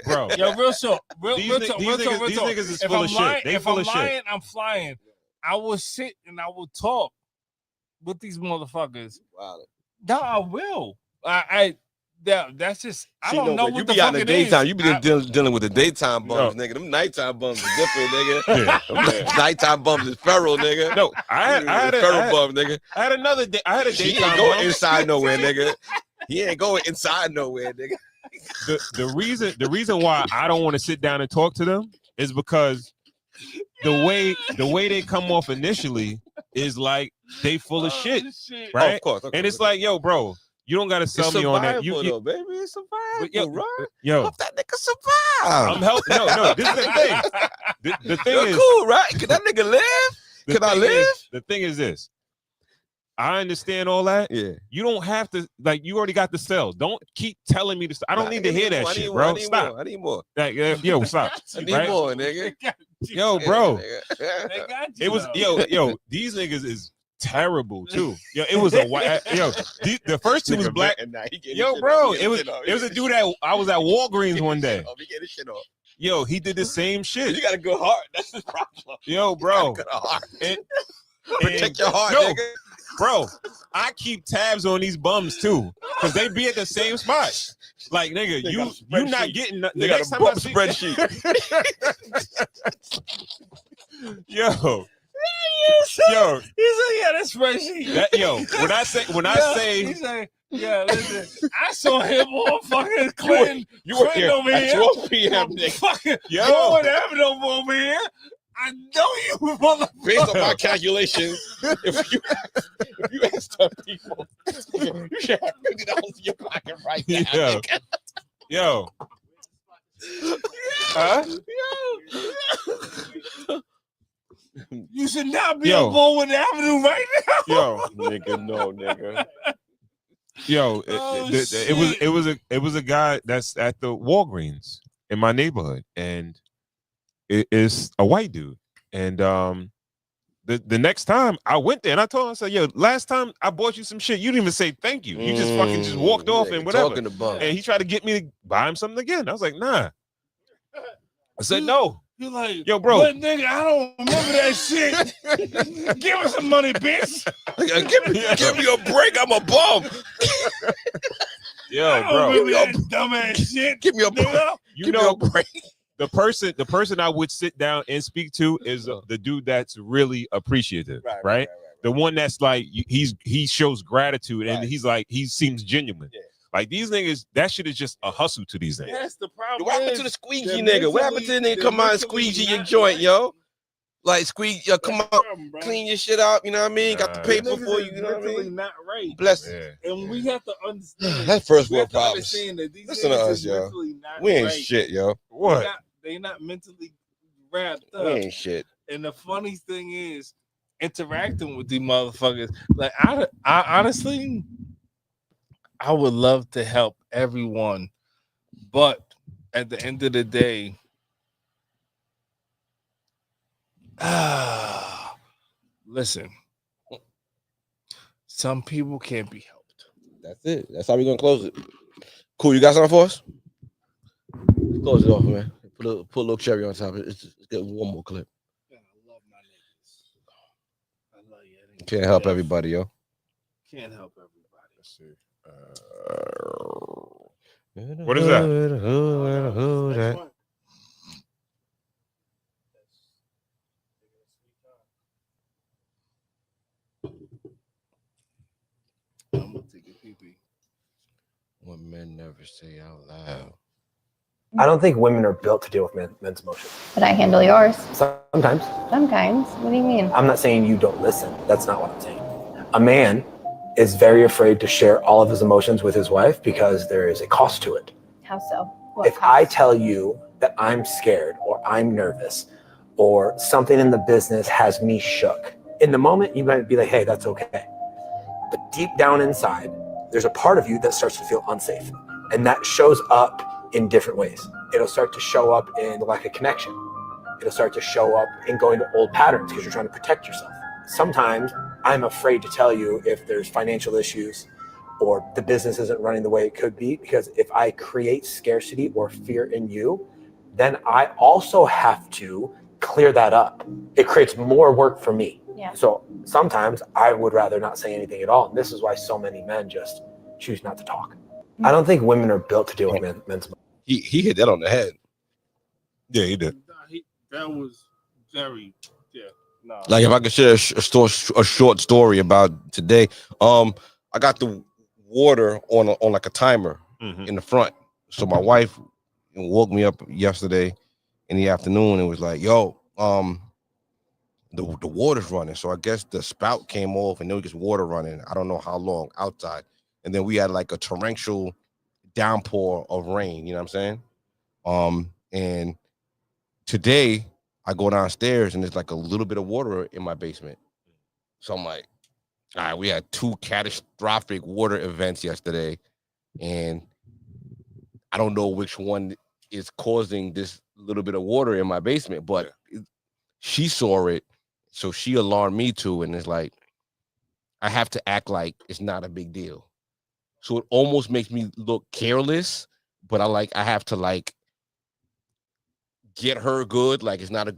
bro. Yo, real short. These niggas is full of shit. They full of shit. If I'm lying, I'm flying. I will sit and I will talk with these motherfuckers. Wow. No, I will. That's just, I don't know what you the be out fuck in the it daytime. is. You be dealing with the daytime bums, nigga. Them nighttime bums are different, nigga. Nighttime bums is feral, nigga. No, I had a feral bum, nigga. I had another day. I had a daytime. He ain't going inside nowhere, nigga. He ain't going inside nowhere, nigga. The reason why I don't want to sit down and talk to them is because the way they come off initially is like they full of shit, right? Oh, of course. And it's like, yo, bro, you don't gotta sell me on that. Though, baby, it's survival, right? Yo, help that nigga survive. I'm helping. No, this is the thing. The thing is cool, right? Can that nigga live? Can I live? The thing is this. I understand all that. Yeah. You don't have to, like, you already got the cells. Don't keep telling me to. I don't need to hear that shit, bro. Stop. I need more. Like, yo, stop. I need more, nigga. Yo, bro. They got you, It was yo. These niggas is terrible too. Yo, it was a white. Yo, the first two was black. Yo, bro, it was a dude that I was at Walgreens one day. He get his shit off. Yo, he did the same shit. You got a good heart. That's the problem. Yo, bro. Protect your heart, nigga. Bro, I keep tabs on these bums too, because they be at the same spot. Like, nigga, you not getting the next time I see spreadsheet. Yo, he said, yeah, that spreadsheet. When I say, he said, yeah, listen, I saw him on fucking Clinton. You were here over at here. 12 p.m. Nigga. Fucking going having over here. I know you, motherfucker. Based on my calculations, if you ask 10 people, you should have $50 in your pocket right now. Yo. You should not be on Baldwin Avenue right now. Yo, nigga, no, nigga. Yo, it was a guy that's at the Walgreens in my neighborhood, and it's a white dude. And the next time I went there and I told him, I said, yo, last time I bought you some shit, you didn't even say thank you. You just fucking just walked off and whatever. And he tried to get me to buy him something again. I was like, nah. I said, no. You're like, yo, bro. But nigga, I don't remember that shit. Give us some money, bitch. Give me a break. I'm a bum. Yo, bro. Give me that dumbass shit. Give me a break. You know, break. The person I would sit down and speak to is the dude that's really appreciative, right? The one that's like he shows gratitude and he's like he seems genuine. Yeah. Like these niggas, that shit is just a hustle to these niggas. That's the problem. What happened to the squeegee nigga? What happened to the nigga come out and squeegee your joint, yo? Like squeegee, yo, come out, clean your shit up. You know what I mean? Got the paper for you. You know what I mean? Not right. Bless. Yeah. And we have to understand. That's first world problems. Listen to us, yo. We ain't shit, yo. What? They not mentally wrapped up. We ain't shit. And the funny thing is, interacting with these motherfuckers. Like I honestly, I would love to help everyone, but at the end of the day, listen, some people can't be helped. That's it. That's how we're gonna close it. Cool. You got something for us? Close it off, man. Put a little cherry on top. Let's get one more clip. I love my niggas. I love you. Can't help everybody, yo. Can't help everybody. Let's see. What is that? I'm gonna take a pee-pee. What men never say out loud. I don't think women are built to deal with men's emotions. But I handle yours. Sometimes. Sometimes. What do you mean? I'm not saying you don't listen. That's not what I'm saying. A man is very afraid to share all of his emotions with his wife because there is a cost to it. How so? What If I tell you that I'm scared or I'm nervous or something in the business has me shook, in the moment you might be like, hey, that's okay. But deep down inside, there's a part of you that starts to feel unsafe. And that shows up in different ways. It'll start to show up in the lack of connection. It'll start to show up in going to old patterns because you're trying to protect yourself. Sometimes I'm afraid to tell you if there's financial issues or the business isn't running the way it could be, because if I create scarcity or fear in you, then I also have to clear that up. It creates more work for me. Yeah. So sometimes I would rather not say anything at all. And this is why so many men just choose not to talk. I don't think women are built to deal with men's. He hit that on the head. Yeah, he did. That was very, no. Like if I could share a short story about today, I got the water on like a timer in the front. So my wife woke me up yesterday in the afternoon and was like, "Yo, the water's running." So I guess the spout came off and there was just water running. I don't know how long outside, and then we had like a torrential downpour of rain. You know what I'm saying? And today I go downstairs and there's like a little bit of water in my basement. So I'm like, all right, we had 2 catastrophic water events yesterday, and I don't know which one is causing this little bit of water in my basement, but she saw it, so she alarmed me too, and it's like, I have to act like it's not a big deal. So it almost makes me look careless, but I have to like get her good, like it's not a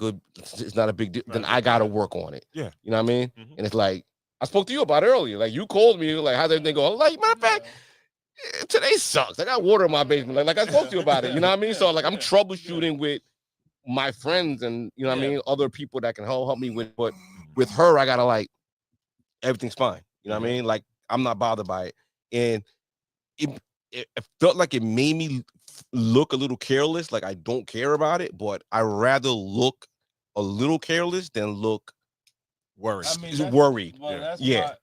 big deal, then I gotta work on it. Yeah. You know what I mean? And it's like, I spoke to you about it earlier. Like you called me, like how's everything going? Like, matter of fact, today sucks. I got water in my basement. Like I spoke to you about it. You know what I mean? So like I'm troubleshooting with my friends and you know what I mean, other people that can help me with, but with her, I gotta like everything's fine. You know what I mean? Like I'm not bothered by it. And it felt like it made me look a little careless, like I don't care about it, but I rather look a little careless than look worried. I mean, worried. Well, that's yeah.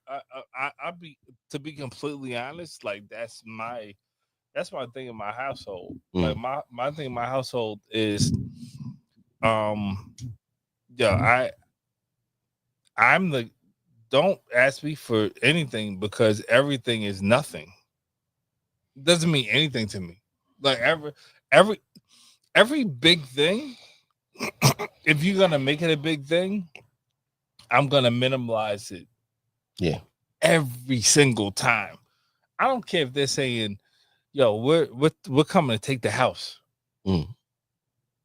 I be, to be completely honest, like that's my thing in my household. Like my thing in my household is, I'm the, don't ask me for anything because everything is nothing. Doesn't mean anything to me. Like every big thing, if you're gonna make it a big thing, I'm gonna minimize it. Yeah. Every single time. I don't care if they're saying, "Yo, we're coming to take the house." I'm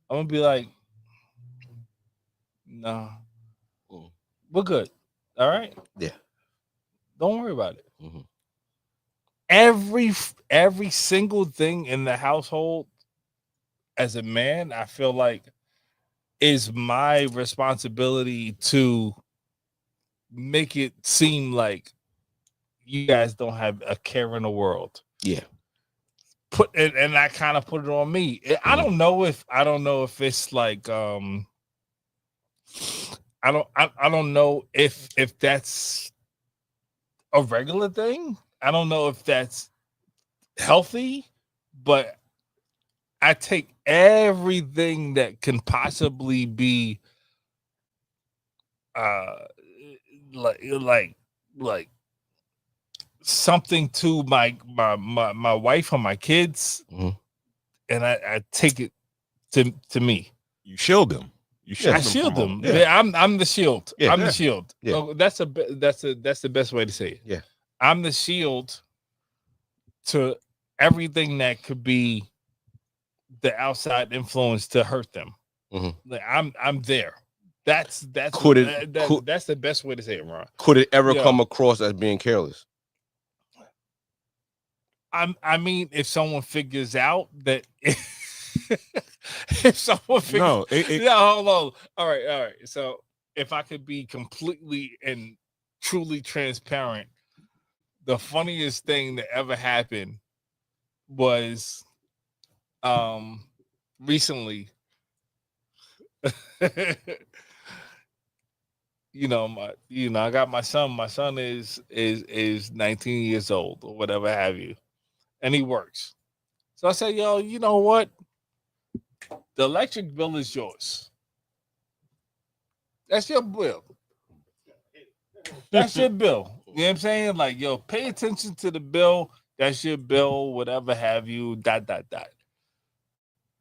gonna be like, "No, we're good. All right." Yeah. Don't worry about it. Every single thing in the household, as a man, I feel like is my responsibility to make it seem like you guys don't have a care in the world. Yeah. And I kind of put it on me. I don't know if it's like I don't know if that's a regular thing. I don't know if that's healthy, but I take everything that can possibly be like something to my wife or my kids, and I take it to me. You shield them. I shield them. Yeah. I'm the shield. Yeah. I'm the shield. Yeah. Oh, that's the best way to say it. Yeah. I'm the shield to everything that could be the outside influence to hurt them. Like I'm there. That's that's the best way to say it, Ron. Could it ever come across as being careless? I mean, if someone figures out that if someone figures hold on. All right. So if I could be completely and truly transparent, the funniest thing that ever happened was recently. I got my son. My son is 19 years old or whatever have you, and he works. So I said, yo, you know what? The electric bill is yours. That's your bill. That's your bill. You know what I'm saying? Like, yo, pay attention to the bill. That's your bill, whatever have you, ... You know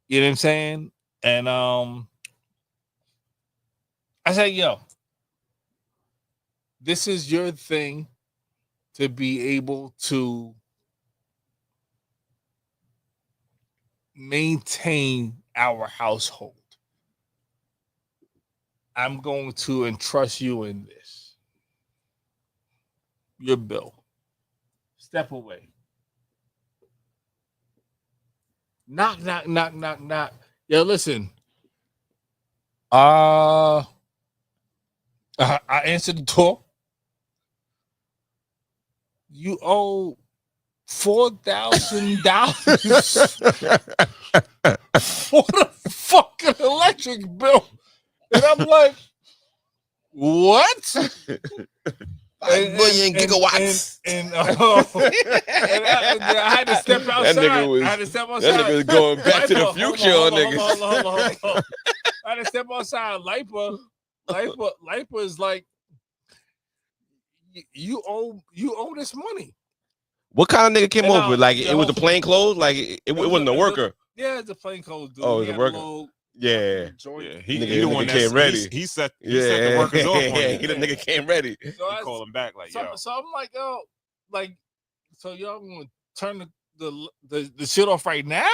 what I'm saying? And I said, yo, this is your thing to be able to maintain our household. I'm going to entrust you in this. Your bill. Step away. Knock. Yo, listen. I answered the door. You owe $4,000 for the fucking electric bill. And I'm like, what? 5 million gigawatts. And I had to step outside. I had to step outside. That nigga was going back to the future on niggas. Hold on. I had to step outside. Lipa is like, you owe this money. What kind of nigga came over? Like it was a plain clothes? Like it wasn't a worker. Yeah, it's a plain clothes dude. Oh, it's a worker. Yeah. He the one that came ready. He set the workers off on you. He the nigga came ready. So I call him back like, yo. So I'm like, yo, like, so y'all gonna turn the shit off right now?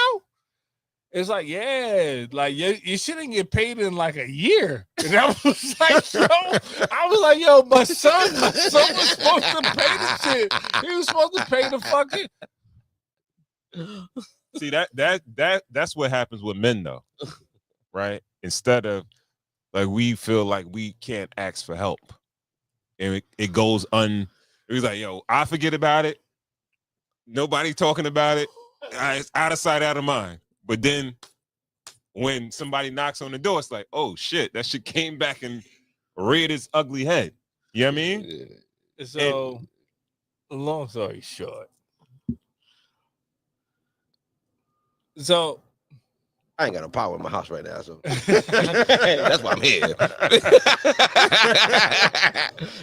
It's like, yeah, like you shouldn't get paid in like a year. And I was like, yo, my son was supposed to pay the shit. He was supposed to pay the fucking. See that's what happens with men though, right? Instead of like we feel like we can't ask for help, and it goes It was like, yo, I forget about it. Nobody talking about it. It's out of sight, out of mind. But then when somebody knocks on the door, it's like, oh shit, that shit came back and reared its ugly head. You know what I mean? So, long story short. So, I ain't got no power in my house right now, so that's why I'm here. Can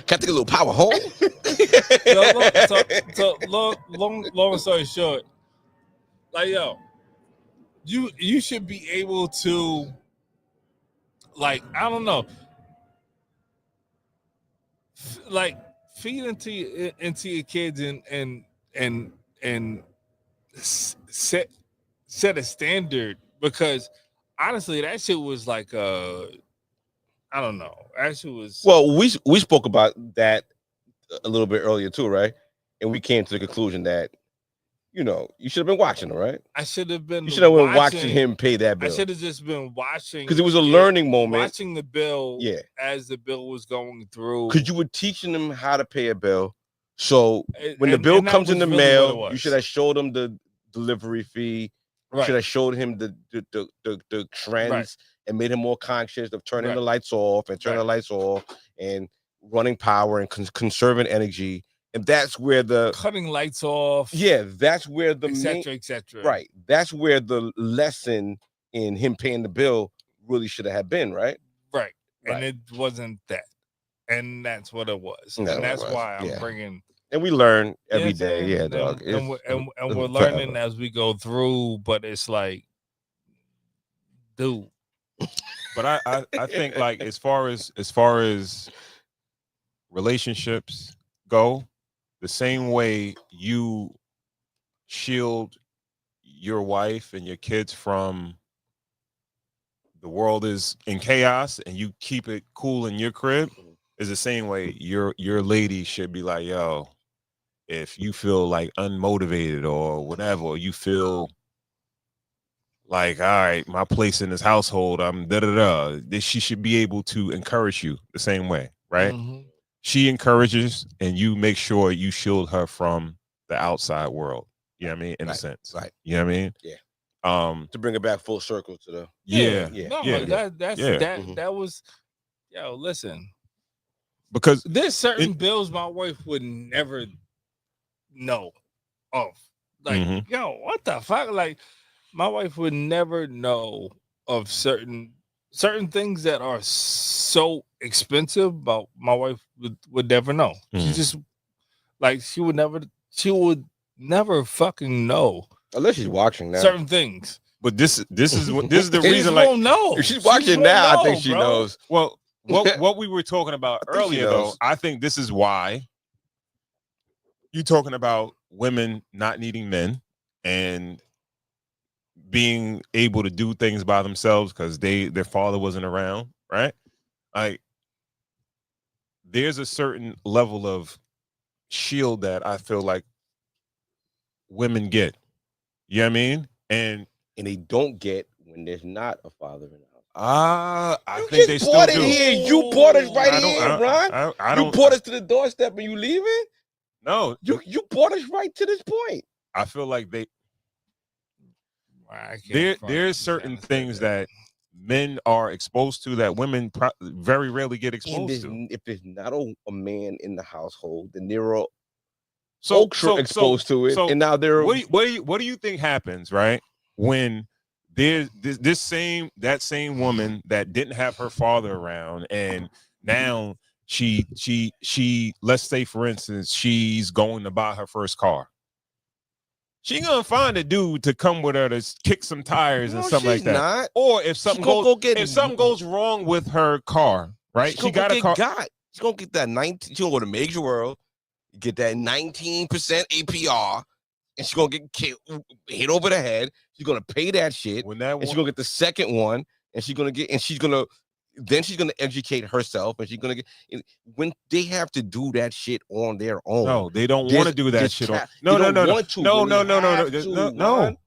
I take a little power home? so long story short, like, yo, you should be able to, like, I don't know, like feed into your kids and set a standard, because honestly that shit was like I don't know. Actually was well, we spoke about that a little bit earlier too, right? And we came to the conclusion that, you know, you should have been watching him, right? I should have been. You should have been watching him pay that bill. I should have just been watching, because it was a learning moment. Watching the bill, as the bill was going through. Because you were teaching him how to pay a bill. So when the bill comes in the mail, you should have showed him the delivery fee. You should have showed him the trends and made him more conscious of turning the lights off and turning the lights off and running power and conserving energy. And that's where the cutting lights off. Yeah, that's where the etc. Right. That's where the lesson in him paying the bill really should have been, right? Right. And it wasn't that. And that's what it was. And that's why I'm bringing And we learn every You know what I'm day. saying? Yeah, dog. And we're learning as we go through, but it's like, dude. But I think like as far as relationships go, the same way you shield your wife and your kids from the world is in chaos and you keep it cool in your crib, is the same way your lady should be like, yo, if you feel like unmotivated or whatever, or you feel like, all right, my place in this household, I'm she should be able to encourage you the same way, right? Mhm. She encourages and you make sure you shield her from the outside world. You know what I mean? In a sense. Right. You know what I mean? Yeah. To bring it back full circle to the Yeah. No, Yeah. that's Yeah. that was, yo, listen. Because there's certain bills my wife would never know of. Like, Mhm. yo, what the fuck? Like, my wife would never know of certain things that are so expensive, but my wife would never know. She Mhm. just like she would never fucking know. Unless she's watching now. Certain things. But this is the She reason, just like, won't know. If she's She watching just now, won't I think know, she bro. knows. Well, what we were talking about I think she earlier, though, knows. I think this is why you talking about women not needing men and being able to do things by themselves because their father wasn't around, right? Like, there's a certain level of shield that I feel like women get. You know what I mean? And they don't get when there's not a father in the house. I think they still do. Here. You brought us right I don't- here, Ron. I You don't- brought us to the doorstep and you leaving? No. You brought us right to this point. I feel like I can't front. there's certain things that men are exposed to that women very rarely get exposed to. If there's not a man in the household, then they're all ultra exposed to it. And now they're what do you think happens, right? When there's that same woman that didn't have her father around, and now she let's say, for instance, she's going to buy her first car. She gonna find a dude to come with her to kick some tires and something like that. Not. Or if something goes wrong with her car, right? She got a car. She's gonna get that 19. She's gonna go to Major World, get that 19% APR, and she's gonna get hit over the head. She's gonna pay that shit, and she's gonna get the second one, and she's gonna educate herself, and she's gonna get when they have to do that shit on their own. No, they don't want to do that shit on.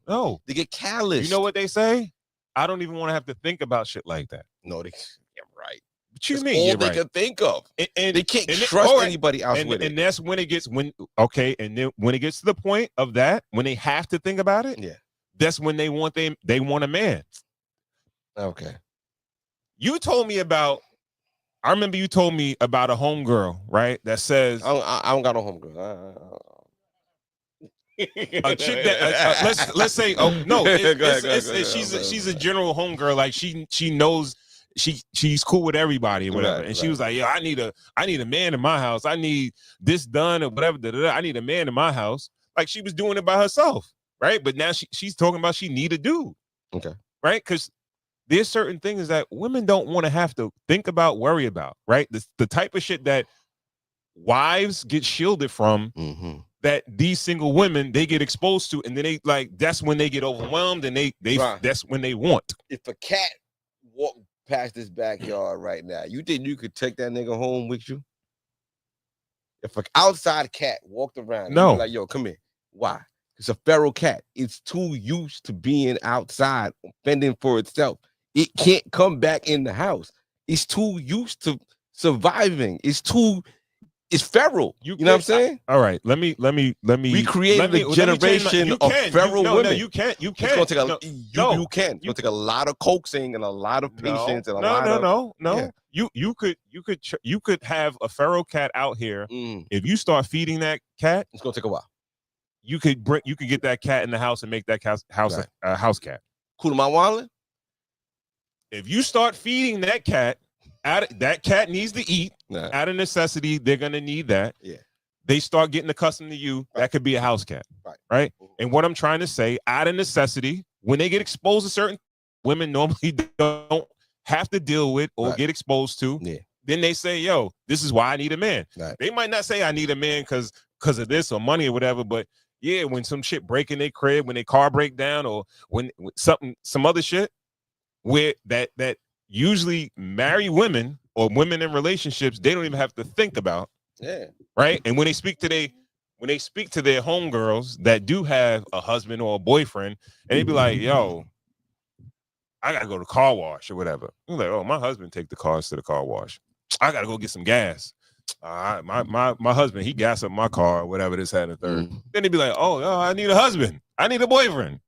No. They get callous. You know what they say? I don't even want to have to think about shit like that. No, you're right. What you That's mean? all You're they right. can think of, and they can't and trust all right. anybody else with it. And that's when it gets and then when it gets to the point of that, when they have to think about it, that's when they want a man. Okay. I remember you told me about a homegirl, right? That says I don't got no homegirl. A chick that let's say she's a general homegirl, like she knows she's cool with everybody or whatever, and she was like, I need a man in my house. I need this done or whatever. I need a man in my house. Like, she was doing it by herself, right? But now she's talking about she need a dude, okay, right? Because there's certain things that women don't want to have to think about, worry about, right? The type of shit that wives get shielded from, that these single women, they get exposed to, and then they that's when they get overwhelmed, and they that's when they want. If a cat walked past this backyard right now, you think you could take that nigga home with you? If an outside cat walked around, no, you'd be like, yo, come here. Why? It's a feral cat. It's too used to being outside, fending for itself. It can't come back in the house. It's too used to surviving. It's feral. You know what I'm saying? All right. Let me. We created a generation of feral women. No, you can't. It's gonna take you can. It's gonna take a lot of coaxing and a lot of patience and a lot of Yeah. You could have a feral cat out here. If you start feeding that cat, it's gonna take a while. You could get that cat in the house and make that house cat. Cool, my wallet. If you start feeding that cat, that cat needs to eat. Out of necessity, they're gonna need that. Yeah. they start getting accustomed to you, that could be a house cat. Right. And what I'm trying to say, out of necessity, when they get exposed to certain women normally don't have to deal with or get exposed to, then they say, yo, this is why I need a man. They might not say I need a man because of this or money or whatever, but yeah, when some shit break in their crib, when their car break down, or when some other shit, where that usually married women or women in relationships, they don't even have to think about. Right. And when they speak to their homegirls that do have a husband or a boyfriend, and they be like, yo, I gotta go to the car wash or whatever. You're like, oh, my husband take the cars to the car wash. I gotta go get some gas. My husband, he gas up my car or whatever this had a third. Then they be like, oh, I need a husband. I need a boyfriend.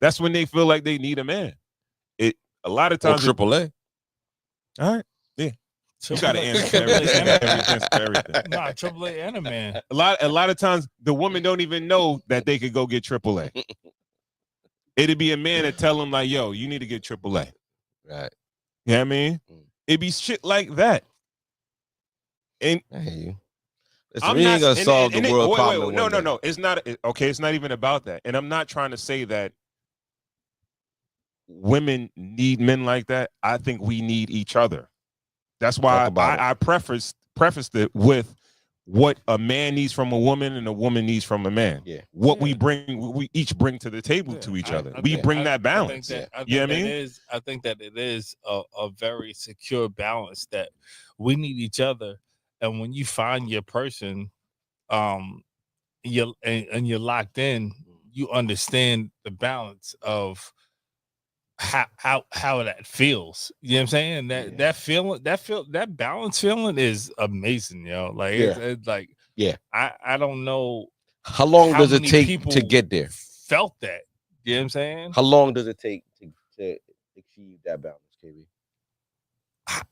That's when they feel like they need a man. A lot of times AAA. All right. Yeah. You got to answer everything. Nah, AAA and a man. A lot of times the woman don't even know that they could go get AAA. It'd be a man that tell them like, yo, you need to get AAA. Right. You know what I mean? It'd be shit like that. And I hear you. Listen, we ain't gonna solve the world problem. No. It's not okay. It's not even about that. And I'm not trying to say that women need men like that. I think we need each other. That's why I prefaced it with what a man needs from a woman and a woman needs from a man. Yeah. We each bring to the table to each other. We bring that balance. I think that it is a very secure balance that we need each other. And when you find your person, you're locked in, you understand the balance of how that feels. You know what I'm saying? That balance feeling is amazing, yo. Like it's like I don't know how long does it take to get there. Felt that. You know what I'm saying? How long does it take to achieve that balance, KB?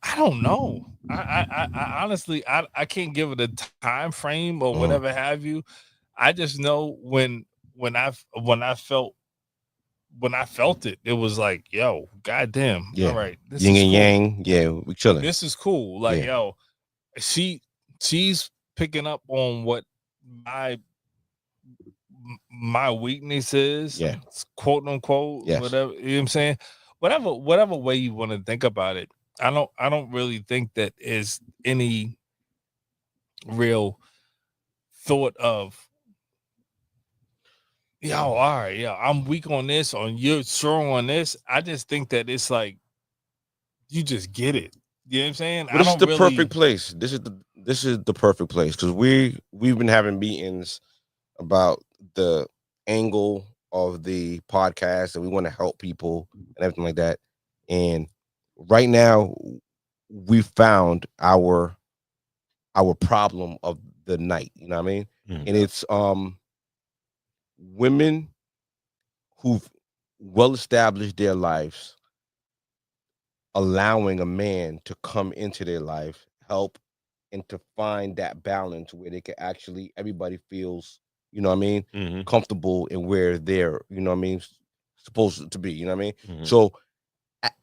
I don't know. I honestly I can't give it a time frame or whatever have you. I just know when I felt it, it was like, yo, goddamn. Yeah. All right. This Yin is and cool. yang. Yeah, we chilling. This is cool. Like, yo, she's picking up on what my weakness is, quote unquote, whatever, you know what I'm saying? Whatever way you want to think about it. I don't really think that is any real thought of, yo, all right, yeah, I'm weak on this, or you're strong on this. I just think that it's like you just get it. You know what I'm saying? Well, this is the perfect place. This is the perfect place because we've been having meetings about the angle of the podcast and we want to help people and everything like that. And right now, we found our problem of the night. You know what I mean? And it's women who've well established their lives, allowing a man to come into their life, help, and to find that balance where they can actually, everybody feels, you know what I mean, comfortable in where they're, you know what I mean, supposed to be, you know what I mean? So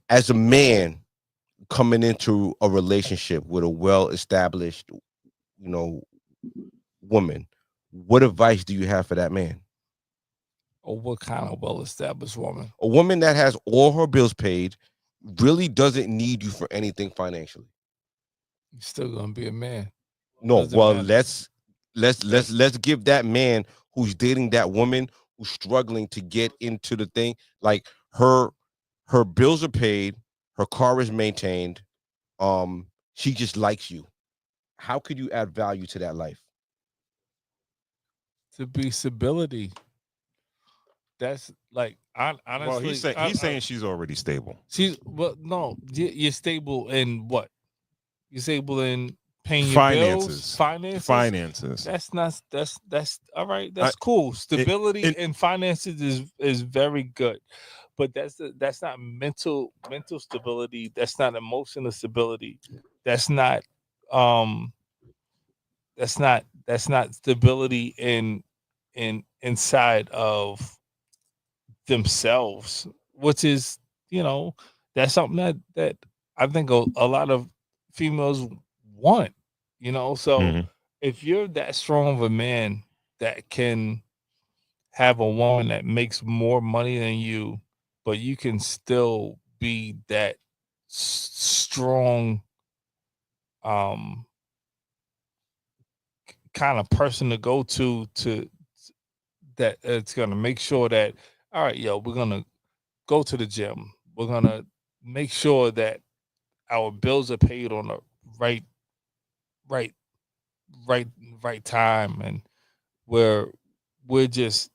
as a man coming into a relationship with a well-established, you know, woman, what advice do you have for that man? Or what kind of well-established woman? A woman that has all her bills paid, really doesn't need you for anything financially. You're still gonna be a man. No, well, let's give that man who's dating that woman who's struggling to get into the thing, like her bills are paid, her car is maintained, she just likes you. How could you add value to that life? To be stability. That's like, honestly. Well, he's saying she's already stable. No, you're stable in what? You're stable in paying your finances. Bills, finances. That's all right. That's cool. Stability in finances is very good, but that's not mental stability. That's not emotional stability. That's not stability inside of themselves, which is, you know, that's something that I think a lot of females want, you know. So if you're that strong of a man that can have a woman that makes more money than you, but you can still be that strong kind of person to go to that it's gonna make sure that, all right, yo, we're gonna go to the gym. We're gonna make sure that our bills are paid on the right time, and we're just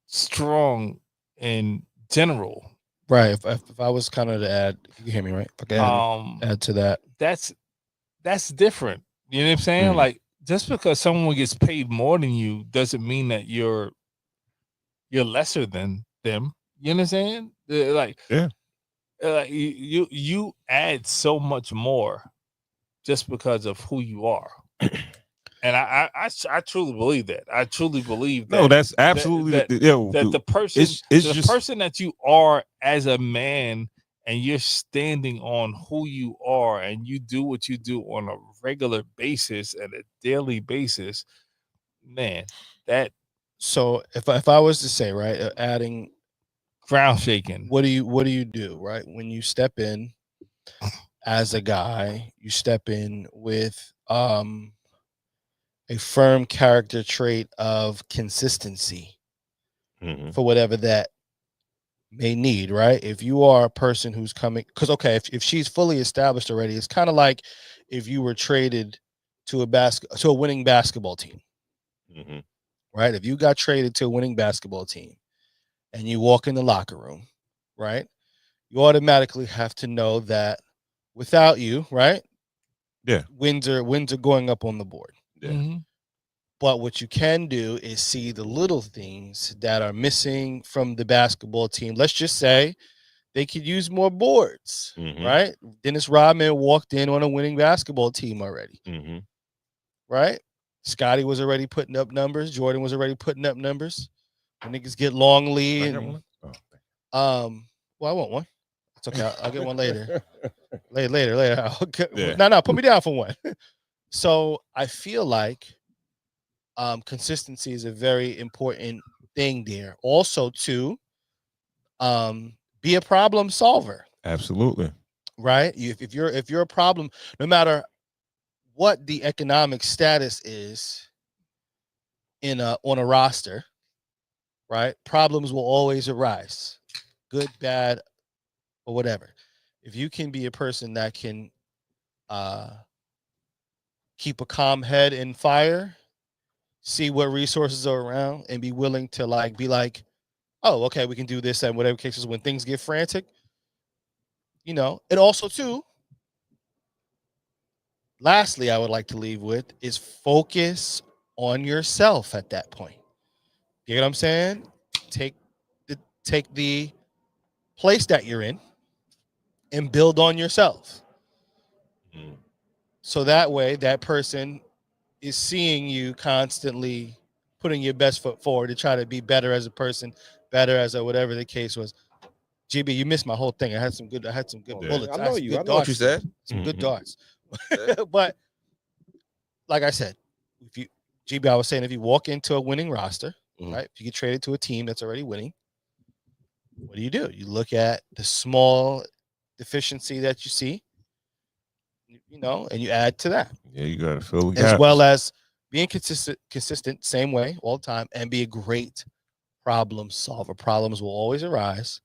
strong in general. Right. If I was kind of to add, you can hear me, right? If I can add to that. That's different. You know what I'm saying? Mm. Like, just because someone gets paid more than you doesn't mean that you're lesser than them. You know what I'm saying? Like, yeah, you add so much more just because of who you are. And I truly believe that. I truly believe that. No, that's absolutely that the person, it's the just person that you are as a man, and you're standing on who you are, and you do what you do on a regular basis and a daily basis, man. That So if I was to say, right, adding ground shaking, what do you do, right? When you step in as a guy, you step in with a firm character trait of consistency for whatever that may need, right? If you are a person who's coming, because okay, if she's fully established already, it's kind of like if you were traded to a winning basketball team, right? If you got traded to a winning basketball team and you walk in the locker room, right, you automatically have to know that without you, right, wins are going up on the board. But what you can do is see the little things that are missing from the basketball team. Let's just say they could use more boards, right? Dennis Rodman walked in on a winning basketball team already, right? Scotty was already putting up numbers. Jordan was already putting up numbers. When niggas get Longley and well, I want one. It's okay. I'll get one later. later. I'll get, No, put me down for one. So I feel like consistency is a very important thing there. Also, to be a problem solver. Absolutely. Right. If you're a problem, no matter what the economic status is on a roster, right? Problems will always arise, good, bad, or whatever. If you can be a person that can keep a calm head in fire, see what resources are around, and be willing to be like, oh, okay, we can do this, and whatever cases when things get frantic, and also too, lastly, I would like to leave with is focus on yourself at that point. You know what I'm saying? Take the place that you're in and build on yourself. So that way that person is seeing you constantly putting your best foot forward to try to be better as a person, better as whatever the case was. GB, you missed my whole thing. I had some good bullets. I know you. I know what you said. Some good darts. But like I said, GB, I was saying if you walk into a winning roster, right? If you get traded to a team that's already winning, what do? You look at the small deficiency that you see, and you add to that. Yeah, you gotta fill the as gaps. well as being consistent, same way all the time, and be a great problem solver. Problems will always arise,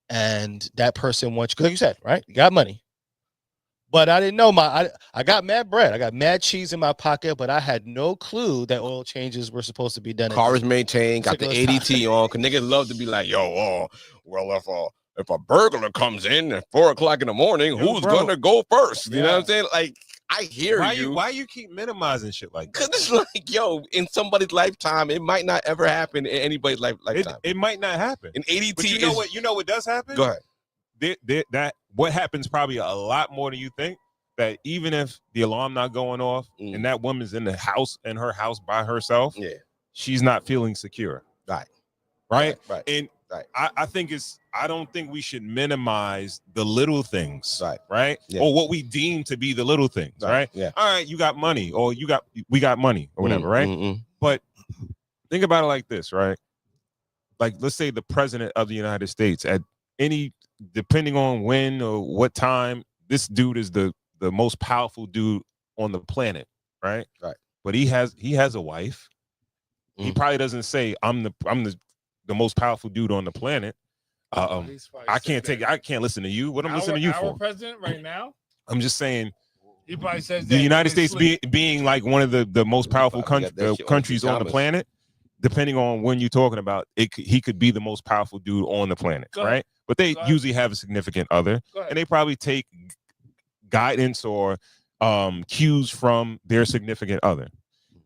and that person wants, like you said, right? You got money, but I didn't know I got mad bread. I got mad cheese in my pocket, but I had no clue that oil changes were supposed to be done. Car is maintained, got the ADT on. Cause niggas love to be like, yo, well, if a burglar comes in at 4:00 in the morning, who's gonna go first? You know what I'm saying? Like, I hear you. Why you keep minimizing shit like that? Cause it's like, yo, in somebody's lifetime, it might not ever happen in anybody's lifetime. It might not happen. And ADT, but you know what does happen? Go ahead. That what happens probably a lot more than you think. That even if the alarm not going off and that woman's in her house by herself, she's not feeling secure. Right. And Right. I think I don't think we should minimize the little things. Right. Yeah. Or what we deem to be the little things. Right. Yeah. All right. You got money, or we got money, or whatever. Right. But think about it like this. Right. Like, let's say the president of the United States, at any, depending on when or what time, this dude is the most powerful dude on the planet. Right. Right. But he has a wife. He probably doesn't say I'm the most powerful dude on the planet. I can't listen to you. What I'm listening to you for? Our president right now. I'm just saying. He probably says The that United States being like one of the most powerful countries on the planet. Depending on when you're talking about, he could be the most powerful dude on the planet, right? But they usually have a significant other, and they probably take guidance or cues from their significant other.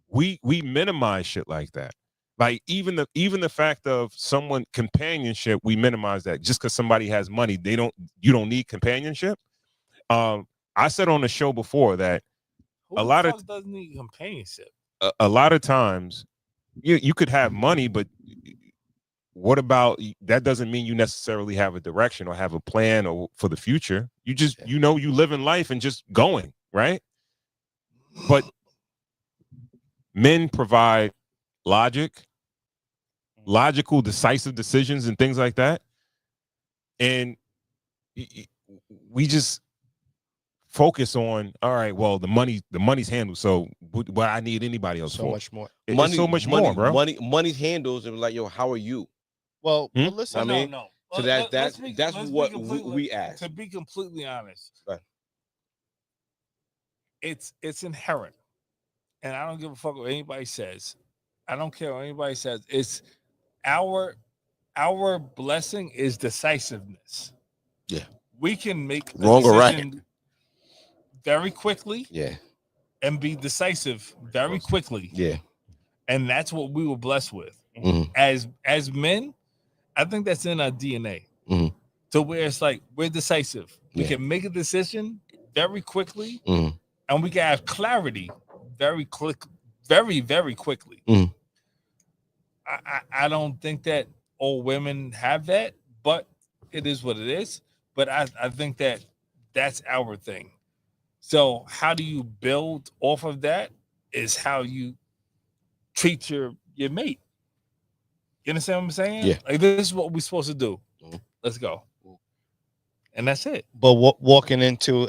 We minimize shit like that. Like even the fact of someone companionship, we minimize that just because somebody has money. You don't need companionship. I said on the show before that Who doesn't need companionship. A lot of times you could have money, but what about that? Doesn't mean you necessarily have a direction or have a plan or for the future. You just you live in life and just going, right? But men provide logical, decisive decisions and things like that. And we just focus on, all right, well, the money's handled. So what I need anybody else for? Much more. It's so much more, bro. Money's handles and like, yo, how are you? Well, listen, I mean, no. So that's what we ask. To be completely honest, right. It's inherent, and I don't give a fuck what anybody says. I don't care what anybody says. It's our blessing is decisiveness. Yeah, we can make a wrong or right very quickly. Yeah, and be decisive very quickly. Yeah, and that's what we were blessed with as men. I think that's in our DNA. To where it's like we're decisive. We can make a decision very quickly, and we can have clarity very very quickly. I don't think that all women have that, but it is what it is. But I think that that's our thing. So how do you build off of that is how you treat your mate. You understand what I'm saying? Yeah. Like, this is what we're supposed to do. Let's go. And that's it. But walking into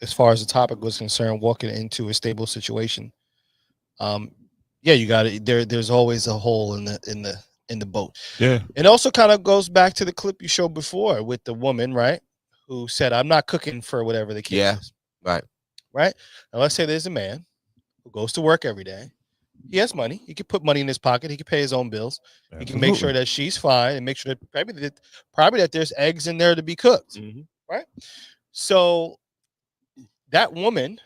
as far as the topic was concerned, walking into a stable situation, you got it. There's always a hole in the boat. Yeah. It also kind of goes back to the clip you showed before with the woman, right? Who said, "I'm not cooking for whatever the case is." Right. Right. Now let's say there's a man who goes to work every day. He has money. He can put money in his pocket. He can pay his own bills. Absolutely. He can make sure that she's fine and make sure that probably that there's eggs in there to be cooked. Right. So that woman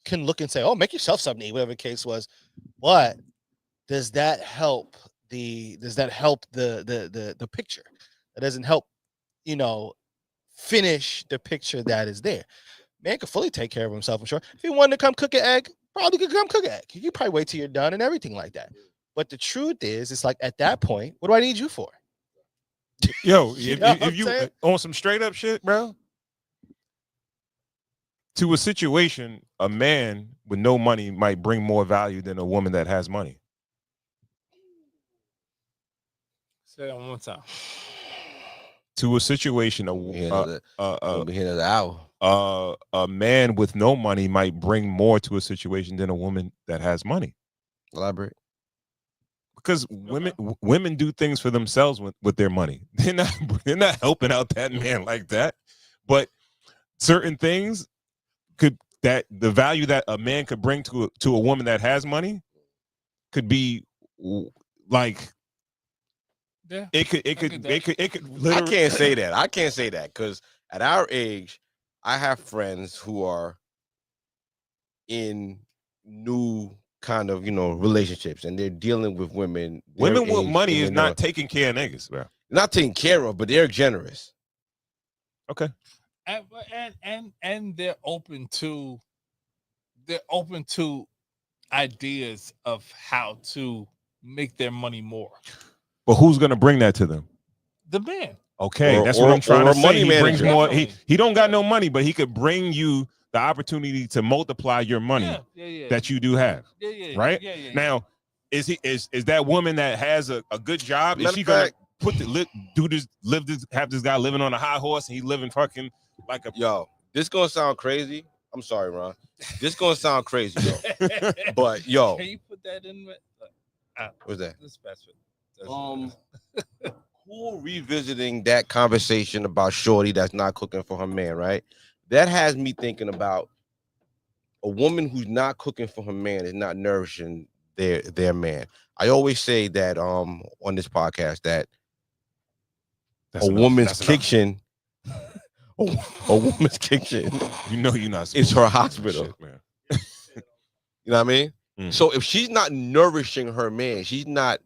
can look and say, "Oh, make yourself something to eat," whatever the case was. But does that help the picture? That doesn't help, finish the picture that is there. Man could fully take care of himself, I'm sure. If he wanted to come cook an egg, probably could come cook an egg. You probably wait till you're done and everything like that. But the truth is, it's like at that point, what do I need you for? Yo, if you on some straight up shit, bro. To a situation, a man with no money might bring more value than a woman that has money. Say that one more time. To a situation, a man with no money might bring more to a situation than a woman that has money. Elaborate. Because women do things for themselves with their money. They're not helping out that man like that. But certain things that the value that a man could bring to a woman that has money could be like. Yeah. It could literally. I can't say that because at our age, I have friends who are in new kind of relationships, and they're dealing with women. Women with money is not taking care of niggas, bro. Not taking care of, but they're generous. Okay. And they're open to ideas of how to make their money more. But who's gonna bring that to them? The man. Okay, that's what I'm trying to say. He brings more. He don't got no money, but he could bring you the opportunity to multiply your money that you do have. Right? Now, is that woman that has a good job? Is she gonna have this guy living on a high horse and he living fucking like a This gonna sound crazy. I'm sorry, Ron. This gonna sound crazy, yo. But yo, can you put that in? What's that? This best. Cool revisiting that conversation about Shorty that's not cooking for her man, right? That has me thinking about a woman who's not cooking for her man is not nourishing their man. I always say that on this podcast that a woman's kitchen, a woman's kitchen, you know you're not is her hospital. Shit, man. You know what I mean? Mm-hmm. So if she's not nourishing her man, she's not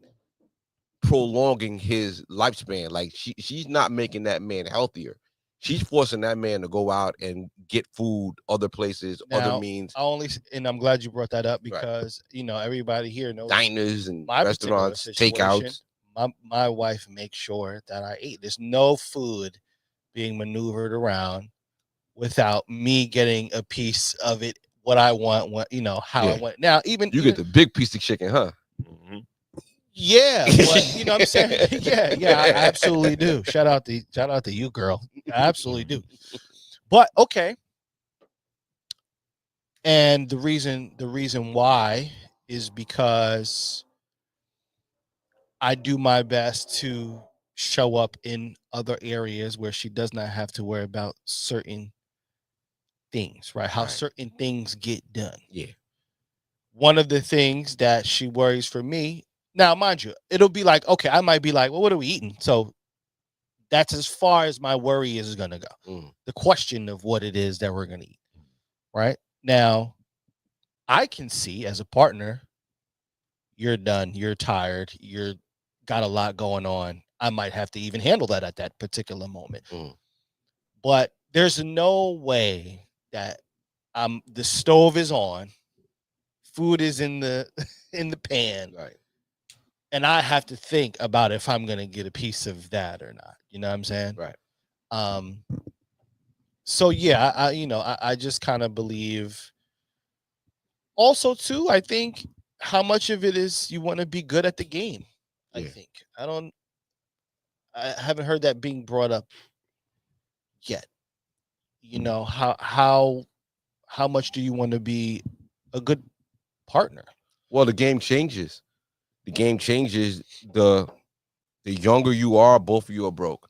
prolonging his lifespan. Like she's not making that man healthier. She's forcing that man to go out and get food other places, other means. And I'm glad you brought that up because you know everybody here knows diners and restaurants, takeouts. My wife makes sure that I eat. There's no food being maneuvered around without me getting a piece of it. What I want, how I want. Now, even get the big piece of chicken, huh? Mm-hmm. Yeah, but you know what I'm saying? yeah, I absolutely do. Shout out to you, girl. I absolutely do. But okay. And the reason why is because I do my best to show up in other areas where she does not have to worry about certain things, right? How certain things get done. Yeah. One of the things that she worries for me, now, mind you, it'll be like, okay, I might be like, well, what are we eating? So that's as far as my worry is going to go. The question of what it is that we're going to eat, right? Now, I can see as a partner, you're done, you're tired, you're got a lot going on. I might have to even handle that at that particular moment. But there's no way that the stove is on, food is in the pan, right? And I have to think about if I'm gonna get a piece of that or not. You know what I'm saying? Right. So yeah, I just kind of believe. Also, too, I think how much of it is you want to be good at the game. I think I haven't heard that being brought up yet. You know, how much do you want to be a good partner? Well, the game changes. The game changes. The younger you are, both of you are broke.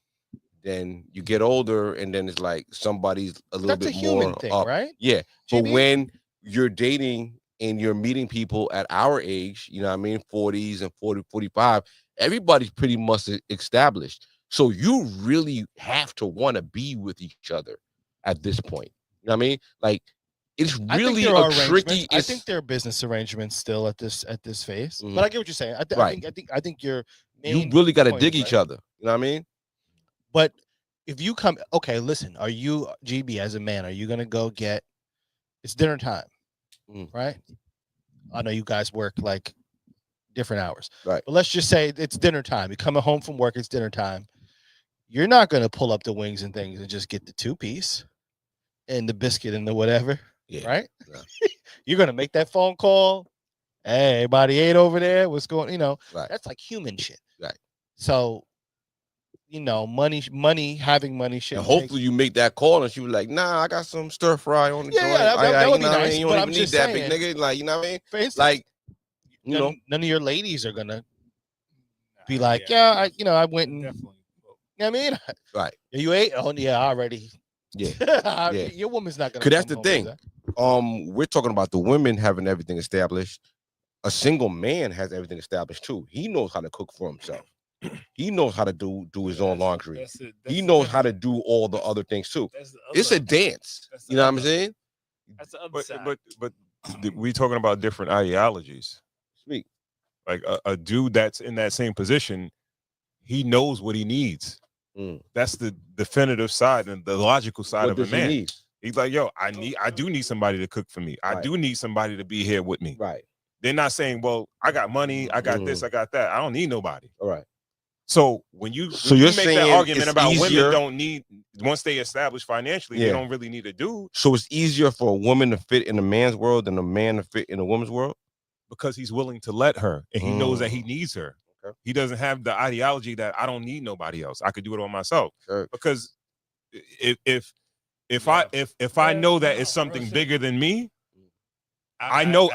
Then you get older, and then it's like somebody's a little bit more thing, up. Right? Yeah. But when you're dating and you're meeting people at our age, you know what I mean, 40s and 40, 45, everybody's pretty much established. So you really have to want to be with each other at this point. You know what I mean? Like, it's really tricky. I think there are business arrangements still at this phase. But I get what you're saying. I think you're. You really got to dig each other. You know what I mean? But if you come, okay, listen, are you, GB, as a man, are you going to go it's dinner time, right? I know you guys work like different hours. Right. But let's just say it's dinner time. You're coming home from work, it's dinner time. You're not going to pull up the wings and things and just get the 2-piece and the biscuit and the whatever, right? Yeah. You're going to make that phone call. Hey, everybody ate over there. What's going, that's like human shit. Right. So, having money shit. And hopefully you make that call and she was like, nah, I got some stir fry on the joint. That would be nice. You don't even need that, big nigga. Like, you know what I mean? Instance, like, none of your ladies are gonna be like, I went and, definitely. You know what I mean? Right. You ate? Oh, yeah, already. Yeah. Your woman's not gonna. Because that's the thing. We're talking about the women having everything established. A single man has everything established too. He knows how to cook for himself. He knows how to do his own laundry. He knows how to do all the other things too. It's a dance. You know what I'm saying? That's the other side. But we talking about different ideologies. Speak. Like a dude that's in that same position, he knows what he needs. That's the definitive side and the logical side of a man. He's like, yo, I do need somebody to cook for me. I do need somebody to be here with me. Right. They're not saying, well, I got money, I got this, I got that. I don't need nobody. All right. So when you So you're make that saying argument it's about easier- women don't need, once they establish financially, they Yeah. don't really need a dude So it's easier for a woman to fit in a man's world than a man to fit in a woman's world? because he's willing to let her, and he knows that he Mm. needs her. Okay. He doesn't have the ideology that I don't need nobody else. I could do it on myself. Sure. Because if I know that it's something bigger than me, I need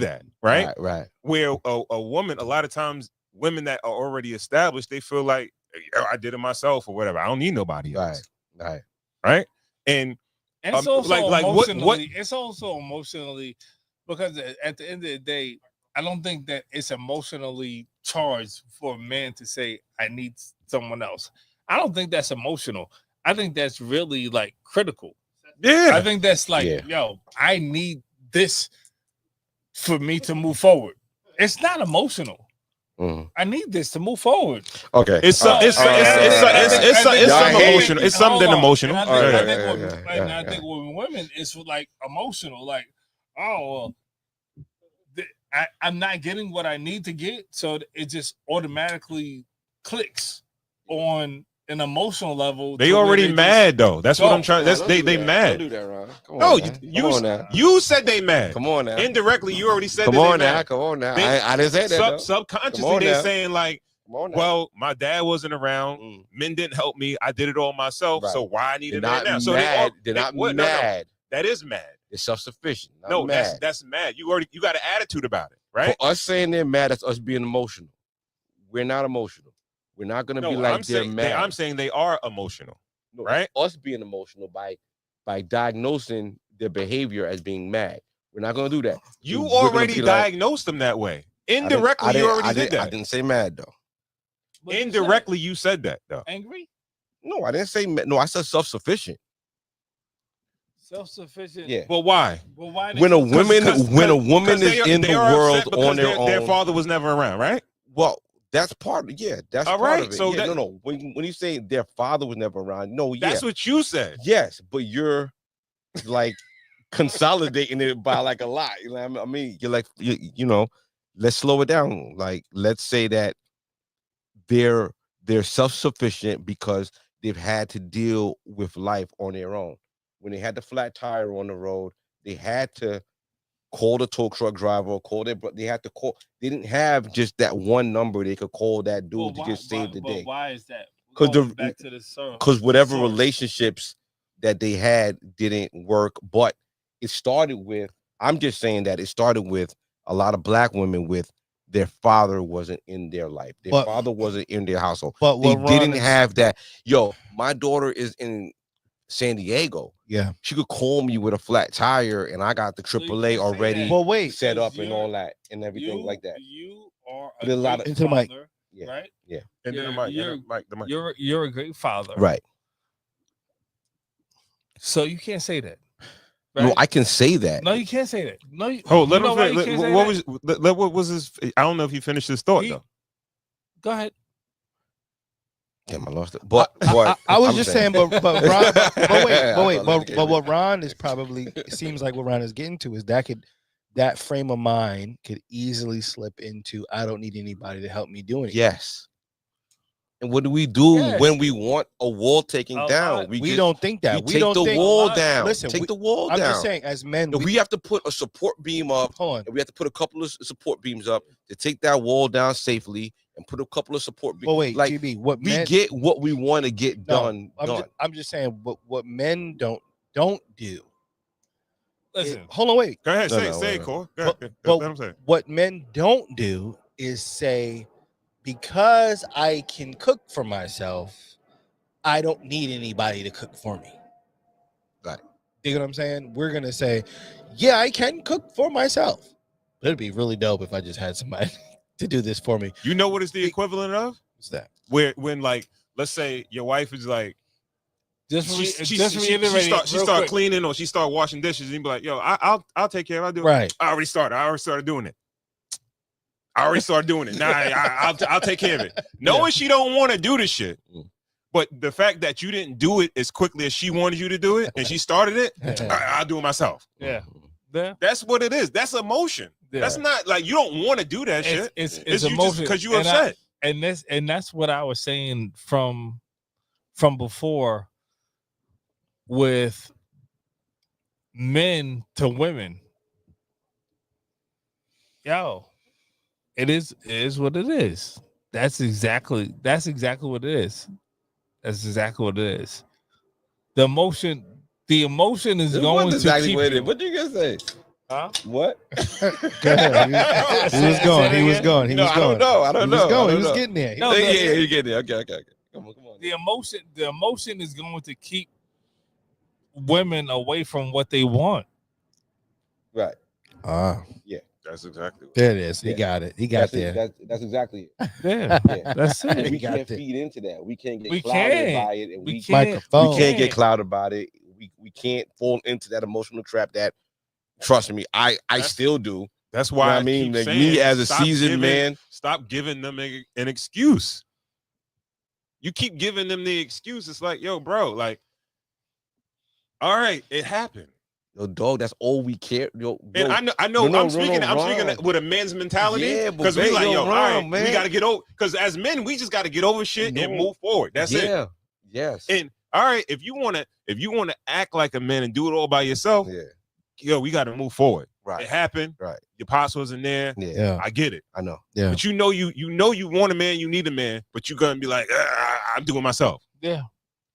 that. right? Right. Where a woman, a lot of times, women that are already established, they feel like, "Oh, I did it myself or whatever. I don't need nobody else." Right. And it's also like emotionally. what? It's also emotionally, because at the end of the day, I don't think that it's emotionally charged for a man to say, "I need someone else." I don't think that's emotional. I think that's really like critical. Yeah. I think that's like, yo, I need this for me to move forward. It's not emotional. I need this to move forward. Okay. It's something emotional. It's something emotional. And I think with women, it's like emotional. Like, oh, well, I'm not getting what I need to get, so it just automatically clicks on an emotional level. They already mad though. That's what I'm trying. That's they mad. Don't do that, Ron. Come No, on, now. you said they mad. Come on now. Indirectly, you already said Come that on they now. mad. Come on now. They- I didn't say that. though. Subconsciously, Come on they're now. saying like, Come on now. well, my dad wasn't around. Men didn't help me. I did it all myself. Right. So why I need They're a man not now? So mad. they're Not what? mad. No. That is mad. They're self-sufficient. Not No, mad. that's mad. You got an attitude about it, right? For us saying they're mad, that's us being emotional. We're not emotional. We're not gonna be like they're mad. I'm saying they are emotional, No, right? Us being emotional by diagnosing their behavior as being mad. We're not gonna do that. You We're gonna already be like- diagnosed them that way. I didn't- Indirectly, I you didn't- already I did didn't- that. I didn't say mad though. Indirectly, you said that though. Angry? No, I didn't say mad. No, I said self-sufficient. Self-sufficient. Yeah. Well, why? Well, why? When a woman is in the world on their own, their father was never around, right? Well, that's part of that's all part right. of it. So yeah, no. When you say their father was never around, no, That's what you said. Yes, but you're like consolidating it by like a lot. You know what I mean? You're like you know, let's slow it down. Like, let's say that they're self-sufficient because they've had to deal with life on their own. When they had the flat tire on the road, they had to call the tow truck driver, they had to call. They didn't have just that one number they could call that dude to just save the day. Why is that? Because whatever relationships that they had didn't work, but it started with, I'm just saying that it started with a lot of black women with their father wasn't in their life. Their father wasn't in their household. But they what didn't Ron is- have that. Yo, my daughter is in San Diego. Yeah. She could call me with a flat tire and I got the AAA already set up and all that and everything like that. You are But a lot of into the mic. Yeah. Right? Yeah. And then the mic. You're a great father. Right. So you can't say that. No, right? I can say that. No, you can't say that. No, Let you know him why you finish. can't say What that? was his? I don't know if he finished his thought though. Go ahead. Damn, I lost it. But I was I'm just saying. saying, but Ron, I thought but what Ron is probably, it seems like what Ron is getting to is that frame of mind could easily slip into, I don't need anybody to help me do anything. Yes. And what do we do Yes. when we want a wall taken down? We don't think that. We We take don't the think- wall down. Listen, take we- the wall I'm down. just saying, as men, we have to put a support beam up. Hold on. And we have to put a couple of support beams up to take that wall down safely and put a couple of support beams. But wait, like GB, what we men- get what we want to get done. I'm just saying what men don't do. Listen, Hold on, wait. Go ahead, No, say no, say wait, it, wait. Cole. Go But- ahead. but Let him say it. what men don't do is say, because I can cook for myself, I don't need anybody to cook for me. Got it. You know what I'm saying? We're gonna say, yeah, I can cook for myself. But it'd be really dope if I just had somebody to do this for me. You know what is the equivalent of? What's that? When like, let's say your wife is like, she reiterate real start quick. cleaning or she start washing dishes and you be like, yo, I'll take care of it. I'll do it. Right. I already started doing it. I'll take care of it. Knowing she don't want to do the shit. But the fact that you didn't do it as quickly as she wanted you to do it and she started it, I'll do it myself. Yeah. That's what it is. That's emotion. That's not like you don't want to do that shit. It's emotion because you upset. And that's what I was saying from before with men to women. Yo, it is what it is. That's exactly what it is. That's exactly what it is. The emotion is going to keep you. What you gonna say? Huh? What? Go ahead. He was going. He was going. I don't know. He was getting there. Yeah, you getting there. Okay. Come on. The emotion is going to keep women away from what they want. Right. Yeah. That's exactly what there it is. He got it. He got there. That's exactly it. Yeah. That's it. We can't feed into that. We can't get We clouded can't. by it, and we Microphone. can't get clouded about it. We can't fall into that emotional trap. That, trust me, I still do. That's why I mean, keep like, saying, me as a seasoned man, stop giving them an excuse. You keep giving them the excuse. It's like, yo, bro, like, all right, it happened. Yo, dog, that's all we care. Yo, and I know. I'm speaking with a man's mentality. Yeah, because we like, all right, man. we got to get over. Because as men, we just got to get over shit and move forward. That's it. Yes. And all right, if you wanna act like a man and do it all by yourself, yo, we got to move forward. Right. It happened. Right. Your pops wasn't there. Yeah. I get it. I know. Yeah. But you know you want a man, you need a man, but you're gonna be like, I'm doing myself. Yeah.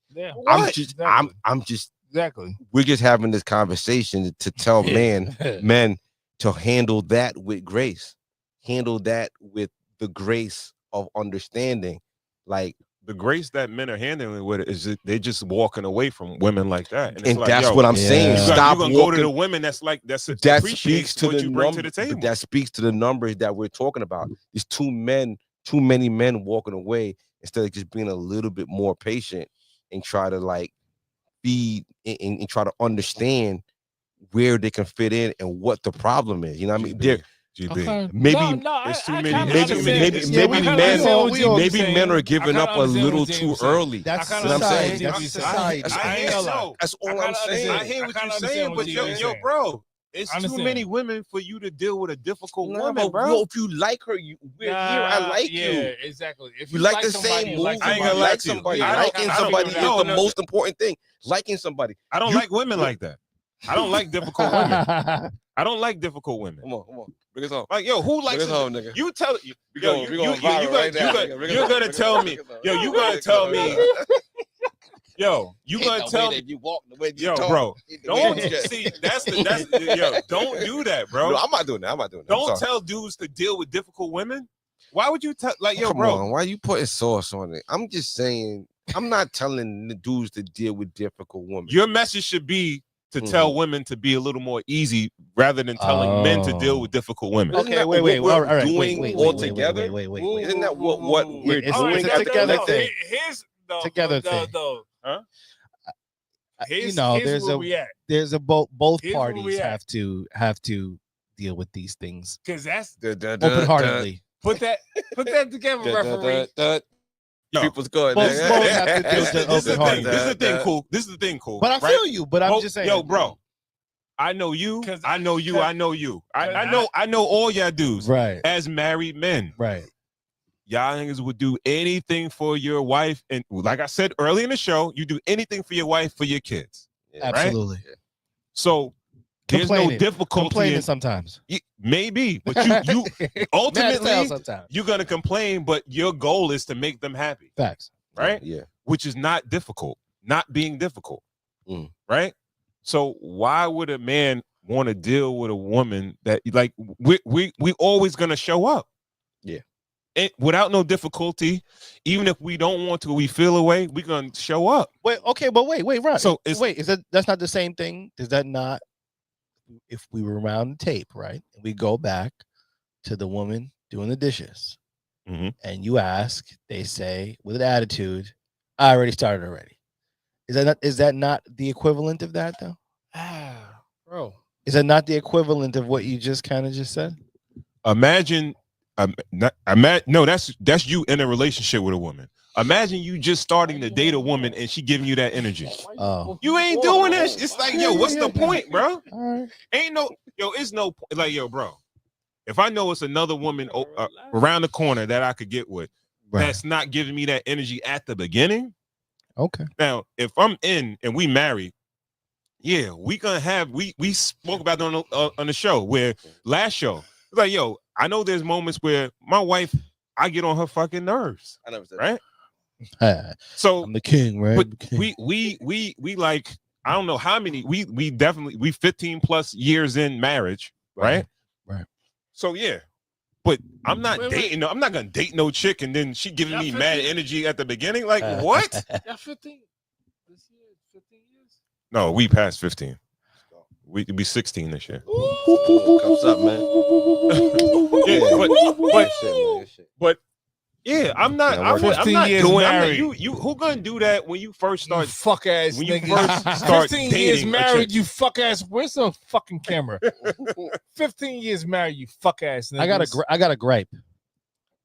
Yeah. I'm just exactly. We're just having this conversation to tell men to handle that with grace. Handle that with the grace of understanding. Like, the grace that men are handling with it is they're just walking away from women like that, and, and like, that's what I'm saying. Stop walking. Go to the women that speaks to what you bring to the table. That speaks to the numbers that we're talking about. There's too many men walking away instead of just being a little bit more patient and try to like feed and try to understand where they can fit in and what the problem is. You know what I mean? They're maybe it's too many. Maybe men are giving up a little too early. That's what I'm saying. That's all I'm saying. I hear what you're saying, but yo, bro, it's too many women for you to deal with a difficult woman, bro. If you like her, we're here. I like you. Yeah, exactly. If you like the same movie, I ain't gonna like somebody. I Liking somebody is the most important thing. Liking somebody. I don't like women like that. I don't like difficult women. I don't like difficult women. Come on. Bring us home. Like, yo, who likes it? Nigga. You tell you're gonna tell me. Yo, you gonna tell me. Yo, you gonna tell me. You walk the way you yo, talk. bro. Don't see. That's yo. Don't do that, bro. No, I'm not doing that. Don't tell dudes to deal with difficult women. Why would you tell? Like, yo, come bro. on, why you putting sauce on it? I'm just saying. I'm not telling the dudes to deal with difficult women. Your message should be to tell women to be a little more easy rather than telling men to deal with difficult women. Okay, wait. All right, wait, together. Wait. Isn't that what we're doing? It's a together thing. Here's the together thing. Huh? There's a both parties have to deal with these things because that's open-heartedly. Put that together, referee. People's good. Both have to deal with this is the thing, cool. But I feel you. But I'm just saying, yo, bro. I know you. I know you. I know all y'all dudes. Right. As married men. Right. Y'all niggas would do anything for your wife, and like I said early in the show, you do anything for your wife, for your kids. Absolutely. Right? So there's no difficulty. Complaining sometimes. Maybe, but you ultimately you're gonna complain, but your goal is to make them happy. Facts. Right? Yeah. Which is not difficult, not being difficult. Right? So why would a man want to deal with a woman that like we always gonna show up? Yeah. And without no difficulty, even if we don't want to, we feel away, we're gonna show up. Wait, okay, but wait, right. So that's not the same thing? Is that not? If we were around the tape, right, and we go back to the woman doing the dishes, and you ask, they say with an attitude, "I already started already." Is that not the equivalent of that though? Bro, is that not the equivalent of what you just kind of just said? Imagine, no, that's you in a relationship with a woman. Imagine you just starting to date a woman and she giving you that energy. Oh, you ain't doing that. It's like, yo, what's the point, bro? Ain't no, it's no, like, yo, bro. If I know it's another woman around the corner that I could get with, that's not giving me that energy at the beginning. Okay. Now, if I'm in and we married, yeah, we gonna have we spoke about it on the show where last show it's like, yo, I know there's moments where my wife, I get on her fucking nerves. I never said right. So I'm the king, right? But we like, I don't know how many, we definitely 15 plus years in marriage, right? Right. So yeah. But I'm not dating. I'm not gonna date no chick and then she giving me mad energy at the beginning. Like what? Yeah, 15. This year, 15 years. No, we passed 15. We be 16 this year. Cups up, man. But yeah, I'm not. I'm not doing. I'm not, you who gonna do that when you first start? You fuck ass. When nigga. you first start 15 dating years a married, chick. you fuck ass. Where's the fucking camera? 15 years married, you fuck ass. Niggas. I got a gripe.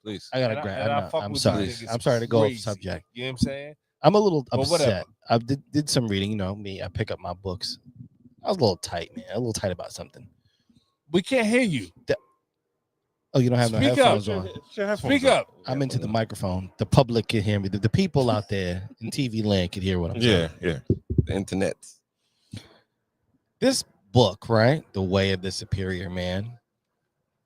Please. I got a And gripe. fuck I'm with sorry. these niggas I'm sorry to go off crazy. subject. You know what I'm saying? I'm a little But whatever. upset. I did some reading. You know me. I pick up my books. I was a little tight, man. A little tight about something. We can't hear you. Oh, you don't have no Speak headphones up. on. Speak up. I'm into the microphone. The public can hear me. The people out there in TV land can hear what I'm saying. Yeah. The internet. This book, right? The Way of the Superior Man.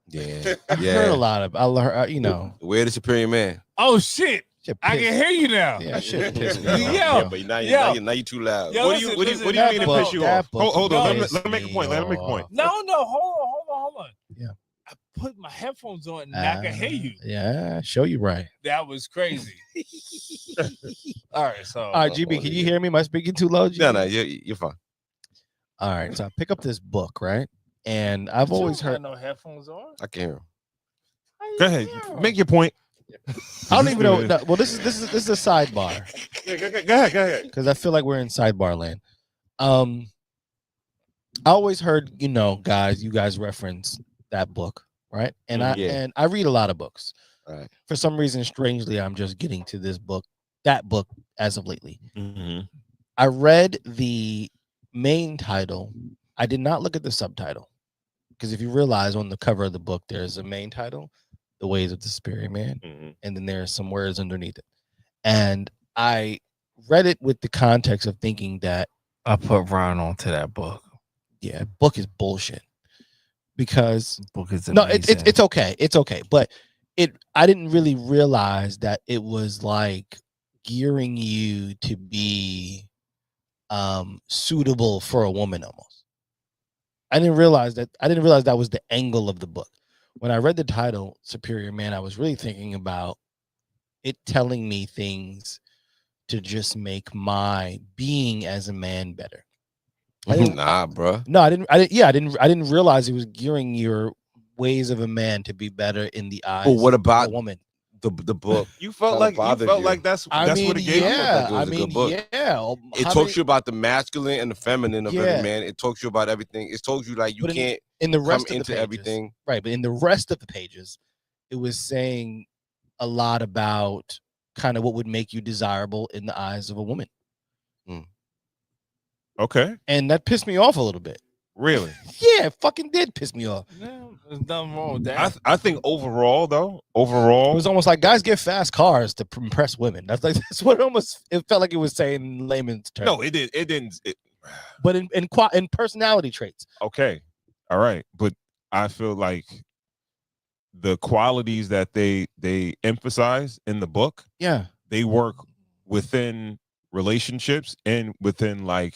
Yeah. I heard a lot of. I learned, you know. The Way of the Superior Man. Oh shit! I can hear you now. Yeah, shit pissed me off. Yo, but now you're too loud. Yo, What do you mean to piss you off? Hold on. Let me make a point. Let me make a point. No, hold on. Yeah. I put my headphones on and I can hear you. Yeah, show you right. That was crazy. All right, so. All right, GB, can you hear me? Am I speaking too low? GB? No, you're fine. All right, so I pick up this book, right? And I've always heard. No headphones on. I can hear him. Go ahead. Make your point. I don't even know. No, well, this is a sidebar. Yeah, go ahead. Because I feel like we're in sidebar land. I always heard, you know, you guys reference that book, right? And I read a lot of books. Right. For some reason, strangely, I'm just getting to that book as of lately. Mm-hmm. I read the main title. I did not look at the subtitle. Because if you realize on the cover of the book, there's a main title, The Ways of the Superior Man, and then there are some words underneath it. And I read it with the context of thinking that I put Ron onto that book. Yeah, book is bullshit. Because book is it's okay. It's okay. But I didn't really realize that it was like gearing you to be suitable for a woman almost. I didn't realize that was the angle of the book. When I read the title, Superior Man, I was really thinking about it telling me things to just make my being as a man better. Nah, bro. No, I didn't realize it was gearing your ways of a man to be better in the eyes But what about of a woman. The book? You felt like that's what it gave you. It talks you about the masculine and the feminine of every man. It talks you about everything. It told you like you can't in the rest come of into the pages, everything. Right, but in the rest of the pages, it was saying a lot about kind of what would make you desirable in the eyes of a woman. Okay. And that pissed me off a little bit. Really? Yeah, it fucking did piss me off. No, there's nothing wrong with that. I think overall it was almost like guys get fast cars to impress women. That's what it felt like it was saying in layman's terms. No, it didn't. But in personality traits. Okay. All right. But I feel like the qualities that they emphasize in the book, they work within relationships and within like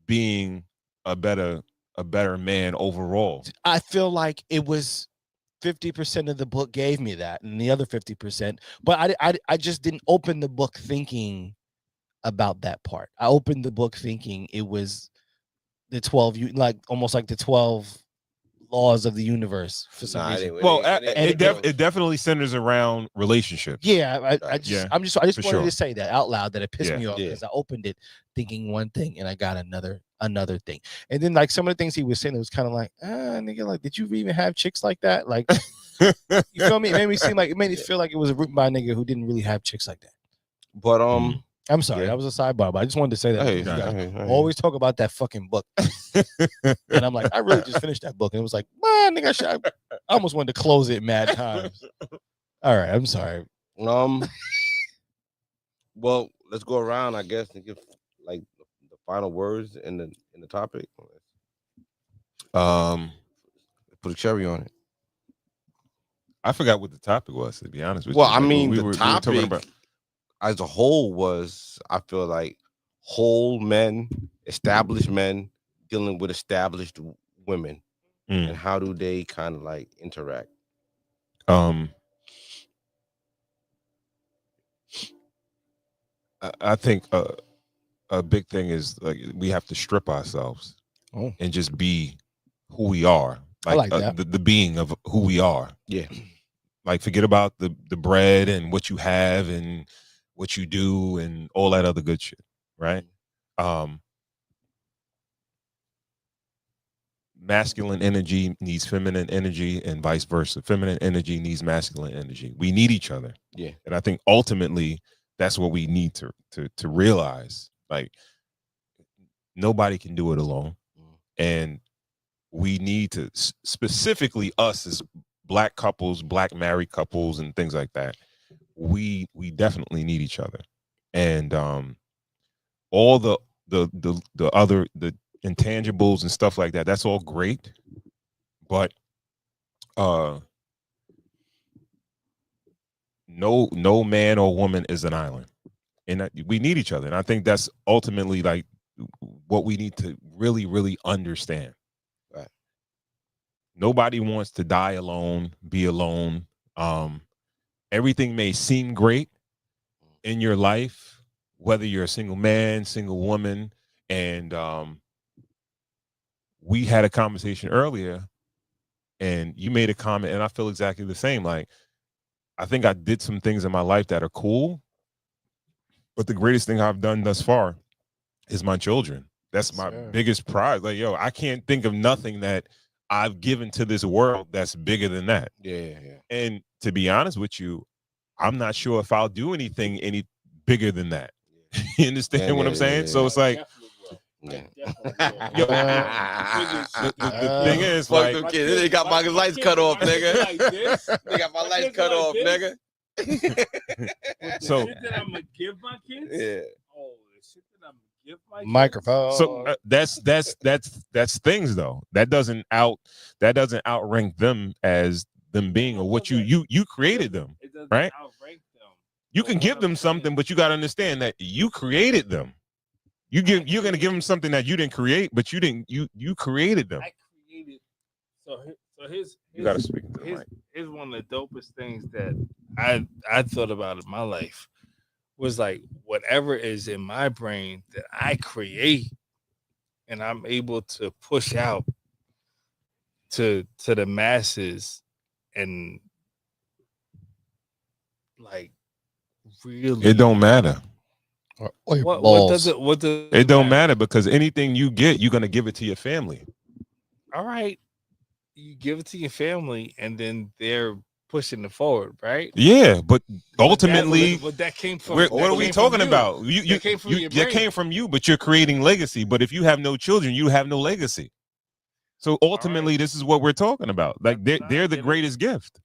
being a better man overall. I feel like it was 50% of the book gave me that, and the other 50%. But I just didn't open the book thinking about that part. I opened the book thinking it was the 12, almost like the 12 laws of the universe for some reason. Well, it definitely centers around relationships. Yeah, I just wanted to say that out loud, that it pissed me off because I opened it thinking one thing and I got another thing. And then like some of the things he was saying, it was kind of like, nigga, like, did you even have chicks like that? Like, you feel me? It made me feel like it was written by a nigga who didn't really have chicks like that. But I'm sorry, that was a sidebar, but I just wanted to say that. You guys always talk about that fucking book. And I'm like, I really just finished that book. And it was like, man, nigga, I almost wanted to close it mad times. All right, I'm sorry. Well, let's go around, I guess, and give like the final words in the topic. Put a cherry on it. I forgot what the topic was, to be honest with you. Well, I mean, we were talking about as a whole was, I feel like, whole men, established men dealing with established women, and how do they kind of like interact? I think a big thing is like we have to strip ourselves and just be who we are. Like, that. The being of who we are. Yeah. Like, forget about the bread and what you have and what you do and all that other good shit, right? Masculine energy needs feminine energy and vice versa. Feminine energy needs masculine energy. We need each other. Yeah. And I think ultimately that's what we need to realize. Like, nobody can do it alone. And we need to, specifically us as Black couples, Black married couples and things like that, we definitely need each other. And all the other intangibles and stuff like that, that's all great, but no man or woman is an island, and we need each other. And I think that's ultimately like what we need to really understand. Right. Nobody wants to die alone, be alone. Everything may seem great in your life, whether you're a single man, single woman. And we had a conversation earlier and you made a comment and I feel exactly the same. Like, I think I did some things in my life that are cool, but the greatest thing I've done thus far is my children. That's my biggest pride. Like, yo, I can't think of nothing that I've given to this world that's bigger than that. Yeah. And to be honest with you, I'm not sure if I'll do anything any bigger than that. You understand what I'm saying? So it's like, yeah. Yo, the thing is, fuck like, them kids. They got my lights cut off, nigga. They got my lights cut off, nigga. So shit that I'm gonna give my kids. Yeah. Oh, the shit that I'm gonna give my microphone. So that's things though. That doesn't outrank them as them being or what you created them, right? You can give them something, but you got to understand that you created them. You're gonna give them something that you didn't create, but you created them. I created. So here's you got to speak to the mic. Here's one of the dopest things that I thought about in my life was like whatever is in my brain that I create and I'm able to push out to the masses and like really It don't matter. What does it don't matter because anything you get, you're gonna give it to your family. All right, you give it to your family, and then they're pushing it forward, right? Yeah, but ultimately, but that came from. What are we talking about? That came from you, but you're creating legacy. But if you have no children, you have no legacy. So ultimately, this is what we're talking about. Like they're the greatest gift.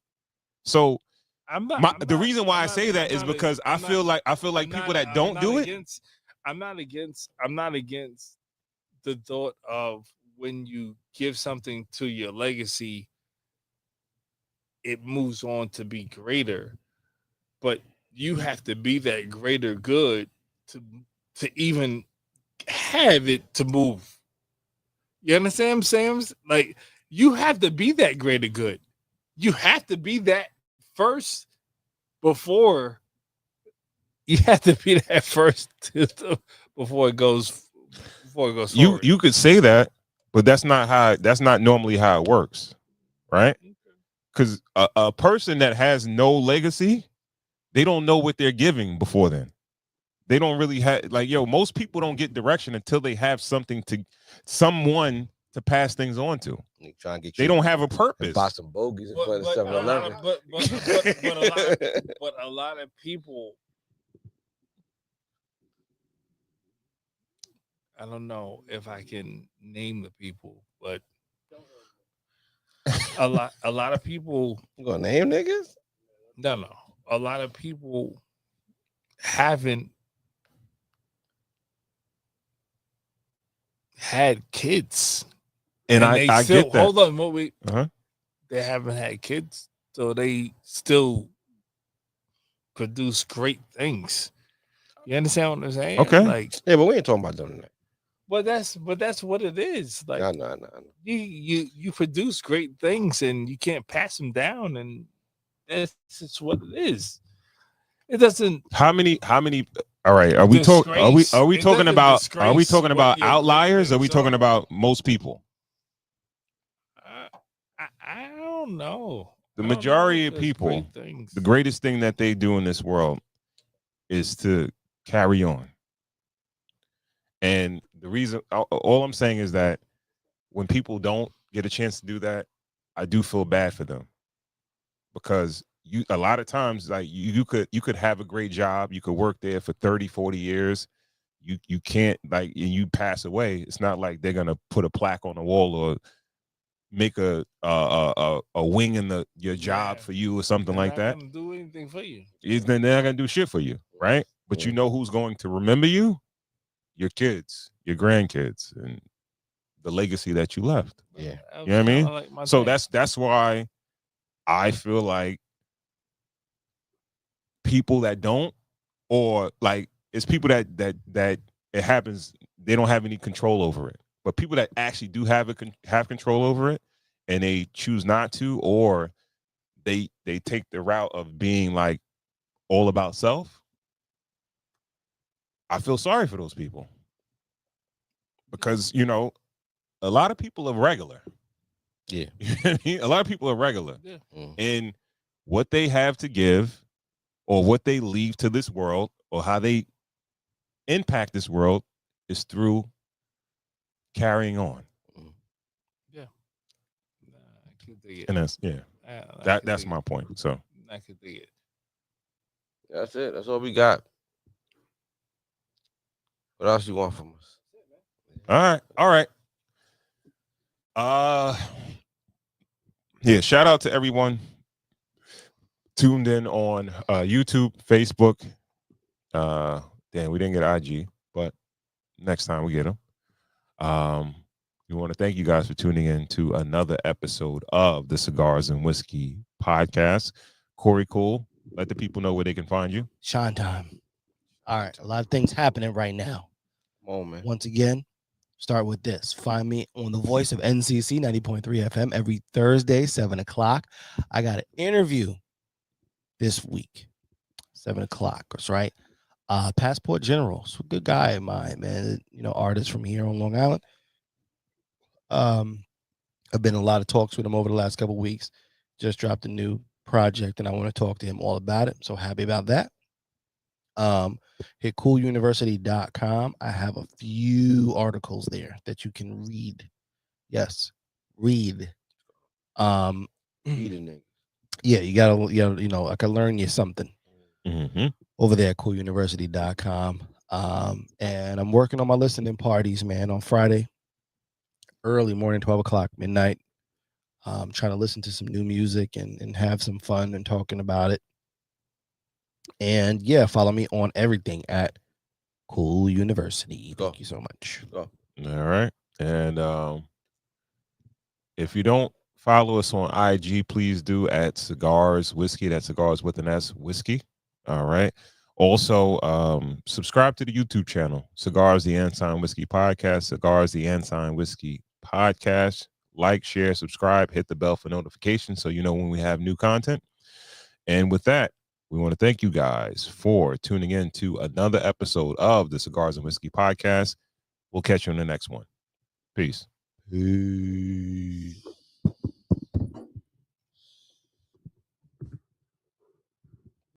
So. The reason why I say that is because I feel like people that don't do it. I'm not against the thought of when you give something to your legacy, it moves on to be greater. But you have to be that greater good to even have it to move. You understand what I'm saying? Like you have to be that greater good. You have to be that first before you have to be that first before it goes forward. You could say that, but that's not normally how it works, right? Because a person that has no legacy, they don't know what they're giving before then. They don't really have most people don't get direction until they have someone to pass things on to. They don't have a purpose. Buy some bogeys in front of 7-Eleven. But a lot of people I don't know if I can name the people, but a lot of people. You gonna name niggas? No. A lot of people haven't had kids, and I still, get that. Hold on, wait. They haven't had kids, so they still produce great things. You understand what I'm saying? Okay. Like, yeah, but we ain't talking about them tonight. But that's what it is. Like, no. You produce great things and you can't pass them down, and that's just what it is. It doesn't. How many? All right. Are we talking? Are we talking about? Are we talking about outliers? Or are we talking about most people? I don't know. The majority of people, the greatest thing that they do in this world is to carry on. And the reason, all I'm saying is that when people don't get a chance to do that, I do feel bad for them, because a lot of times, like you could have a great job, you could work there for 30, 40 years. You can't, like, and you pass away. It's not like they're gonna put a plaque on the wall or make a wing in your job for you or something like that. They're not gonna do anything for you. Then they're not gonna do shit for you, right? But you know who's going to remember you? Your kids, your grandkids, and the legacy that you left. Yeah, you know what I mean. Like so that's why I feel like people that don't, or like it's people that it happens, they don't have any control over it. But people that actually do have control over it, and they choose not to, or they take the route of being like all about self. I feel sorry for those people, because a lot of people are regular. Yeah, a lot of people are regular, yeah. And what they have to give, or what they leave to this world, or how they impact this world, is through carrying on. Yeah, I can dig it. And that's my point. So I can dig it. That's it. That's all we got. What else you want from us? All right. Yeah, shout out to everyone tuned in on YouTube, Facebook. Damn, we didn't get IG, but next time we get them. We want to thank you guys for tuning in to another episode of the Cigars and Whiskey podcast. Corey Cool, let the people know where they can find you. Shine time. All right, a lot of things happening right now. Moment. Once again, start with this. Find me on the Voice of NCC 90.3 FM every Thursday, 7 o'clock. I got an interview this week, 7 o'clock. That's right. Passport General, so a good guy of mine, man. Artist from here on Long Island. I've been in a lot of talks with him over the last couple of weeks. Just dropped a new project, and I want to talk to him all about it. So happy about that. Hit cooluniversity.com. I have a few articles there that you can read. Yes, read. Reading. Yeah, you gotta, I can learn you something over there at cooluniversity.com. And I'm working on my listening parties, man, on Friday, early morning, 12 o'clock, midnight. Trying to listen to some new music and have some fun and talking about it. And yeah, follow me on everything at Cool University. Thank you so much. All right. And if you don't follow us on IG, please do at Cigars Whiskey. That's Cigars with an S, Whiskey. All right. Also, subscribe to the YouTube channel, Cigars the Ensign Whiskey Podcast, Cigars the Ensign Whiskey Podcast. Like, share, subscribe, hit the bell for notifications so you know when we have new content. And with that, we want to thank you guys for tuning in to another episode of the Cigars and Whiskey Podcast. We'll catch you in the next one. Peace. Peace.